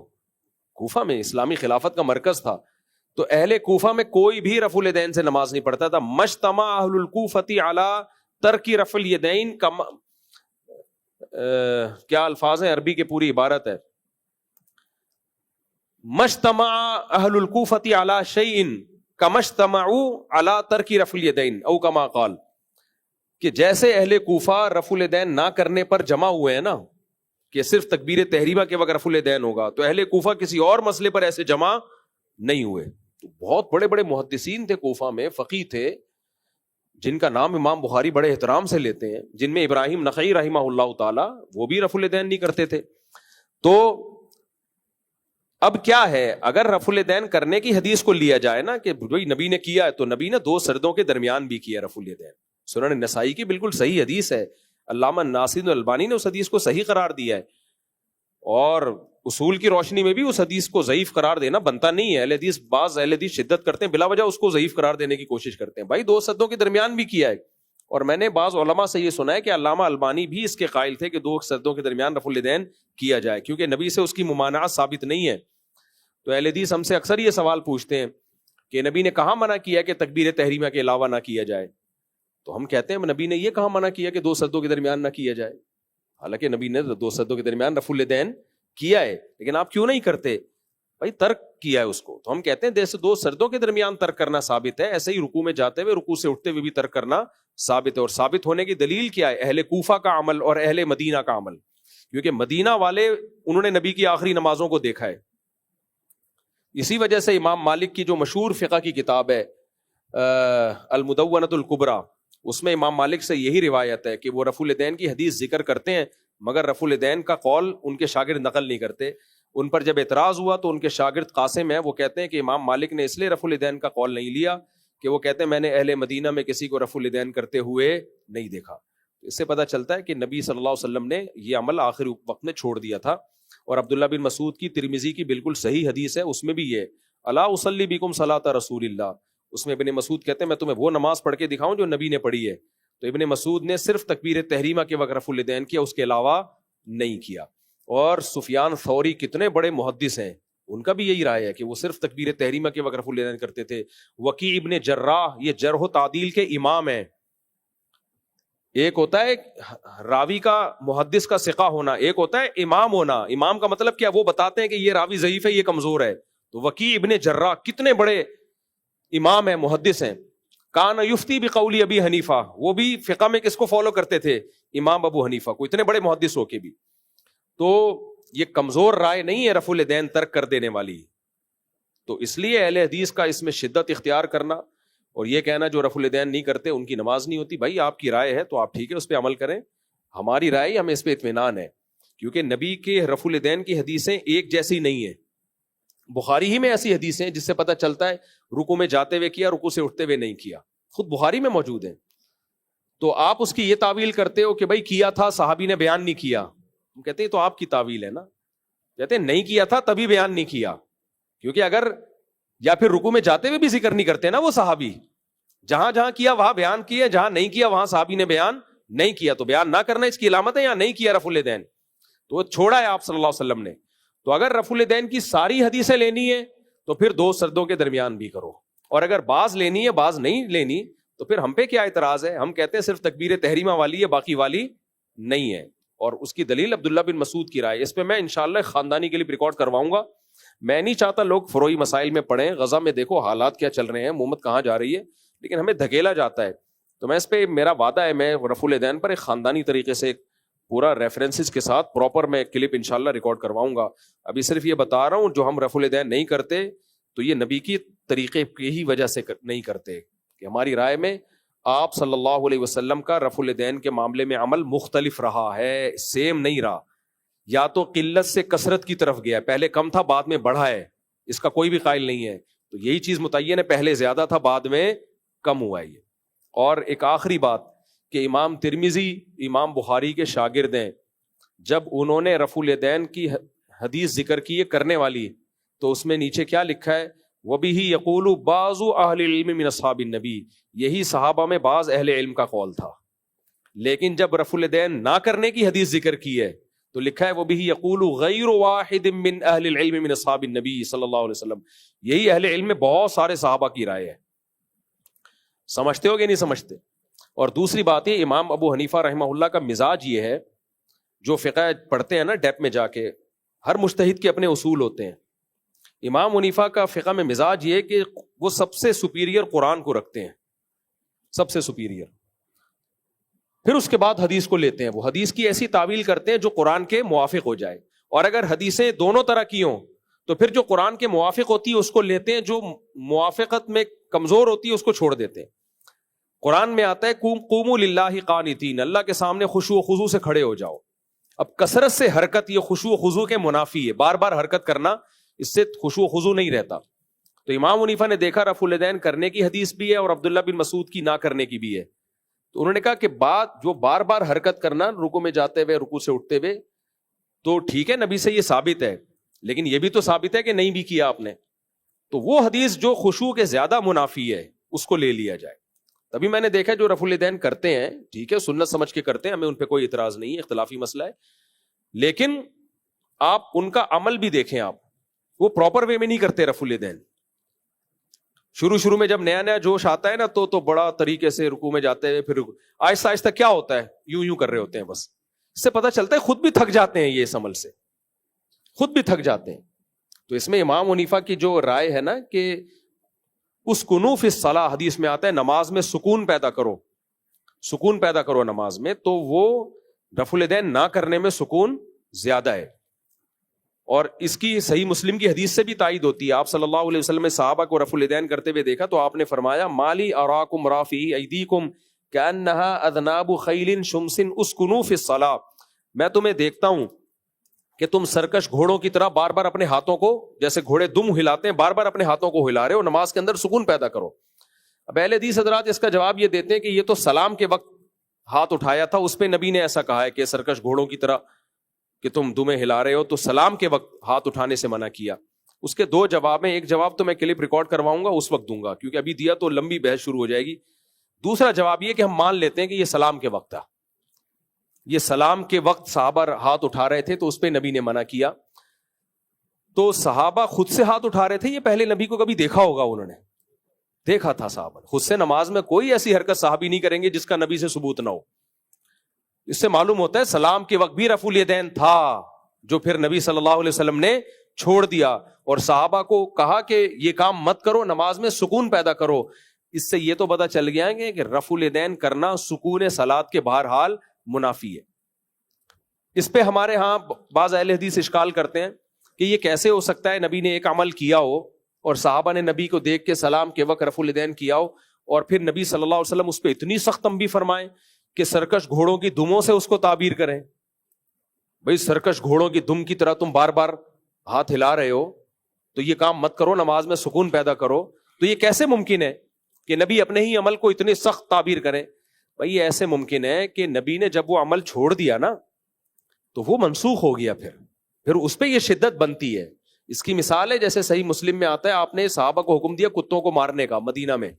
A: کوفہ میں, اسلامی خلافت کا مرکز تھا. تو اہل کوفہ میں کوئی بھی رفع الیدین سے نماز نہیں پڑھتا تھا. مجتمع اہل الکوفۃ علی ترک رفع الیدین, کیا الفاظ ہیں عربی کے, پوری عبارت ہے, مجتمع اہل الکوفۃ علی شیء کما اجتمعوا علی ترک رفع الیدین او کما قال, کہ جیسے اہل کوفہ رفع الیدین نہ کرنے پر جمع ہوئے ہیں نا, کہ صرف تکبیر تحریمہ کے وقت رفع الیدین ہوگا, تو اہل کوفہ کسی اور مسئلے پر ایسے جمع نہیں ہوئے. تو بہت بڑے بڑے محدثین تھے کوفہ میں, فقیہ تھے, جن کا نام امام بخاری بڑے احترام سے لیتے ہیں, جن میں ابراہیم نخعی رحمہ اللہ تعالی, وہ بھی رفع الیدین نہیں کرتے تھے. تو اب کیا ہے, اگر رفع الیدین کرنے کی حدیث کو لیا جائے نا کہ بھائی نبی نے کیا ہے, تو نبی نے 2 سردوں کے درمیان بھی کیا رفع الیدین. سنن نسائی کی بالکل صحیح حدیث ہے, علامہ ناصر البانی نے اس حدیث کو صحیح قرار دیا ہے، اور اصول کی روشنی میں بھی اس حدیث کو ضعیف قرار دینا بنتا نہیں ہے. بعض اہل حدیث شدت کرتے ہیں، بلا وجہ اس کو ضعیف قرار دینے کی کوشش کرتے ہیں. بھائی 2 سدوں کے درمیان بھی کیا ہے، اور میں نے بعض علماء سے یہ سنا ہے کہ علامہ البانی بھی اس کے قائل تھے کہ 2 سدوں کے درمیان رفع الیدین کیا جائے، کیونکہ نبی سے اس کی ممانعت ثابت نہیں ہے. تو اہل حدیث ہم سے اکثر یہ سوال پوچھتے ہیں کہ نبی نے کہاں منع کیا کہ تکبیر تحریمہ کے علاوہ نہ کیا جائے؟ تو ہم کہتے ہیں نبی نے یہ کہاں منع کیا کہ 2 سدوں کے درمیان نہ کیا جائے؟ حالانکہ نبی نے 2 سدوں کے درمیان رفع الیدین کیا ہے، لیکن آپ کیوں نہیں کرتے؟ بھائی ترک کیا ہے اس کو. تو ہم کہتے ہیں جیسے 2 سردوں کے درمیان ترک کرنا ثابت ہے، ایسے ہی رکوع میں جاتے ہوئے، رکوع سے اٹھتے ہوئے بھی ترک کرنا ثابت ہے. اور ثابت ہونے کی دلیل کیا ہے؟ اہل کوفہ کا عمل اور اہل مدینہ کا عمل، کیونکہ مدینہ والے انہوں نے نبی کی آخری نمازوں کو دیکھا ہے. اسی وجہ سے امام مالک کی جو مشہور فقہ کی کتاب ہے المدونۃ الکبریٰ، اس میں امام مالک سے یہی روایت ہے کہ وہ رفع الیدین کی حدیث ذکر کرتے ہیں، مگر رفع الیدین کا قول ان کے شاگرد نقل نہیں کرتے. ان پر جب اعتراض ہوا تو ان کے شاگرد قاسم ہیں، وہ کہتے ہیں کہ امام مالک نے اس لیے رفع الیدین کا قول نہیں لیا کہ وہ کہتے ہیں میں نے اہل مدینہ میں کسی کو رفع الیدین کرتے ہوئے نہیں دیکھا. اس سے پتہ چلتا ہے کہ نبی صلی اللہ علیہ وسلم نے یہ عمل آخری وقت میں چھوڑ دیا تھا. اور عبداللہ بن مسعود کی ترمذی کی بالکل صحیح حدیث ہے، اس میں بھی یہ الا اصلی بکم صلاۃ رسول اللہ، اس میں ابن مسعود کہتے ہیں میں تمہیں وہ نماز پڑھ کے دکھاؤں جو نبی نے پڑھی ہے. تو ابن مسعود نے صرف تکبیر تحریمہ کے وقت رفع الیدین کیا، اس کے علاوہ نہیں کیا. اور سفیان ثوری کتنے بڑے محدث ہیں، ان کا بھی یہی رائے ہے کہ وہ صرف تکبیر تحریمہ کے وقت رفع الیدین کرتے تھے. وکیع ابن جراح یہ جرح و تعدیل کے امام ہیں. ایک ہوتا ہے راوی کا محدث کا ثقہ ہونا، ایک ہوتا ہے امام ہونا. امام کا مطلب کیا؟ وہ بتاتے ہیں کہ یہ راوی ضعیف ہے، یہ کمزور ہے. تو وکیع ابن جراح کتنے بڑے امام ہیں، محدث ہیں. کان یفتی بقول ابی حنیفہ، وہ بھی فقہ میں کس کو فالو کرتے تھے؟ امام ابو حنیفہ کو، اتنے بڑے محدث ہو کے بھی. تو یہ کمزور رائے نہیں ہے رفع الیدین ترک کر دینے والی. تو اس لیے اہل حدیث کا اس میں شدت اختیار کرنا اور یہ کہنا جو رفع الیدین نہیں کرتے ان کی نماز نہیں ہوتی. بھائی آپ کی رائے ہے تو آپ ٹھیک ہے اس پہ عمل کریں، ہماری رائے ہمیں اس پہ اطمینان ہے، کیونکہ نبی کے رفع الیدین کی حدیثیں ایک جیسی نہیں ہیں. بخاری ہی میں ایسی حدیثیں ہیں جس سے پتہ چلتا ہے رکوع میں جاتے ہوئے کیا، رکوع سے اٹھتے ہوئے نہیں کیا، خود بخاری میں موجود ہیں. تو آپ اس کی یہ تعویل کرتے ہو کہ بھائی کیا تھا صحابی نے بیان نہیں کیا. ہم کہتے ہیں تو آپ کی تعویل ہے نا. کہتے ہیں نہیں کیا تھا تبھی بیان نہیں کیا، کیونکہ اگر یا پھر رکوع میں جاتے ہوئے بھی ذکر نہیں کرتے نا وہ صحابی، جہاں جہاں کیا وہاں بیان کیا، جہاں نہیں کیا وہاں صحابی نے بیان نہیں کیا. تو بیان نہ کرنا اس کی علامت ہے، یا نہیں کیا رفع الیدین تو چھوڑا ہے آپ صلی اللہ علیہ وسلم نے. تو اگر رفع الیدین کی ساری حدیثیں لینی ہے تو پھر 2 سردوں کے درمیان بھی کرو، اور اگر بعض لینی ہے بعض نہیں لینی تو پھر ہم پہ کیا اعتراض ہے؟ ہم کہتے ہیں صرف تکبیر تحریمہ والی ہے، باقی والی نہیں ہے. اور اس کی دلیل عبداللہ بن مسعود کی رائے. اس پہ میں انشاءاللہ خاندانی کے لیے ریکارڈ کرواؤں گا. میں نہیں چاہتا لوگ فروعی مسائل میں پڑھیں. غزہ میں دیکھو حالات کیا چل رہے ہیں، محمد کہاں جا رہی ہے، لیکن ہمیں دھکیلا جاتا ہے. تو میں اس پہ میرا وعدہ ہے، میں رفع الیدین پر ایک خاندانی طریقے سے پورا ریفرنسز کے ساتھ پراپر میں کلپ انشاءاللہ ریکارڈ کرواؤں گا. ابھی صرف یہ بتا رہا ہوں جو ہم رفع الیدین نہیں کرتے تو یہ نبی کی طریقے کی ہی وجہ سے نہیں کرتے، کہ ہماری رائے میں آپ صلی اللہ علیہ وسلم کا رفع الیدین کے معاملے میں عمل مختلف رہا ہے، سیم نہیں رہا. یا تو قلت سے کثرت کی طرف گیا، پہلے کم تھا بعد میں بڑھا ہے، اس کا کوئی بھی قائل نہیں ہے. تو یہی چیز متعین ہے، پہلے زیادہ تھا بعد میں کم ہوا ہے یہ. اور ایک آخری بات کہ امام ترمذی امام بخاری کے شاگرد ہیں، جب انہوں نے رفع الیدین کی حدیث ذکر کی ہے کرنے والی، تو اس میں نیچے کیا لکھا ہے؟ وَبِهِ يَقُولُ بَعْضُ أَهْلِ الْعِلْمِ مِنْ أَصْحَابِ النَّبِي، یہی صحابہ میں بعض اہل علم کا قول تھا. لیکن جب رفع الیدین نہ کرنے کی حدیث ذکر کی ہے تو لکھا ہے وَبِهِ يَقُولُ غَيْرُ وَاحِدٍ مِّنْ أَهْلِ الْعِلْمِ مِنْ أَصْحَابِ النَّبِي صلی اللہ علیہ وسلم. یہی اہل علم میں بہت سارے صحابہ کی رائے ہے. سمجھتے ہو کہ نہیں سمجھتے؟ اور دوسری بات یہ، امام ابو حنیفہ رحمہ اللہ کا مزاج یہ ہے، جو فقہ پڑھتے ہیں نا ڈیپ میں جا کے، ہر مجتہد کے اپنے اصول ہوتے ہیں. امام حنیفہ کا فقہ میں مزاج یہ کہ وہ سب سے سپیریئر قرآن کو رکھتے ہیں، سب سے سپیریئر. پھر اس کے بعد حدیث کو لیتے ہیں، وہ حدیث کی ایسی تعویل کرتے ہیں جو قرآن کے موافق ہو جائے. اور اگر حدیثیں دونوں طرح کی ہوں تو پھر جو قرآن کے موافق ہوتی ہے اس کو لیتے ہیں، جو موافقت میں کمزور ہوتی ہے اس کو چھوڑ دیتے ہیں. قرآن میں آتا ہے قوموا للہ قانتین، اللہ کے سامنے خشوع و خضوع سے کھڑے ہو جاؤ. اب کثرت سے حرکت یہ خشوع و خضوع کے منافی ہے، بار بار حرکت کرنا اس سے خشوع و خضوع نہیں رہتا. تو امام حنیفہ نے دیکھا رفع الیدین کرنے کی حدیث بھی ہے اور عبداللہ بن مسعود کی نہ کرنے کی بھی ہے. تو انہوں نے کہا کہ بات جو بار بار حرکت کرنا رکوع میں جاتے ہوئے رکوع سے اٹھتے ہوئے تو ٹھیک ہے نبی سے یہ ثابت ہے، لیکن یہ بھی تو ثابت ہے کہ نہیں بھی کیا آپ نے، تو وہ حدیث جو خشوع کے زیادہ منافی ہے اس کو لے لیا جائے. تبھی میں نے دیکھا جو رفع الیدین کرتے ہیں ٹھیک ہے سنت سمجھ کے کرتے ہیں، ہمیں ان پہ کوئی اعتراض نہیں ہے، اختلافی مسئلہ ہے، لیکن آپ ان کا عمل بھی دیکھیں، آپ وہ پراپر وے میں نہیں کرتے رفع الیدین. شروع میں جب نیا نیا جوش آتا ہے نا تو بڑا طریقے سے رکوع میں جاتے ہیں، پھر آہستہ آہستہ کیا ہوتا ہے یوں کر رہے ہوتے ہیں، بس اس سے پتہ چلتا ہے خود بھی تھک جاتے ہیں، یہ اس عمل سے خود بھی تھک جاتے ہیں. تو اس میں امام حنیفہ کی جو رائے ہے نا کہ اسکنوا فی الصلاۃ، حدیث میں آتا ہے نماز میں سکون پیدا کرو نماز میں، تو وہ رفع الیدین نہ کرنے میں سکون زیادہ ہے. اور اس کی صحیح مسلم کی حدیث سے بھی تائید ہوتی ہے. آپ صلی اللہ علیہ وسلم نے صحابہ کو رفع الیدین کرتے ہوئے دیکھا تو آپ نے فرمایا مالی اراکم رافعی ایدیکم کانھا اذناب خیل شمس اسکنوا فی الصلاۃ، میں تمہیں دیکھتا ہوں کہ تم سرکش گھوڑوں کی طرح بار بار اپنے ہاتھوں کو، جیسے گھوڑے دم ہلاتے ہیں بار بار اپنے ہاتھوں کو ہلا رہے ہو، نماز کے اندر سکون پیدا کرو. اب اہل حدیث حضرات اس کا جواب یہ دیتے ہیں کہ یہ تو سلام کے وقت ہاتھ اٹھایا تھا، اس پہ نبی نے ایسا کہا ہے کہ سرکش گھوڑوں کی طرح کہ تم دمیں ہلا رہے ہو، تو سلام کے وقت ہاتھ اٹھانے سے منع کیا. اس کے دو جواب ہیں، ایک جواب تو میں کلپ ریکارڈ کرواؤں گا اس وقت دوں گا کیونکہ ابھی دیا تو لمبی بحث شروع ہو جائے گی. دوسرا جواب یہ کہ ہم مان لیتے ہیں کہ یہ سلام کے وقت تھا، یہ سلام کے وقت صحابہ ہاتھ اٹھا رہے تھے تو اس پہ نبی نے منع کیا. تو صحابہ خود سے ہاتھ اٹھا رہے تھے، یہ پہلے نبی کو کبھی دیکھا ہوگا، انہوں نے دیکھا تھا صحابہ خود سے نماز میں کوئی ایسی حرکت صحابی نہیں کریں گے جس کا نبی سے ثبوت نہ ہو. اس سے معلوم ہوتا ہے سلام کے وقت بھی رفع الیدین تھا، جو پھر نبی صلی اللہ علیہ وسلم نے چھوڑ دیا اور صحابہ کو کہا کہ یہ کام مت کرو، نماز میں سکون پیدا کرو. اس سے یہ تو پتہ چل گیا ہے کہ رفع الیدین کرنا سکون صلاۃ کے بہرحال منافی ہے. اس پہ ہمارے ہاں بعض اہل حدیث اشکال کرتے ہیں کہ یہ کیسے ہو سکتا ہے نبی نے ایک عمل کیا ہو اور صحابہ نے نبی کو دیکھ کے سلام کے وقت رفع الیدین کیا ہو اور پھر نبی صلی اللہ علیہ وسلم اس پہ اتنی سخت تنبیہ فرمائیں کہ سرکش گھوڑوں کی دموں سے اس کو تعبیر کریں. بھئی سرکش گھوڑوں کی دم کی طرح تم بار بار ہاتھ ہلا رہے ہو تو یہ کام مت کرو، نماز میں سکون پیدا کرو. تو یہ کیسے ممکن ہے کہ نبی اپنے ہی عمل کو اتنی سخت تعبیر کریں؟ بھئی ایسے ممکن ہے کہ نبی نے جب وہ عمل چھوڑ دیا نا تو وہ منسوخ ہو گیا، پھر اس پہ یہ شدت بنتی ہے. اس کی مثال ہے جیسے صحیح مسلم میں آتا ہے آپ نے صحابہ کو حکم دیا کتوں کو مارنے کا مدینہ میں.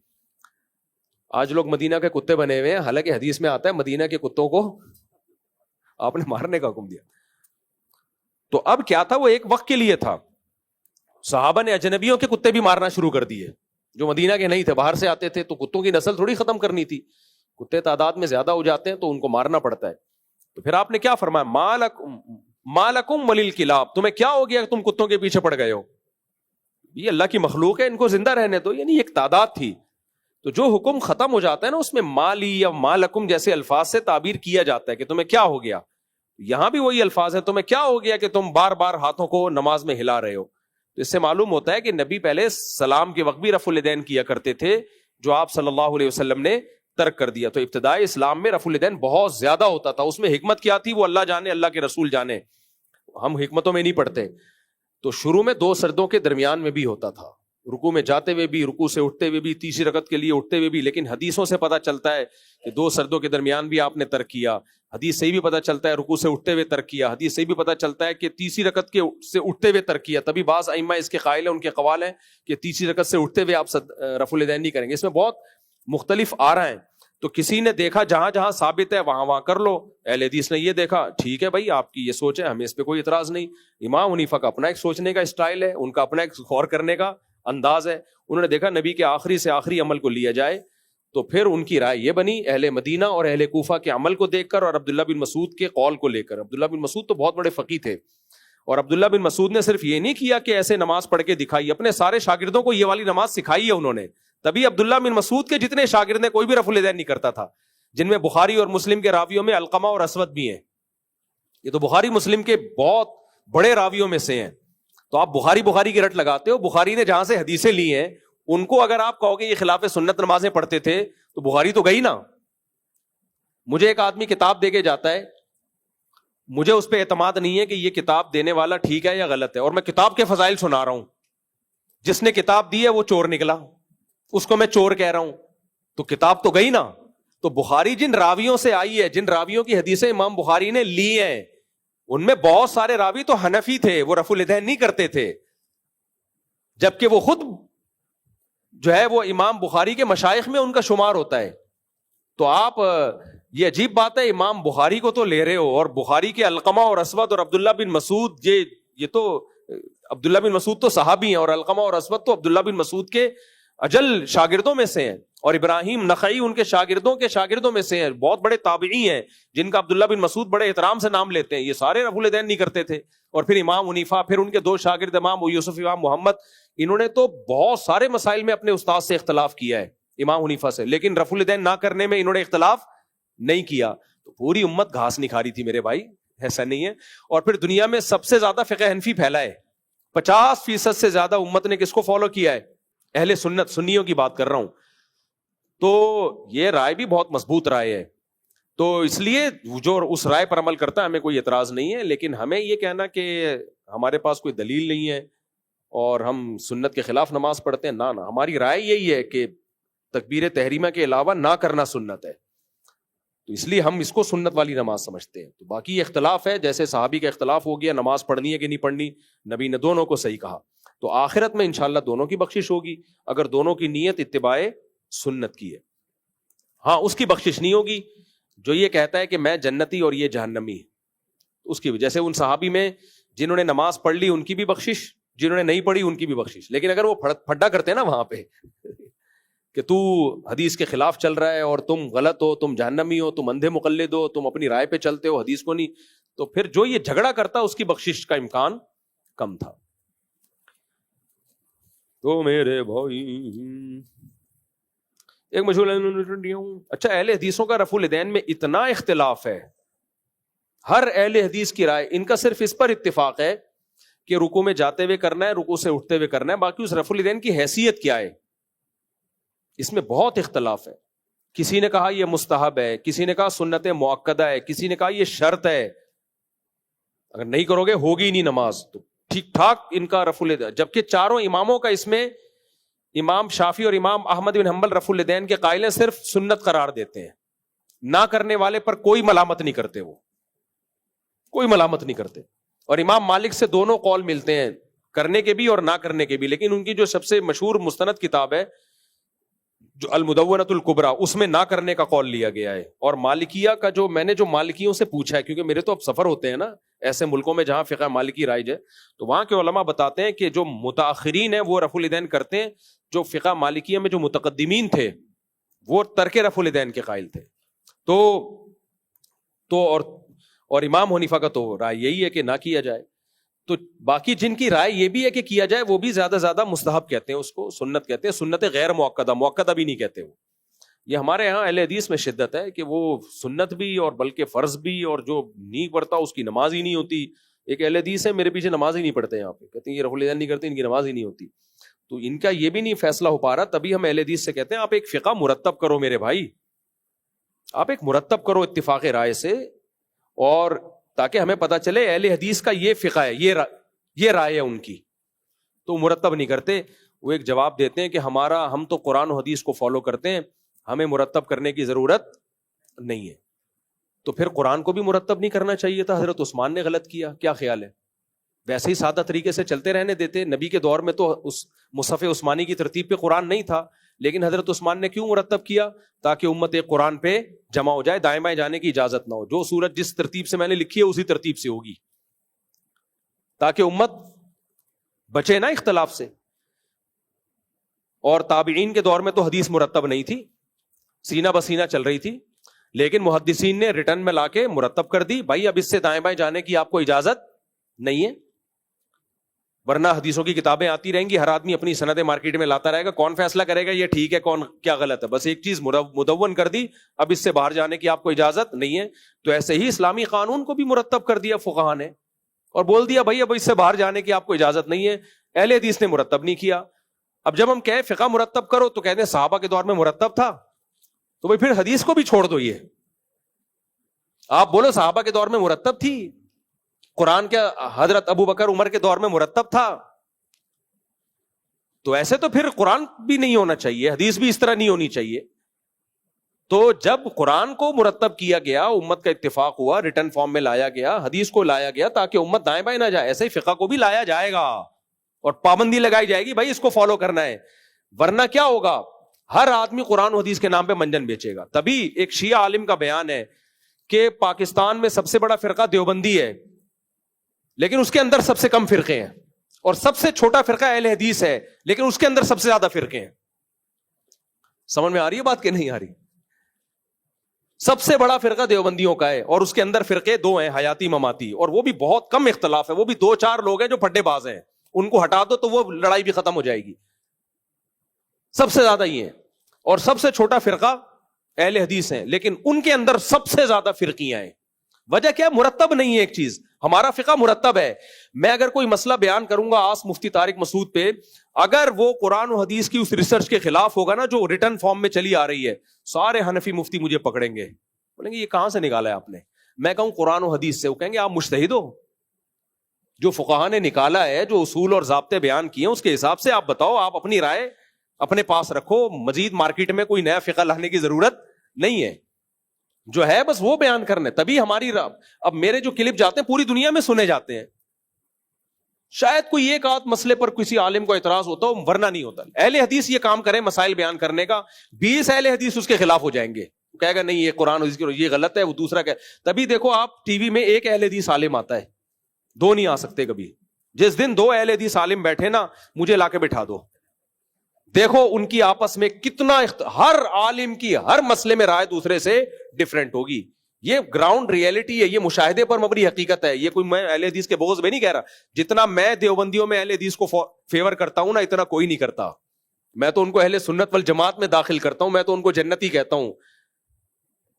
A: آج لوگ مدینہ کے کتے بنے ہوئے ہیں، حالانکہ حدیث میں آتا ہے مدینہ کے کتوں کو آپ نے مارنے کا حکم دیا. تو اب کیا تھا، وہ ایک وقت کے لیے تھا. صحابہ نے اجنبیوں کے کتے بھی مارنا شروع کر دیے جو مدینہ کے نہیں تھے، باہر سے آتے تھے، تو کتوں کی نسل تھوڑی ختم کرنی تھی، کتے تعداد میں زیادہ ہو جاتے ہیں تو ان کو مارنا پڑتا ہے. تو پھر آپ نے کیا فرمایا، مالکم وللکلاب، تمہیں کیا ہو گیا کہ تم کتوں کے پیچھے پڑ گئے ہو؟ یہ اللہ کی مخلوق ہے، ان کو زندہ رہنے دو. یعنی ایک تعداد تھی. تو جو حکم ختم ہو جاتا ہے نا اس میں مالی یا مالکم جیسے الفاظ سے تعبیر کیا جاتا ہے کہ تمہیں کیا ہو گیا. یہاں بھی وہی الفاظ ہے، تمہیں کیا ہو گیا کہ تم بار بار ہاتھوں کو نماز میں ہلا رہے ہو. تو اس سے معلوم ہوتا ہے کہ نبی پہلے سلام کے وقت بھی رفع الیدین کیا کرتے تھے جو آپ صلی اللہ علیہ وسلم نے ترک کر دیا. تو ابتدائی اسلام میں رفع الیدین بہت زیادہ ہوتا تھا. اس میں حکمت کیا تھی وہ اللہ جانے، اللہ کے رسول جانے، ہم حکمتوں میں نہیں پڑھتے. تو شروع میں 2 سجدوں کے درمیان میں بھی ہوتا تھا، رکوع میں جاتے ہوئے بھی، رکوع سے اٹھتے ہوئے بھی، تیسری رکعت کے لیے اٹھتے ہوئے بھی. لیکن حدیثوں سے پتہ چلتا ہے کہ 2 سجدوں کے درمیان بھی آپ نے ترک کیا. حدیث سے ہی بھی پتہ چلتا ہے رکوع سے اٹھتے ہوئے ترک کیا. حدیث سے بھی پتہ چلتا ہے کہ تیسری رکعت کے سے اٹھتے ہوئے ترک کیا. تبھی بعض ائمہ اس کے قائل ہیں، ان کے قوال ہیں کہ تیسری رکعت سے اٹھتے ہوئے آپ رفع الیدین نہیں کریں گے. اس میں بہت مختلف آ رہے ہیں. تو کسی نے دیکھا جہاں جہاں ثابت ہے وہاں کر لو. اہل حدیث نے یہ دیکھا، ٹھیک ہے بھائی آپ کی یہ سوچ ہے، ہمیں اس پہ کوئی اعتراض نہیں. امام حنیفہ کا اپنا ایک سوچنے کا اسٹائل ہے، ان کا اپنا ایک غور کرنے کا انداز ہے. انہوں نے دیکھا نبی کے آخری سے آخری عمل کو لیا جائے، تو پھر ان کی رائے یہ بنی اہل مدینہ اور اہل کوفہ کے عمل کو دیکھ کر اور عبداللہ بن مسعود کے قول کو لے کر. عبداللہ بن مسعود تو بہت بڑے فقیہ تھے، اور عبداللہ بن مسعود نے صرف یہ نہیں کیا کہ ایسے نماز پڑھ کے دکھائی، اپنے سارے شاگردوں کو یہ والی نماز سکھائی ہے انہوں نے. تبھی عبداللہ بن مسعود کے جتنے شاگرد ہیں کوئی بھی رفع الیدین نہیں کرتا تھا، جن میں بخاری اور مسلم کے راویوں میں علقمہ اور اسود بھی ہیں. یہ تو بخاری مسلم کے بہت بڑے راویوں میں سے ہیں. تو آپ بخاری کی رٹ لگاتے ہو. بخاری نے جہاں سے حدیثیں لی ہیں ان کو اگر آپ کہو گے یہ خلاف سنت نمازیں پڑھتے تھے تو بخاری تو گئی نا. مجھے ایک آدمی کتاب دے کے جاتا ہے، مجھے اس پہ اعتماد نہیں ہے کہ یہ کتاب دینے والا ٹھیک ہے یا غلط ہے، اور میں کتاب کے فضائل سنا رہا ہوں. جس نے کتاب دی ہے وہ چور نکلا، اس کو میں چور کہہ رہا ہوں، تو کتاب تو گئی نا.
B: تو بخاری جن راویوں سے آئی ہے، جن راویوں کی حدیثیں امام بخاری نے لی ہیں، ان میں بہت سارے راوی تو حنفی تھے، وہ رفع الیدین نہیں کرتے تھے، جبکہ وہ خود جو ہے وہ امام بخاری کے مشائخ میں ان کا شمار ہوتا ہے. تو آپ یہ عجیب بات ہے، امام بخاری کو تو لے رہے ہو، اور بخاری کے علقمہ اور اسود اور عبداللہ بن مسعود، یہ تو عبداللہ بن مسعود تو صحابی ہیں، اور علقمہ اور اسود تو عبداللہ بن مسعود کے اجل شاگردوں میں سے ہیں، اور ابراہیم نخعی ان کے شاگردوں میں سے ہیں، بہت بڑے تابعی ہیں جن کا عبداللہ بن مسعود بڑے احترام سے نام لیتے ہیں. یہ سارے رفع الیدین نہیں کرتے تھے. اور پھر امام حنیفہ، پھر ان کے دو شاگرد امام یوسف امام محمد، انہوں نے تو بہت سارے مسائل میں اپنے استاد سے اختلاف کیا ہے، امام حنیفہ سے، لیکن رفع الیدین نہ کرنے میں انہوں نے اختلاف نہیں کیا. تو پوری امت گھاس نہیں کھا رہی تھی میرے بھائی، ایسا نہیں ہے. اور پھر دنیا میں سب سے زیادہ فقہ حنفی پھیلا ہے، 50% سے زیادہ امت نے کس کو فالو کیا ہے؟ اہل سنت، سنیوں کی بات کر رہا ہوں. تو یہ رائے بھی بہت مضبوط رائے ہے. تو اس لیے جو اس رائے پر عمل کرتا ہے ہمیں کوئی اعتراض نہیں ہے، لیکن ہمیں یہ کہنا کہ ہمارے پاس کوئی دلیل نہیں ہے اور ہم سنت کے خلاف نماز پڑھتے ہیں، نہ ہماری رائے یہی ہے کہ تکبیر تحریمہ کے علاوہ نہ کرنا سنت ہے، تو اس لیے ہم اس کو سنت والی نماز سمجھتے ہیں. تو باقی یہ اختلاف ہے، جیسے صحابی کا اختلاف ہو گیا نماز پڑھنی ہے کہ نہیں پڑھنی، نبی نے دونوں کو صحیح کہا. تو آخرت میں انشاءاللہ دونوں کی بخشش ہوگی اگر دونوں کی نیت اتباع سنت کی ہے. ہاں اس کی بخشش نہیں ہوگی جو یہ کہتا ہے کہ میں جنتی اور یہ جہنمی، اس کی وجہ سے ان صحابی میں جنہوں نے نماز پڑھ لی ان کی بھی بخشش، جنہوں نے نہیں پڑھی ان کی بھی بخشش. لیکن اگر وہ پھڈا کرتے ہیں نا وہاں پہ کہ تو حدیث کے خلاف چل رہا ہے اور تم غلط ہو، تم جہنمی ہو، تم اندھے مقلد ہو، تم اپنی رائے پہ چلتے ہو، حدیث کو نہیں، تو پھر جو یہ جھگڑا کرتا اس کی بخشش کا امکان کم تھا. تو میرے بھائی ایک مشہور، اچھا اہل حدیثوں کا رفع الیدین میں اتنا اختلاف ہے، ہر اہل حدیث کی رائے، ان کا صرف اس پر اتفاق ہے کہ رکوع میں جاتے ہوئے کرنا ہے، رکوع سے اٹھتے ہوئے کرنا ہے، باقی اس رفع الیدین کی حیثیت کیا ہے اس میں بہت اختلاف ہے. کسی نے کہا یہ مستحب ہے، کسی نے کہا سنت مؤکدہ ہے، کسی نے کہا یہ شرط ہے، اگر نہیں کرو گے ہوگی نہیں نماز. تو ٹھیک ٹھاک ان کا رفع الیدین، جبکہ چاروں اماموں کا اس میں امام شافعی اور امام احمد بن حنبل رفع الیدین کے قائل ہیں، صرف سنت قرار دیتے ہیں، نہ کرنے والے پر کوئی ملامت نہیں کرتے، وہ کوئی ملامت نہیں کرتے. اور امام مالک سے دونوں قول ملتے ہیں، کرنے کے بھی اور نہ کرنے کے بھی، لیکن ان کی جو سب سے مشہور مستند کتاب ہے جو المدونۃ الکبریٰ، اس میں نہ کرنے کا قول لیا گیا ہے. اور مالکیہ کا جو میں نے جو مالکیوں سے پوچھا ہے، کیونکہ میرے تو اب سفر ہوتے ہیں نا ایسے ملکوں میں جہاں فقہ مالکی رائج ہے، تو وہاں کے علماء بتاتے ہیں کہ جو متاخرین ہیں وہ رفع الیدین کرتے ہیں، جو فقہ مالکیہ میں جو متقدمین تھے وہ ترک رفع الیدین کے قائل تھے. تو اور امام حنیفہ کا تو رائے یہی ہے کہ نہ کیا جائے. تو باقی جن کی رائے یہ بھی ہے کہ کیا جائے، وہ بھی زیادہ زیادہ مستحب کہتے ہیں، اس کو سنت کہتے ہیں، سنت غیر موقدہ بھی نہیں کہتے. وہ یہ ہمارے یہاں اہل حدیث میں شدت ہے کہ وہ سنت بھی اور بلکہ فرض بھی، اور جو نہیں پڑھتا اس کی نماز ہی نہیں ہوتی. ایک اہل حدیث ہے میرے پیچھے نماز ہی نہیں پڑھتے یہاں پہ، کہتے ہیں یہ رفع الیدین نہیں کرتے، ان کی نماز ہی نہیں ہوتی. تو ان کا یہ بھی نہیں فیصلہ ہو پا رہا، تبھی ہم اہل حدیث سے کہتے ہیں آپ ایک فقہ مرتب کرو میرے بھائی، آپ ایک مرتب کرو اتفاق رائے سے، اور تاکہ ہمیں پتہ چلے اہل حدیث کا یہ فقہ ہے، یہ رائے ہے ان کی. تو مرتب نہیں کرتے. وہ ایک جواب دیتے ہیں کہ ہم تو قرآن و حدیث کو فالو کرتے ہیں، ہمیں مرتب کرنے کی ضرورت نہیں ہے. تو پھر قرآن کو بھی مرتب نہیں کرنا چاہیے تھا، حضرت عثمان نے غلط کیا، کیا خیال ہے؟ ویسے ہی سادہ طریقے سے چلتے رہنے دیتے. نبی کے دور میں تو اس مصحف عثمانی کی ترتیب پہ قرآن نہیں تھا، لیکن حضرت عثمان نے کیوں مرتب کیا؟ تاکہ امت قرآن پہ جمع ہو جائے، دائیں بائیں جانے کی اجازت نہ ہو، جو سورت جس ترتیب سے میں نے لکھی ہے اسی ترتیب سے ہوگی، تاکہ امت بچے نا اختلاف سے. اور تابعین کے دور میں تو حدیث مرتب نہیں تھی، سینہ بسینہ چل رہی تھی، لیکن محدثین نے ریٹرن میں لا کے مرتب کر دی، بھائی اب اس سے دائیں بائیں جانے کی آپ کو اجازت نہیں ہے. ورنہ حدیثوں کی کتابیں آتی رہیں گی، ہر آدمی اپنی سندیں مارکیٹ میں لاتا رہے گا، کون فیصلہ کرے گا یہ ٹھیک ہے کون کیا غلط ہے؟ بس ایک چیز مدون کر دی، اب اس سے باہر جانے کی آپ کو اجازت نہیں ہے. تو ایسے ہی اسلامی قانون کو بھی مرتب کر دیا فقہا نے، اور بول دیا بھائی اب اس سے باہر جانے کی آپ کو اجازت نہیں ہے. اہل حدیث نے مرتب نہیں کیا. اب جب ہم کہیں فقہ مرتب کرو تو کہتے ہیں صحابہ کے دور میں مرتب تھا، تو بھائی پھر حدیث کو بھی چھوڑ دو. یہ آپ بولو صحابہ کے دور میں مرتب تھی، قرآن کے حضرت ابو بکر عمر کے دور میں مرتب تھا، تو ایسے تو پھر قرآن بھی نہیں ہونا چاہیے، حدیث بھی اس طرح نہیں ہونی چاہیے. تو جب قرآن کو مرتب کیا گیا, امت کا اتفاق ہوا, ریٹن فارم میں لایا گیا, حدیث کو لایا گیا تاکہ امت دائیں بائیں نہ جائے, ایسے ہی فقہ کو بھی لایا جائے گا اور پابندی لگائی جائے گی, بھائی اس کو فالو کرنا ہے. ورنہ کیا ہوگا, ہر آدمی قرآن و حدیث کے نام پہ منجن بیچے گا. تبھی ایک شیعہ عالم کا بیان ہے کہ پاکستان میں سب سے بڑا فرقہ دیوبندی ہے, لیکن اس کے اندر سب سے کم فرقے ہیں, اور سب سے چھوٹا فرقہ اہل حدیث ہے, لیکن اس کے اندر سب سے زیادہ فرقے ہیں. سمجھ میں آ رہی ہے بات کہ نہیں آ رہی؟ سب سے بڑا فرقہ دیوبندیوں کا ہے, اور اس کے اندر فرقے دو ہیں, حیاتی مماتی, اور وہ بھی بہت کم اختلاف ہے, وہ بھی 2-4 لوگ ہیں جو پھڈے باز ہیں, ان کو ہٹا دو تو وہ لڑائی بھی ختم ہو جائے گی. سب سے زیادہ یہ ہے, اور سب سے چھوٹا فرقہ اہل حدیث ہیں, لیکن ان کے اندر سب سے زیادہ فرقیاں ہیں. وجہ کیا؟ مرتب نہیں ہے ایک چیز. ہمارا فقہ مرتب ہے. میں اگر کوئی مسئلہ بیان کروں گا آس مفتی طارق مسعود پہ, اگر وہ قرآن و حدیث کی اس ریسرچ کے خلاف ہوگا نا جو ریٹن فارم میں چلی آ رہی ہے, سارے حنفی مفتی مجھے پکڑیں گے, بولیں گے یہ کہاں سے نکالا ہے آپ نے. میں کہوں قرآن و حدیث سے, وہ کہیں گے آپ مجتہد ہو, جو فقہا نے نکالا ہے, جو اصول اور ضابطے بیان کیے ہیں اس کے حساب سے آپ بتاؤ, آپ اپنی رائے اپنے پاس رکھو, مزید مارکیٹ میں کوئی نیا فقہ لانے کی ضرورت نہیں ہے, جو ہے بس وہ بیان کرنے. تبھی ہماری اب میرے جو کلپ جاتے ہیں پوری دنیا میں سنے جاتے ہیں. شاید کوئی ایک آدھ مسئلے پر کسی عالم کو اعتراض ہوتا ہو, ورنہ نہیں ہوتا. اہل حدیث یہ کام کریں مسائل بیان کرنے کا, 20 اہل حدیث اس کے خلاف ہو جائیں گے, کہے گا نہیں یہ قرآن حدیث یہ غلط ہے, وہ دوسرا کہ. تبھی دیکھو آپ ٹی وی میں ایک اہل حدیث عالم آتا ہے, 2 نہیں آ سکتے کبھی. جس دن 2 اہل حدیث عالم بیٹھے نا, مجھے لا کے بٹھا دو, دیکھو ان کی آپس میں کتنا ہر عالم کی ہر مسئلے میں رائے دوسرے سے ڈفرینٹ ہوگی. یہ گراؤنڈ ریئلٹی ہے, یہ مشاہدے پر مبنی حقیقت ہے. یہ کوئی میں اہل حدیث کے بغض میں نہیں کہہ رہا, جتنا میں دیوبندیوں میں اہل حدیث کو فیور کرتا ہوں نا, اتنا کوئی نہیں کرتا. میں تو ان کو اہل سنت والجماعت میں داخل کرتا ہوں, میں تو ان کو جنتی کہتا ہوں,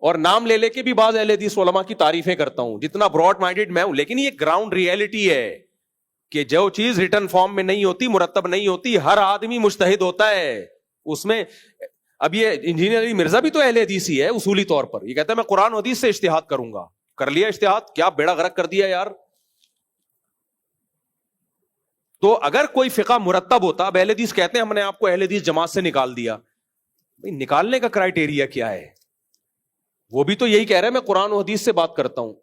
B: اور نام لے لے کے بھی بعض اہل حدیث علماء کی تعریفیں کرتا ہوں, جتنا براڈ مائنڈیڈ میں ہوں. لیکن یہ گراؤنڈ ریئلٹی ہے کہ جو چیز ریٹن فارم میں نہیں ہوتی, مرتب نہیں ہوتی, ہر آدمی مجتہد ہوتا ہے اس میں. اب یہ انجینئر علی مرزا بھی تو اہل حدیث ہی ہے اصولی طور پر, یہ کہتا ہے میں قرآن و حدیث سے اجتہاد کروں گا. کر لیا اجتہاد, کیا بیڑا غرق کر دیا یار. تو اگر کوئی فقہ مرتب ہوتا, اب اہل حدیث کہتے ہیں ہم نے آپ کو اہل حدیث جماعت سے نکال دیا, بھائی نکالنے کا کرائیٹیریا کیا ہے؟ وہ بھی تو یہی کہہ رہے ہیں میں قرآن و حدیث سے بات کرتا ہوں,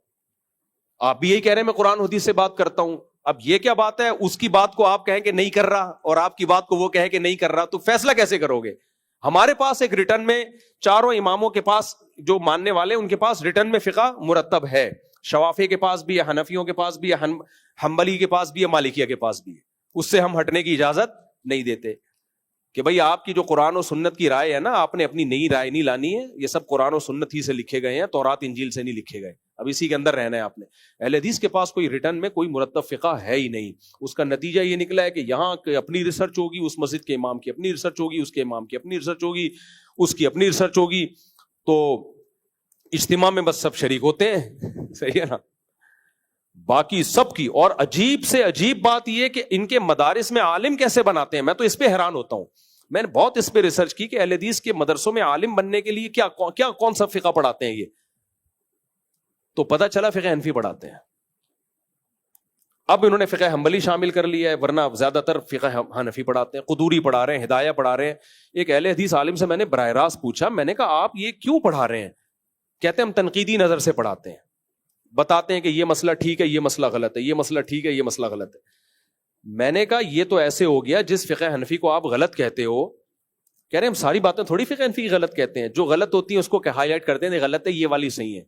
B: آپ بھی یہی کہہ رہے ہیں میں قرآن و حدیث سے بات کرتا ہوں. اب یہ کیا بات ہے, اس کی بات کو آپ کہیں کہ نہیں کر رہا, اور آپ کی بات کو وہ کہے کہ نہیں کر رہا, تو فیصلہ کیسے کرو گے؟ ہمارے پاس ایک ریٹن میں چاروں اماموں کے پاس جو ماننے والے ان کے پاس ریٹن میں فقہ مرتب ہے. شوافی کے پاس بھی ہے, حنفیوں کے پاس بھی ہے, حنبلی کے پاس بھی ہے, مالکیہ کے پاس بھی ہے. اس سے ہم ہٹنے کی اجازت نہیں دیتے کہ بھئی آپ کی جو قرآن و سنت کی رائے ہے نا, آپ نے اپنی نئی رائے نہیں لانی ہے. یہ سب قرآن و سنت ہی سے لکھے گئے ہیں, تورات انجیل سے نہیں لکھے گئے. اب اسی کے اندر رہنا ہے آپ نے. اہل حدیث کے پاس کوئی ریٹن میں کوئی مرتب فقہ ہے ہی نہیں. اس کا نتیجہ یہ نکلا ہے کہ یہاں اپنی ریسرچ ہوگی, اس مسجد کے امام کی اپنی ریسرچ ہوگی, اس کے امام کی اپنی ریسرچ ہوگی, اس کی اپنی ریسرچ ہوگی, تو اجتماع میں بس سب شریک ہوتے ہیں. صحیح ہے نا, باقی سب کی. اور عجیب سے عجیب بات یہ کہ ان کے مدارس میں عالم کیسے بناتے ہیں, میں تو اس پہ حیران ہوتا ہوں. میں نے بہت اس پہ ریسرچ کی کہ اہل حدیث کے مدرسوں میں عالم بننے کے لیے کیا کون سا فقہ پڑھاتے ہیں یہ, تو پتہ چلا فقہ حنفی پڑھاتے ہیں. اب انہوں نے فقہ حنبلی شامل کر لیا ہے, ورنہ زیادہ تر فقہ حنفی پڑھاتے ہیں. قدوری پڑھا رہے ہیں, ہدایہ پڑھا رہے ہیں. ایک اہل حدیث عالم سے میں نے براہ راست پوچھا, میں نے کہا آپ یہ کیوں پڑھا رہے ہیں؟ کہتے ہیں ہم تنقیدی نظر سے پڑھاتے ہیں, بتاتے ہیں کہ یہ مسئلہ ٹھیک ہے, یہ مسئلہ غلط ہے, یہ مسئلہ ٹھیک ہے, یہ مسئلہ غلط ہے. میں نے کہا یہ تو ایسے ہو گیا جس فقہ حنفی کو آپ غلط کہتے ہو, کہہ رہے ہیں ہم ساری باتیں تھوڑی فقہ حنفی غلط کہتے ہیں, جو غلط ہوتی ہیں اس کو ہائی لائٹ کرتے ہیں, غلط ہے یہ والی صحیح ہے.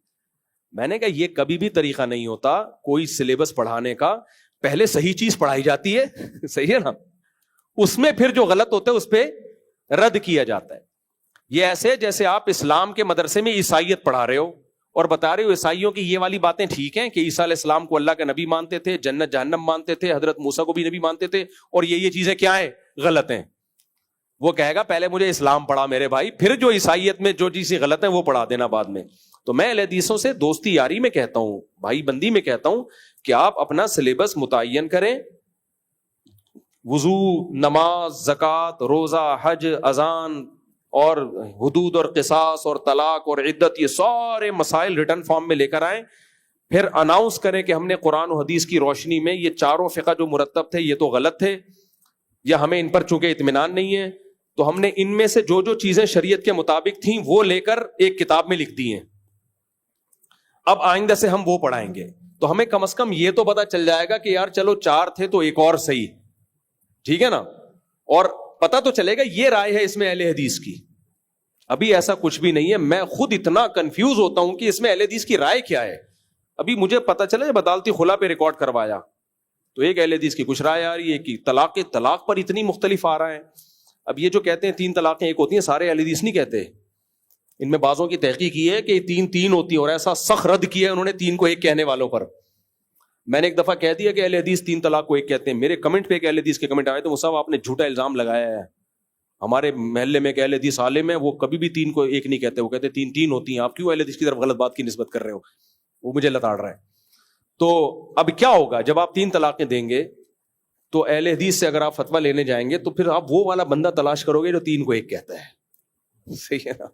B: میں نے کہا یہ کبھی بھی طریقہ نہیں ہوتا کوئی سلیبس پڑھانے کا, پہلے صحیح چیز پڑھائی جاتی ہے, صحیح ہے نا, اس میں پھر جو غلط ہوتا ہے اس پہ رد کیا جاتا ہے. یہ ایسے جیسے آپ اسلام کے مدرسے میں عیسائیت پڑھا رہے ہو اور بتا رہے ہو عیسائیوں کی یہ والی باتیں ٹھیک ہیں کہ عیسیٰ علیہ السلام کو اللہ کا نبی مانتے تھے, جنت جہنم مانتے تھے, حضرت موسیٰ کو بھی نبی مانتے تھے, اور یہ چیزیں کیا ہیں, غلط ہیں. وہ کہے گا پہلے مجھے اسلام پڑھا میرے بھائی, پھر جو عیسائیت میں جو چیزیں غلط ہیں وہ پڑھا دینا بعد میں. تو میں اہل حدیثوں سے دوستی یاری میں کہتا ہوں, بھائی بندی میں کہتا ہوں کہ آپ اپنا سلیبس متعین کریں. وضو, نماز, زکوٰۃ, روزہ, حج, اذان اور حدود اور قصاص اور طلاق اور عدت, یہ سارے مسائل ریٹن فارم میں لے کر آئیں. پھر اناؤنس کریں کہ ہم نے قرآن و حدیث کی روشنی میں یہ چاروں فقہ جو مرتب تھے یہ تو غلط تھے, یا ہمیں ان پر چونکہ اطمینان نہیں ہے, تو ہم نے ان میں سے جو جو چیزیں شریعت کے مطابق تھیں وہ لے کر ایک کتاب میں لکھ دی ہیں. اب آئندہ سے ہم وہ پڑھائیں گے, تو ہمیں کم از کم یہ تو پتا چل جائے گا کہ یار چلو 4 تھے تو ایک اور صحیح, ٹھیک ہے نا, اور پتا تو چلے گا یہ رائے ہے اس میں اہل حدیث کی. ابھی ایسا کچھ بھی نہیں ہے, میں خود اتنا کنفیوز ہوتا ہوں کہ اس میں اہل حدیث کی رائے کیا ہے. ابھی مجھے پتا چلا جب عدالتی خلا پہ ریکارڈ کروایا تو ایک اہل حدیث کی کچھ رائے آ رہی ہے کہ طلاق پر اتنی مختلف آ رہا ہے. اب یہ جو کہتے ہیں 3 طلاقیں ایک ہوتی ہیں, سارے اہل حدیث نہیں کہتے. ان میں بعضوں کی تحقیق کی ہے کہ 3 ہوتی ہیں, اور ایسا سخت رد کیا ہے انہوں نے 3 کو ایک کہنے والوں پر. میں نے ایک دفعہ کہہ دیا کہ اہل حدیث 3 طلاق کو ایک کہتے ہیں. میرے کمنٹ پہ ایک اہل حدیث کے کمنٹ آئے تو وہ صاحب آپ نے جھوٹا الزام لگایا ہے. ہمارے محلے میں ایک اہل حدیث عالم ہے, وہ کبھی بھی 3 کو ایک نہیں کہتے, وہ کہتے 3 ہوتی ہیں. آپ کیوں اہل حدیث کی طرف غلط بات کی نسبت کر رہے ہو؟ وہ مجھے لتاڑ رہا ہے. تو اب کیا ہوگا جب آپ 3 طلاقیں دیں گے تو اہل حدیث سے اگر آپ فتویٰ لینے جائیں گے تو پھر آپ وہ والا بندہ تلاش کرو گے جو 3 کو ایک کہتا ہے. صحیح ہے نا,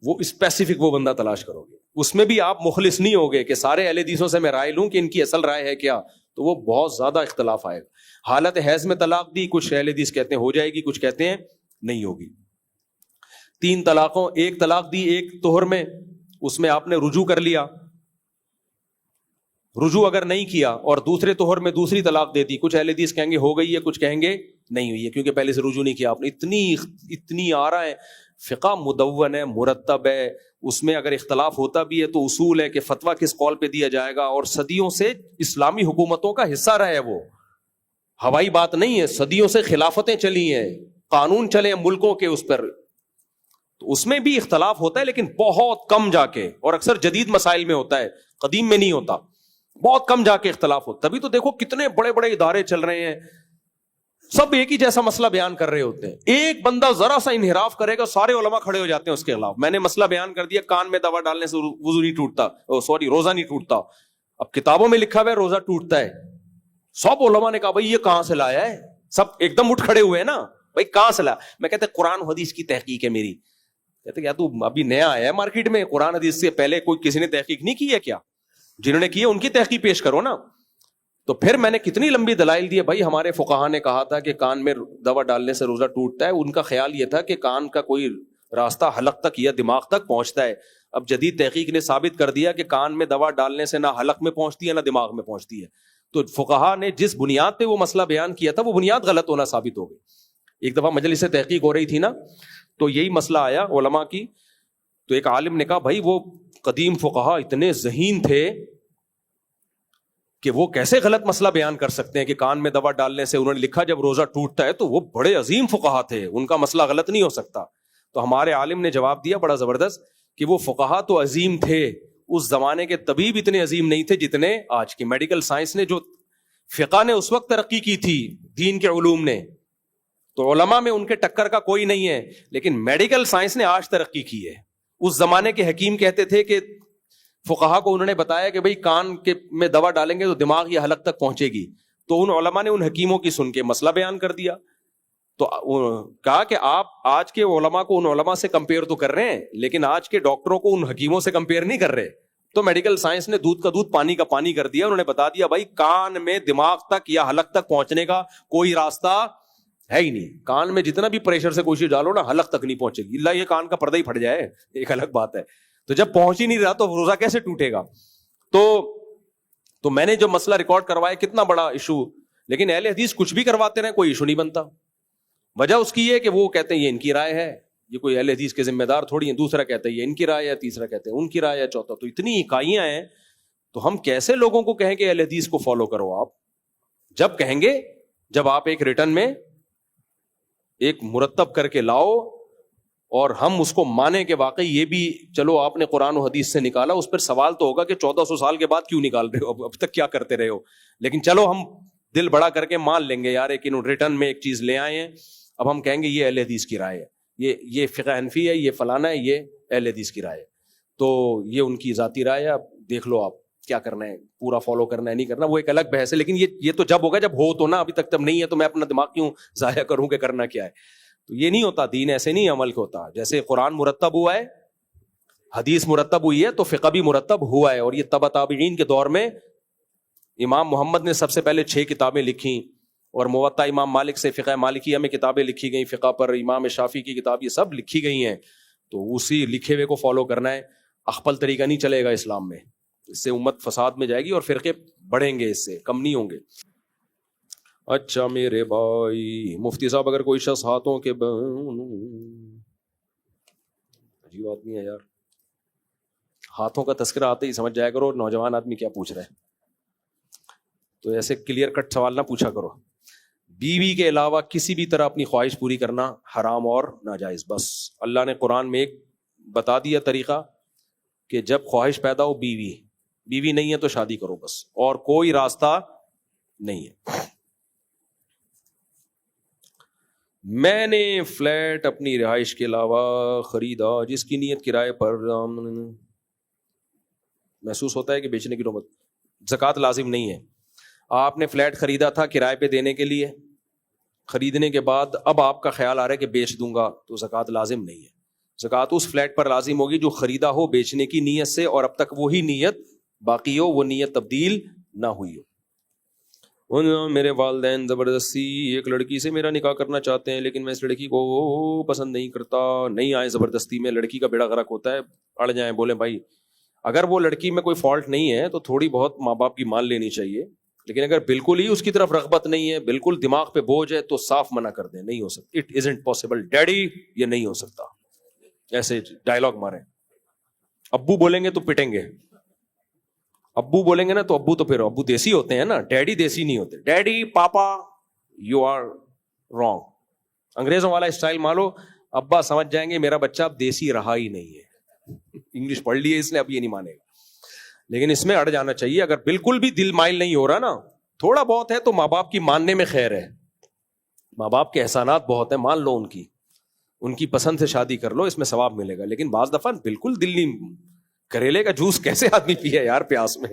B: وہ اسپیسیفک وہ بندہ تلاش کرو گے. اس میں بھی آپ مخلص نہیں ہوگے کہ سارے اہل حدیثوں سے میں رائے لوں کہ ان کی اصل رائے ہے کیا, تو وہ بہت زیادہ اختلاف آئے گا. حالت حیض میں طلاق دی, کچھ اہل حدیث کہتے ہیں ہو جائے گی, کچھ کہتے ہیں نہیں ہوگی. 3 طلاقوں, ایک طلاق دی ایک طہر میں, اس میں آپ نے رجوع کر لیا, رجوع اگر نہیں کیا اور دوسرے طہر میں دوسری طلاق دے دی, کچھ اہل حدیث کہیں گے ہو گئی ہے, کچھ کہیں گے نہیں ہوئی ہے کیونکہ پہلے سے رجوع نہیں کیا آپ نے. اتنی آ رہا ہے, فقہ مدون ہے, مرتب ہے, اس میں اگر اختلاف ہوتا بھی ہے تو اصول ہے کہ فتویٰ کس قول پہ دیا جائے گا. اور صدیوں سے اسلامی حکومتوں کا حصہ رہا ہے, وہ ہوائی بات نہیں ہے. صدیوں سے خلافتیں چلی ہیں, قانون چلے ہیں ملکوں کے اس پر, تو اس میں بھی اختلاف ہوتا ہے لیکن بہت کم جا کے, اور اکثر جدید مسائل میں ہوتا ہے, قدیم میں نہیں ہوتا. بہت کم جا کے اختلاف ہوتا. تبھی تو دیکھو کتنے بڑے بڑے ادارے چل رہے ہیں, سب ایک ہی جیسا مسئلہ بیان کر رہے ہوتے ہیں. ایک بندہ ذرا سا انحراف کرے گا سارے علماء کھڑے ہو جاتے ہیں اس کے خلاف. میں نے مسئلہ بیان کر دیا, کان میں دوا ڈالنے سے وضو نہیں ٹوٹتا, روزہ نہیں ٹوٹتا. اب کتابوں میں لکھا ہوا ہے روزہ ٹوٹتا ہے. سب علماء نے کہا بھائی یہ کہاں سے لایا ہے, سب ایک دم اٹھ کھڑے ہوئے ہیں نا, بھائی کہاں سے لایا. میں کہتے قرآن حدیث کی تحقیق ہے میری. کہتے کیا تو ابھی نیا آیا ہے مارکیٹ میں, قرآن حدیث سے پہلے کوئی کسی نے تحقیق نہیں کی ہے کیا؟ جنہوں نے کی ہے ان کی تحقیق پیش کرو نا. تو پھر میں نے کتنی لمبی دلائل دی ہے. بھائی ہمارے فقہا نے کہا تھا کہ کان میں دوا ڈالنے سے روزہ ٹوٹتا ہے. ان کا خیال یہ تھا کہ کان کا کوئی راستہ حلق تک یا دماغ تک پہنچتا ہے. اب جدید تحقیق نے ثابت کر دیا کہ کان میں دوا ڈالنے سے نہ حلق میں پہنچتی ہے نہ دماغ میں پہنچتی ہے. تو فقہا نے جس بنیاد پہ وہ مسئلہ بیان کیا تھا وہ بنیاد غلط ہونا ثابت ہو گئی. ایک دفعہ مجلس سے تحقیق ہو رہی تھی نا, تو یہی مسئلہ آیا علماء کی. تو ایک عالم نے کہا بھائی وہ قدیم فقہا اتنے ذہین تھے کہ وہ کیسے غلط مسئلہ بیان کر سکتے ہیں کہ کان میں دوا ڈالنے سے, انہوں نے لکھا جب روزہ ٹوٹتا ہے, تو وہ بڑے عظیم فقہا تھے, ان کا مسئلہ غلط نہیں ہو سکتا. تو ہمارے عالم نے جواب دیا بڑا زبردست کہ وہ فقہا تو عظیم تھے, اس زمانے کے طبیب اتنے عظیم نہیں تھے جتنے آج کی. میڈیکل سائنس نے جو فقہ نے اس وقت ترقی کی تھی دین کے علوم نے, تو علماء میں ان کے ٹکر کا کوئی نہیں ہے, لیکن میڈیکل سائنس نے آج ترقی کی ہے. اس زمانے کے حکیم کہتے تھے کہ فقہا کو انہوں نے بتایا کہ بھئی کان کے میں دوا ڈالیں گے تو دماغ یا حلق تک پہنچے گی, تو ان علماء نے ان حکیموں کی سن کے مسئلہ بیان کر دیا. تو کہا کہ آپ آج کے علماء کو ان علماء سے کمپیئر تو کر رہے ہیں لیکن آج کے ڈاکٹروں کو ان حکیموں سے کمپیئر نہیں کر رہے. تو میڈیکل سائنس نے دودھ کا دودھ پانی کا پانی کر دیا. انہوں نے بتا دیا بھائی کان میں دماغ تک یا حلق تک پہنچنے کا کوئی راستہ ہے ہی نہیں. کان میں جتنا بھی پریشر سے کوشش ڈالو نا حلق تک نہیں پہنچے گی, اللہ یہ کان کا پردہ ہی پھٹ جائے ایک الگ بات ہے. تو جب پہنچ ہی نہیں رہا تو روزہ کیسے ٹوٹے گا؟ تو میں نے جو مسئلہ ریکارڈ کروایا کتنا بڑا ایشو, لیکن اہل حدیث کچھ بھی کرواتے رہے کوئی ایشو نہیں بنتا. وجہ اس کی یہ کہ وہ کہتے ہیں یہ ان کی رائے ہے, یہ کوئی اہل حدیث کے ذمہ دار تھوڑی ہیں. دوسرا کہتا ہے یہ ان کی رائے ہے, تیسرا کہتے ہیں ان کی رائے ہے, چوتھا. تو اتنی اکائیاں ہیں, تو ہم کیسے لوگوں کو کہیں کہ اہل حدیث کو فالو کرو؟ آپ جب کہیں گے جب آپ ایک ریٹن میں ایک مرتب کر کے لاؤ اور ہم اس کو مانیں کہ واقعی یہ بھی چلو آپ نے قرآن و حدیث سے نکالا. اس پر سوال تو ہوگا کہ 1400 سال کے بعد کیوں نکال رہے ہو, اب تک کیا کرتے رہے ہو. لیکن چلو ہم دل بڑا کر کے مان لیں گے یار ایک ریٹرن میں ایک چیز لے آئے ہیں, اب ہم کہیں گے یہ اہل حدیث کی رائے ہے, یہ فقہ حنفی ہے, یہ فلانا ہے, یہ اہل حدیث کی رائے ہے. تو یہ ان کی ذاتی رائے ہے, اب دیکھ لو آپ کیا کرنا ہے, پورا فالو کرنا ہے نہیں کرنا, وہ ایک الگ بحث ہے. لیکن یہ تو جب ہوگا جب ہو تو نا, ابھی تک تب نہیں ہے تو میں اپنا دماغ کیوں ضائع کروں کہ کرنا کیا ہے. تو یہ نہیں ہوتا, دین ایسے نہیں عمل ہوتا. جیسے قرآن مرتب ہوا ہے, حدیث مرتب ہوئی ہے, تو فقہ بھی مرتب ہوا ہے. اور یہ تبع تابعین کے دور میں امام محمد نے سب سے پہلے 6 کتابیں لکھی, اور موطا امام مالک سے فقہ مالکیہ میں کتابیں لکھی گئی، فقہ پر امام شافعی کی کتاب، یہ سب لکھی گئی ہیں، تو اسی لکھے ہوئے کو فالو کرنا ہے. اخپل طریقہ نہیں چلے گا اسلام میں، اس سے امت فساد میں جائے گی اور فرقے بڑھیں گے، اس سے کم نہیں ہوں گے. اچھا میرے بھائی مفتی صاحب، اگر کوئی شخص ہاتھوں کے عجیب آدمی ہے یار، ہاتھوں کا تذکرہ آتے ہی سمجھ جایا کرو نوجوان آدمی کیا پوچھ رہا ہے، تو ایسے کلیئر کٹ سوال نہ پوچھا کرو. بیوی کے علاوہ کسی بھی طرح اپنی خواہش پوری کرنا حرام اور ناجائز. بس اللہ نے قرآن میں ایک بتا دیا طریقہ کہ جب خواہش پیدا ہو بیوی نہیں ہے تو شادی کرو بس، اور کوئی راستہ نہیں ہے. میں نے فلیٹ اپنی رہائش کے علاوہ خریدا جس کی نیت کرائے پر محسوس ہوتا ہے کہ بیچنے کی نوبت، زکوٰۃ لازم نہیں ہے. آپ نے فلیٹ خریدا تھا کرائے پہ دینے کے لیے، خریدنے کے بعد اب آپ کا خیال آ رہا ہے کہ بیچ دوں گا، تو زکوٰۃ لازم نہیں ہے. زکوٰۃ اس فلیٹ پر لازم ہوگی جو خریدا ہو بیچنے کی نیت سے، اور اب تک وہی نیت باقی ہو، وہ نیت تبدیل نہ ہوئی ہو. میرے والدین زبردستی ایک لڑکی سے میرا نکاح کرنا چاہتے ہیں، لیکن میں اس لڑکی کو پسند نہیں کرتا. نہیں آئے زبردستی میں، لڑکی کا بیڑا غرق ہوتا ہے. اڑ جائیں، بولیں بھائی اگر وہ لڑکی میں کوئی فالٹ نہیں ہے تو تھوڑی بہت ماں باپ کی مان لینی چاہیے، لیکن اگر بالکل ہی اس کی طرف رغبت نہیں ہے، بالکل دماغ پہ بوجھ ہے، تو صاف منع کر دیں، نہیں ہو سکتا. اٹ ازنٹ پاسبل ڈیڈی، یہ نہیں ہو سکتا. ایسے ڈائلاگ ماریں. ابو بولیں گے تو پٹیں گے، ابو بولیں گے نا تو ابو، تو پھر ابو دیسی ہوتے ہیں نا، ڈیڈی دیسی نہیں ہوتے. Daddy papa you are wrong. انگریزوں والا اسٹائل مانو، ابا سمجھ جائیں گے میرا بچہ اب دیسی رہا ہی نہیں ہے، انگلش پڑھ لی ہے اس نے، اب یہ نہیں مانے گا. لیکن اس میں اڑ جانا چاہیے. اگر بالکل بھی دل مائل نہیں ہو رہا نا، تھوڑا بہت ہے تو ماں باپ کی ماننے میں خیر ہے. ماں باپ کے احسانات بہت ہیں، مان لو ان کی پسند سے شادی کر لو، اس میں ثواب ملے گا. لیکن بعض دفعہ بالکل دل نہیں، کریلے کا جوس کیسے آدمی پیے یار پیاس میں.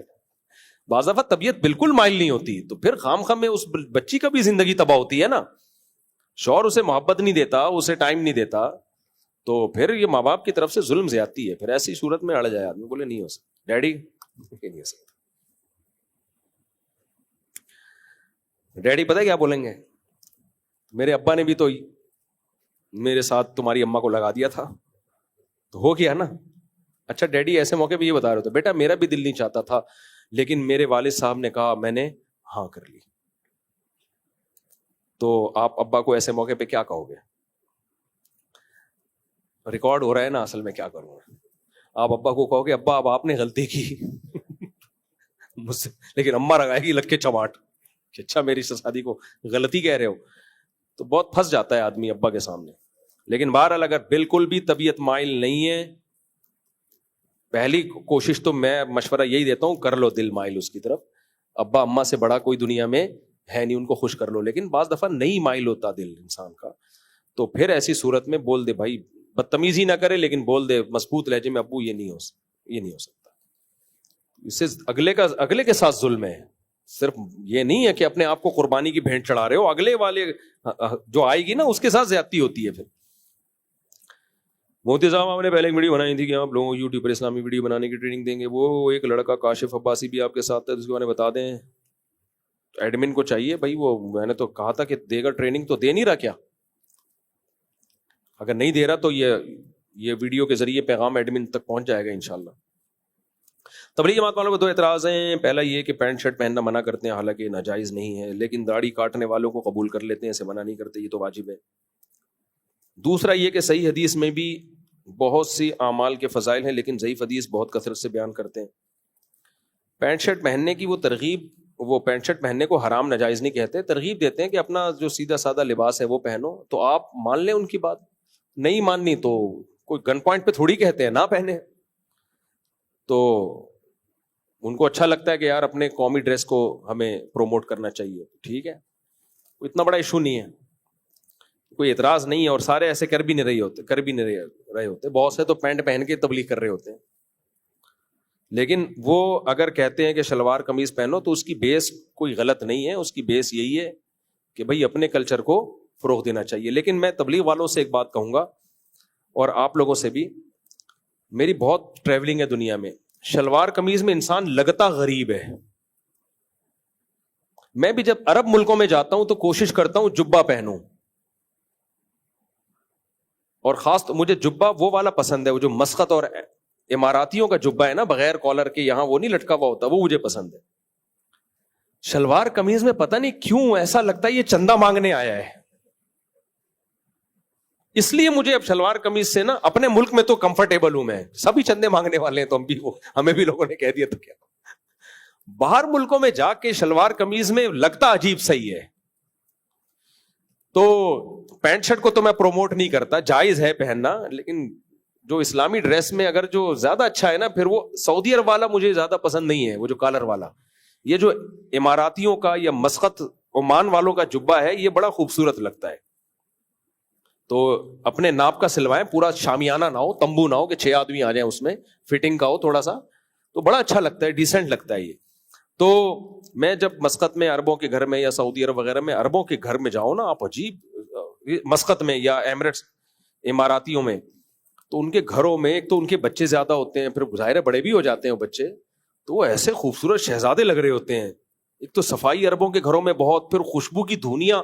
B: بعض دفعہ طبیعت بالکل مائل نہیں ہوتی، تو پھر خام خام میں اس بچی کا بھی زندگی تباہ ہوتی ہے نا. شوہر اسے محبت نہیں دیتا، اسے ٹائم نہیں دیتا، تو پھر یہ ماں باپ کی طرف سے ظلم زیادتی ہے. پھر ایسی صورت میں اڑ جائے آدمی، بولے نہیں ہو سکتا ڈیڈی، نہیں ہو سکتا. ڈیڈی پتہ کیا بولیں گے، میرے ابا نے بھی تو میرے ساتھ تمہاری اماں کو لگا دیا تھا، تو ہو گیا نا. اچھا ڈیڈی ایسے موقع پہ یہ بتا رہے تھے، بیٹا میرا بھی دل نہیں چاہتا تھا، لیکن میرے والد صاحب نے کہا، میں نے ہاں کر لی. تو آپ ابا کو ایسے موقع پہ کیا کہو گے؟ ریکارڈ ہو رہا ہے نا اصل میں، کیا کروں گا. آپ ابا کو کہو گے ابا اب آپ نے غلطی کی مجھ سے، لیکن اماں لگائے گی لگ کے چماٹ کہ اچھا میری شادی کو غلطی کہہ رہے ہو. تو بہت پھنس جاتا ہے آدمی ابا کے سامنے. لیکن بہرحال اگر بالکل بھی طبیعت مائل نہیں ہے، پہلی کوشش تو میں مشورہ یہی دیتا ہوں، کر لو دل مائل اس کی طرف. ابا اماں سے بڑا کوئی دنیا میں ہے نہیں، ان کو خوش کر لو. لیکن بعض دفعہ نہیں مائل ہوتا دل انسان کا، تو پھر ایسی صورت میں بول دے بھائی، بدتمیزی نہ کرے لیکن بول دے مضبوط لہجے میں، ابو یہ نہیں ہو سکتا. اس سے اگلے کے ساتھ ظلم ہے. صرف یہ نہیں ہے کہ اپنے آپ کو قربانی کی بھینٹ چڑھا رہے ہو، اگلے والے جو آئے گی نا اس کے ساتھ زیادتی ہوتی ہے. پھر مفتی صاحب آپ نے پہلے ایک ویڈیو بنائی تھی کہ آپ لوگوں کو یوٹیوب پر اسلامی ویڈیو بنانے کی ٹریننگ دیں گے. وہ ایک لڑکا کاشف عباسی بھی آپ کے ساتھ ہے، اس کے بارے میں بتا دیں. ایڈمن کو چاہیے بھائی، وہ میں نے تو کہا تھا کہ دے گا ٹریننگ، تو دے نہیں رہا کیا؟ اگر نہیں دے رہا تو یہ ویڈیو کے ذریعے پیغام ایڈمن تک پہنچ جائے گا انشاءاللہ. تبلیغ جماعت والوں کو دو اعتراض ہیں. پہلا یہ کہ پینٹ شرٹ پہننا منع کرتے ہیں، حالانکہ ناجائز نہیں ہے، لیکن داڑھی کاٹنے والوں کو قبول کر لیتے ہیں، اسے منع نہیں کرتے، یہ تو واجب ہے. دوسرا یہ کہ صحیح حدیث میں بھی بہت سی اعمال کے فضائل ہیں، لیکن ضعیف حدیث بہت کثرت سے بیان کرتے ہیں. پینٹ شرٹ پہننے کی وہ ترغیب، وہ پینٹ شرٹ پہننے کو حرام ناجائز نہیں کہتے، ترغیب دیتے ہیں کہ اپنا جو سیدھا سادہ لباس ہے وہ پہنو. تو آپ مان لیں ان کی بات، نہیں ماننی تو کوئی گن پوائنٹ پہ تھوڑی کہتے ہیں نہ پہنے. تو ان کو اچھا لگتا ہے کہ یار اپنے قومی ڈریس کو ہمیں پروموٹ کرنا چاہیے، ٹھیک ہے، اتنا بڑا ایشو نہیں ہے، کوئی اعتراض نہیں ہے. اور سارے ایسے کر بھی نہیں رہے ہوتے. بہت سے تو پینٹ پہن کے تبلیغ کر رہے ہوتے ہیں. لیکن وہ اگر کہتے ہیں کہ شلوار قمیض پہنو تو اس کی بیس کوئی غلط نہیں ہے، اس کی بیس یہی ہے کہ بھائی اپنے کلچر کو فروغ دینا چاہیے. لیکن میں تبلیغ والوں سے ایک بات کہوں گا، اور آپ لوگوں سے بھی، میری بہت ٹریولنگ ہے دنیا میں، شلوار قمیض میں انسان لگتا غریب ہے. میں بھی جب عرب ملکوں میں جاتا ہوں تو کوشش کرتا ہوں جبہ پہنوں, اور خاص تو مجھے جبہ وہ والا پسند ہے, وہ جو مسقط اور اماراتیوں کا جبہ ہے نا, بغیر کالر کے, یہاں وہ نہیں لٹکا ہوا ہوتا, وہ مجھے پسند ہے. شلوار قمیض میں پتہ نہیں کیوں ایسا لگتا ہے یہ چندہ مانگنے آیا ہے, اس لیے مجھے اب شلوار قمیض سے نا, اپنے ملک میں تو کمفرٹیبل ہوں میں, سبھی چندے مانگنے والے ہیں تو ہمیں بھی لوگوں نے کہہ دیا تو کیا, باہر ملکوں میں جا کے شلوار قمیض میں لگتا عجیب صحیح ہے. تو پینٹ شرٹ کو تو میں پروموٹ نہیں کرتا, جائز ہے پہننا, لیکن جو اسلامی ڈریس میں اگر جو زیادہ اچھا ہے نا, پھر وہ سعودی عرب والا مجھے زیادہ پسند نہیں ہے, وہ جو کالر والا. یہ جو اماراتیوں کا یا مسقط عمان والوں کا جبہ ہے, یہ بڑا خوبصورت لگتا ہے. تو اپنے ناپ کا سلوائیں, پورا شامیانہ نہ ہو, تمبو نہ ہو کہ 6 آدمی آ جائیں, اس میں فٹنگ کا ہو تھوڑا سا, تو بڑا اچھا لگتا ہے, ڈیسنٹ لگتا ہے یہ. تو میں جب مسقط میں عربوں کے گھر میں یا سعودی عرب وغیرہ میں عربوں کے گھر میں جاؤ نا, آپ عجیب, مسقط میں یا ایمریٹس اماراتیوں میں, تو ان کے گھروں میں ایک تو ان کے بچے زیادہ ہوتے ہیں, پھر ظاہر بڑے بھی ہو جاتے ہیں وہ بچے, تو وہ ایسے خوبصورت شہزادے لگ رہے ہوتے ہیں. ایک تو صفائی عربوں کے گھروں میں بہت, پھر خوشبو کی دھونیاں.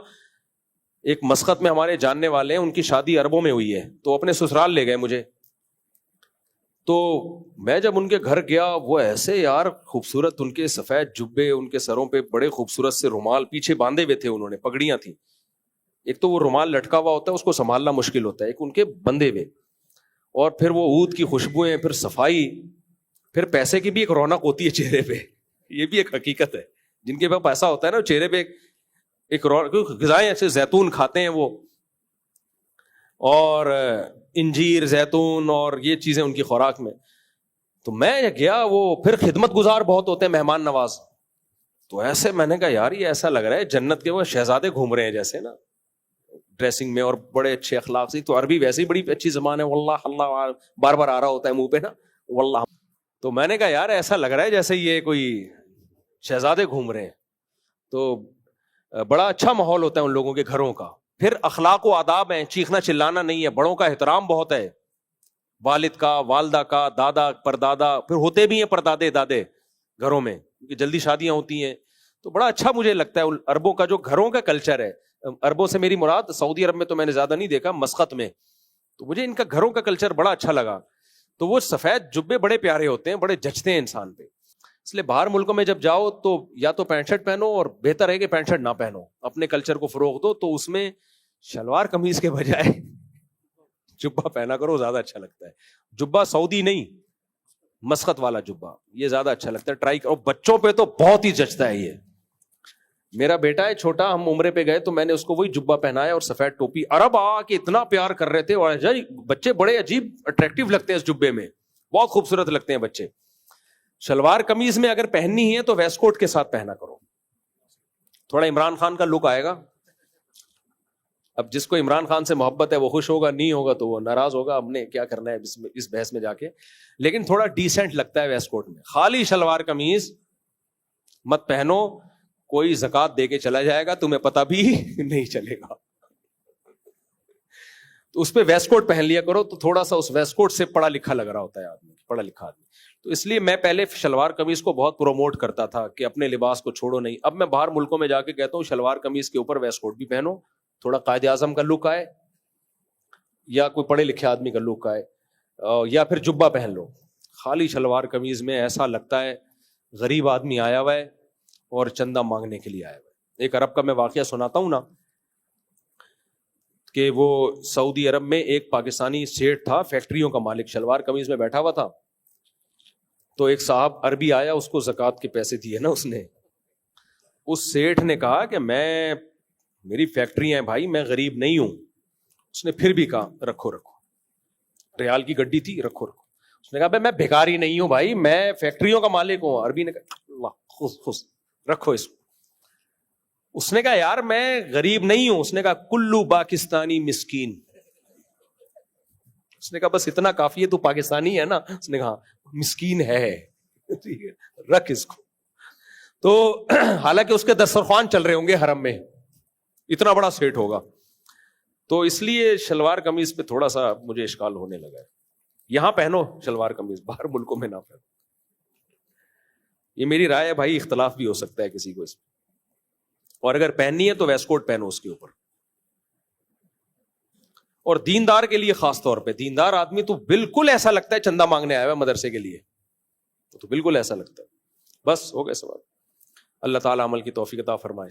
B: ایک مسقط میں ہمارے جاننے والے ہیں, ان کی شادی عربوں میں ہوئی ہے, تو اپنے سسرال لے گئے مجھے. تو میں جب ان کے گھر گیا, وہ ایسے یار خوبصورت, ان کے سفید جبے, ان کے سروں پہ بڑے خوبصورت سے رومال پیچھے باندھے ہوئے تھے انہوں نے, پگڑیاں تھیں. ایک تو وہ رومال لٹکا ہوا ہوتا ہے, اس کو سنبھالنا مشکل ہوتا ہے, ایک ان کے بندھے ہوئے, اور پھر وہ عود کی خوشبوئیں, پھر صفائی, پھر پیسے کی بھی ایک رونق ہوتی ہے چہرے پہ. یہ بھی ایک حقیقت ہے, جن کے پاس پیسہ ہوتا ہے نا, چہرے پہ ایک غذائیں ایسے زیتون کھاتے ہیں وہ, اور انجیر, زیتون اور یہ چیزیں ان کی خوراک میں. تو میں گیا, وہ پھر خدمت گزار بہت ہوتے ہیں, مہمان نواز. تو ایسے میں نے کہا یار یہ ایسا لگ رہا ہے جنت کے وہ شہزادے گھوم رہے ہیں جیسے نا, ڈریسنگ میں, اور بڑے اچھے اخلاق سے. تو عربی ویسے ہی بڑی اچھی زبان ہے, واللہ اللہ بار بار آ رہا ہوتا ہے منہ پہ نا, واللہ. تو میں نے کہا یار ایسا لگ رہا ہے جیسے یہ کوئی شہزادے گھوم رہے ہیں. تو بڑا اچھا ماحول ہوتا ہے ان لوگوں کے گھروں کا. پھر اخلاق و آداب ہیں, چیخنا چلانا نہیں ہے, بڑوں کا احترام بہت ہے, والد کا, والدہ کا, دادا پردادا, پھر ہوتے بھی ہیں پردادے دادے گھروں میں, کیونکہ جلدی شادیاں ہوتی ہیں. تو بڑا اچھا مجھے لگتا ہے عربوں کا جو گھروں کا کلچر ہے. عربوں سے میری مراد سعودی عرب میں تو میں نے زیادہ نہیں دیکھا, مسقط میں, تو مجھے ان کا گھروں کا کلچر بڑا اچھا لگا. تو وہ سفید جبے بڑے پیارے ہوتے ہیں, بڑے جچتے ہیں انسان پہ. اس لیے باہر ملکوں میں جب جاؤ تو یا تو پینٹ شرٹ پہنو, اور بہتر ہے کہ پینٹ شرٹ نہ پہنو, اپنے کلچر کو فروغ دو. تو اس میں شلوار قمیض کے بجائے جبہ پہنا کرو, زیادہ اچھا لگتا ہے. جبہ سعودی نہیں, مسقط والا جبہ, یہ زیادہ اچھا لگتا ہے. ٹرائی کرو, بچوں پہ تو بہت ہی جچتا ہے. یہ میرا بیٹا ہے چھوٹا, ہم عمرے پہ گئے تو میں نے اس کو وہی جبہ پہنایا اور سفید ٹوپی. عرب آ کے اتنا پیار کر رہے تھے, اور بچے بڑے عجیب اٹریکٹیو لگتے ہیں اس جبے میں, بہت خوبصورت لگتے ہیں بچے. شلوار قمیض میں اگر پہننی ہے تو ویسٹ کوٹ کے ساتھ پہنا کرو, تھوڑا عمران خان کا لک آئے گا. اب جس کو عمران خان سے محبت ہے وہ خوش ہوگا, نہیں ہوگا تو وہ ناراض ہوگا. ہم نے کیا کرنا ہے اس بحث میں جا کے, لیکن تھوڑا ڈیسنٹ لگتا ہے ویسٹ کوٹ میں. خالی شلوار قمیض مت پہنو, کوئی زکات دے کے چلا جائے گا, تمہیں پتہ بھی نہیں چلے گا. تو اس پہ ویسٹ کوٹ پہن لیا کرو, تو تھوڑا سا اس ویسٹ کوٹ سے پڑھا لکھا لگ رہا ہوتا ہے آدمی, پڑھا لکھا آدمی. تو اس لیے میں پہلے شلوار قمیض کو بہت پروموٹ کرتا تھا کہ اپنے لباس کو چھوڑو نہیں. اب میں باہر ملکوں میں جا کے کہتا ہوں شلوار قمیض کے اوپر ویسٹ کوٹ بھی پہنو, تھوڑا قائد اعظم کا لک آئے, یا کوئی پڑھے لکھے آدمی کا لک آئے, یا پھر جبہ پہن لو. خالی شلوار قمیض میں ایسا لگتا ہے غریب آدمی آیا ہوا ہے اور چندہ مانگنے کے لیے آیا ہوا ہے. ایک عرب کا میں واقعہ سناتا ہوں نا, کہ وہ سعودی عرب میں ایک پاکستانی سیٹ تھا, فیکٹریوں کا مالک, شلوار قمیض میں بیٹھا ہوا تھا. تو ایک صاحب عربی آیا, اس کو زکوٰۃ کے پیسے دیے نا اس نے. اس سیٹھ نے کہا کہ میری فیکٹری ہیں بھائی, میں غریب نہیں ہوں. اس نے پھر بھی کہا رکھو, ریال کی گڈی تھی, رکھو. اس نے کہا میں بھکاری نہیں ہوں بھائی, میں فیکٹریوں کا مالک ہوں. عربی نے کہا اللہ خوش, رکھو اس کو. اس نے کہا یار میں غریب نہیں ہوں. اس نے کہا کلو پاکستانی مسکین. اس نے کہا بس اتنا کافی ہے, تو پاکستانی ہے نا. اس نے کہا مسکین ہے, رکھ اس کو. تو حالانکہ اس کے دسترخوان چل رہے ہوں گے حرم میں, اتنا بڑا سیٹ ہوگا. تو اس لیے شلوار قمیض پہ تھوڑا سا مجھے اشکال ہونے لگا ہے. یہاں پہنو شلوار قمیض, باہر ملکوں میں نہ پہنو. یہ میری رائے ہے بھائی, اختلاف بھی ہو سکتا ہے کسی کو اس میں. اور اگر پہننی ہے تو ویسٹ کوٹ پہنو اس کے اوپر. اور دیندار کے لیے خاص طور پہ, دیندار آدمی تو بالکل ایسا لگتا ہے چندہ مانگنے آیا ہوا مدرسے کے لیے, تو بالکل ایسا لگتا ہے. بس ہو گئے سوال. اللہ تعالیٰ عمل کی توفیق عطا فرمائے.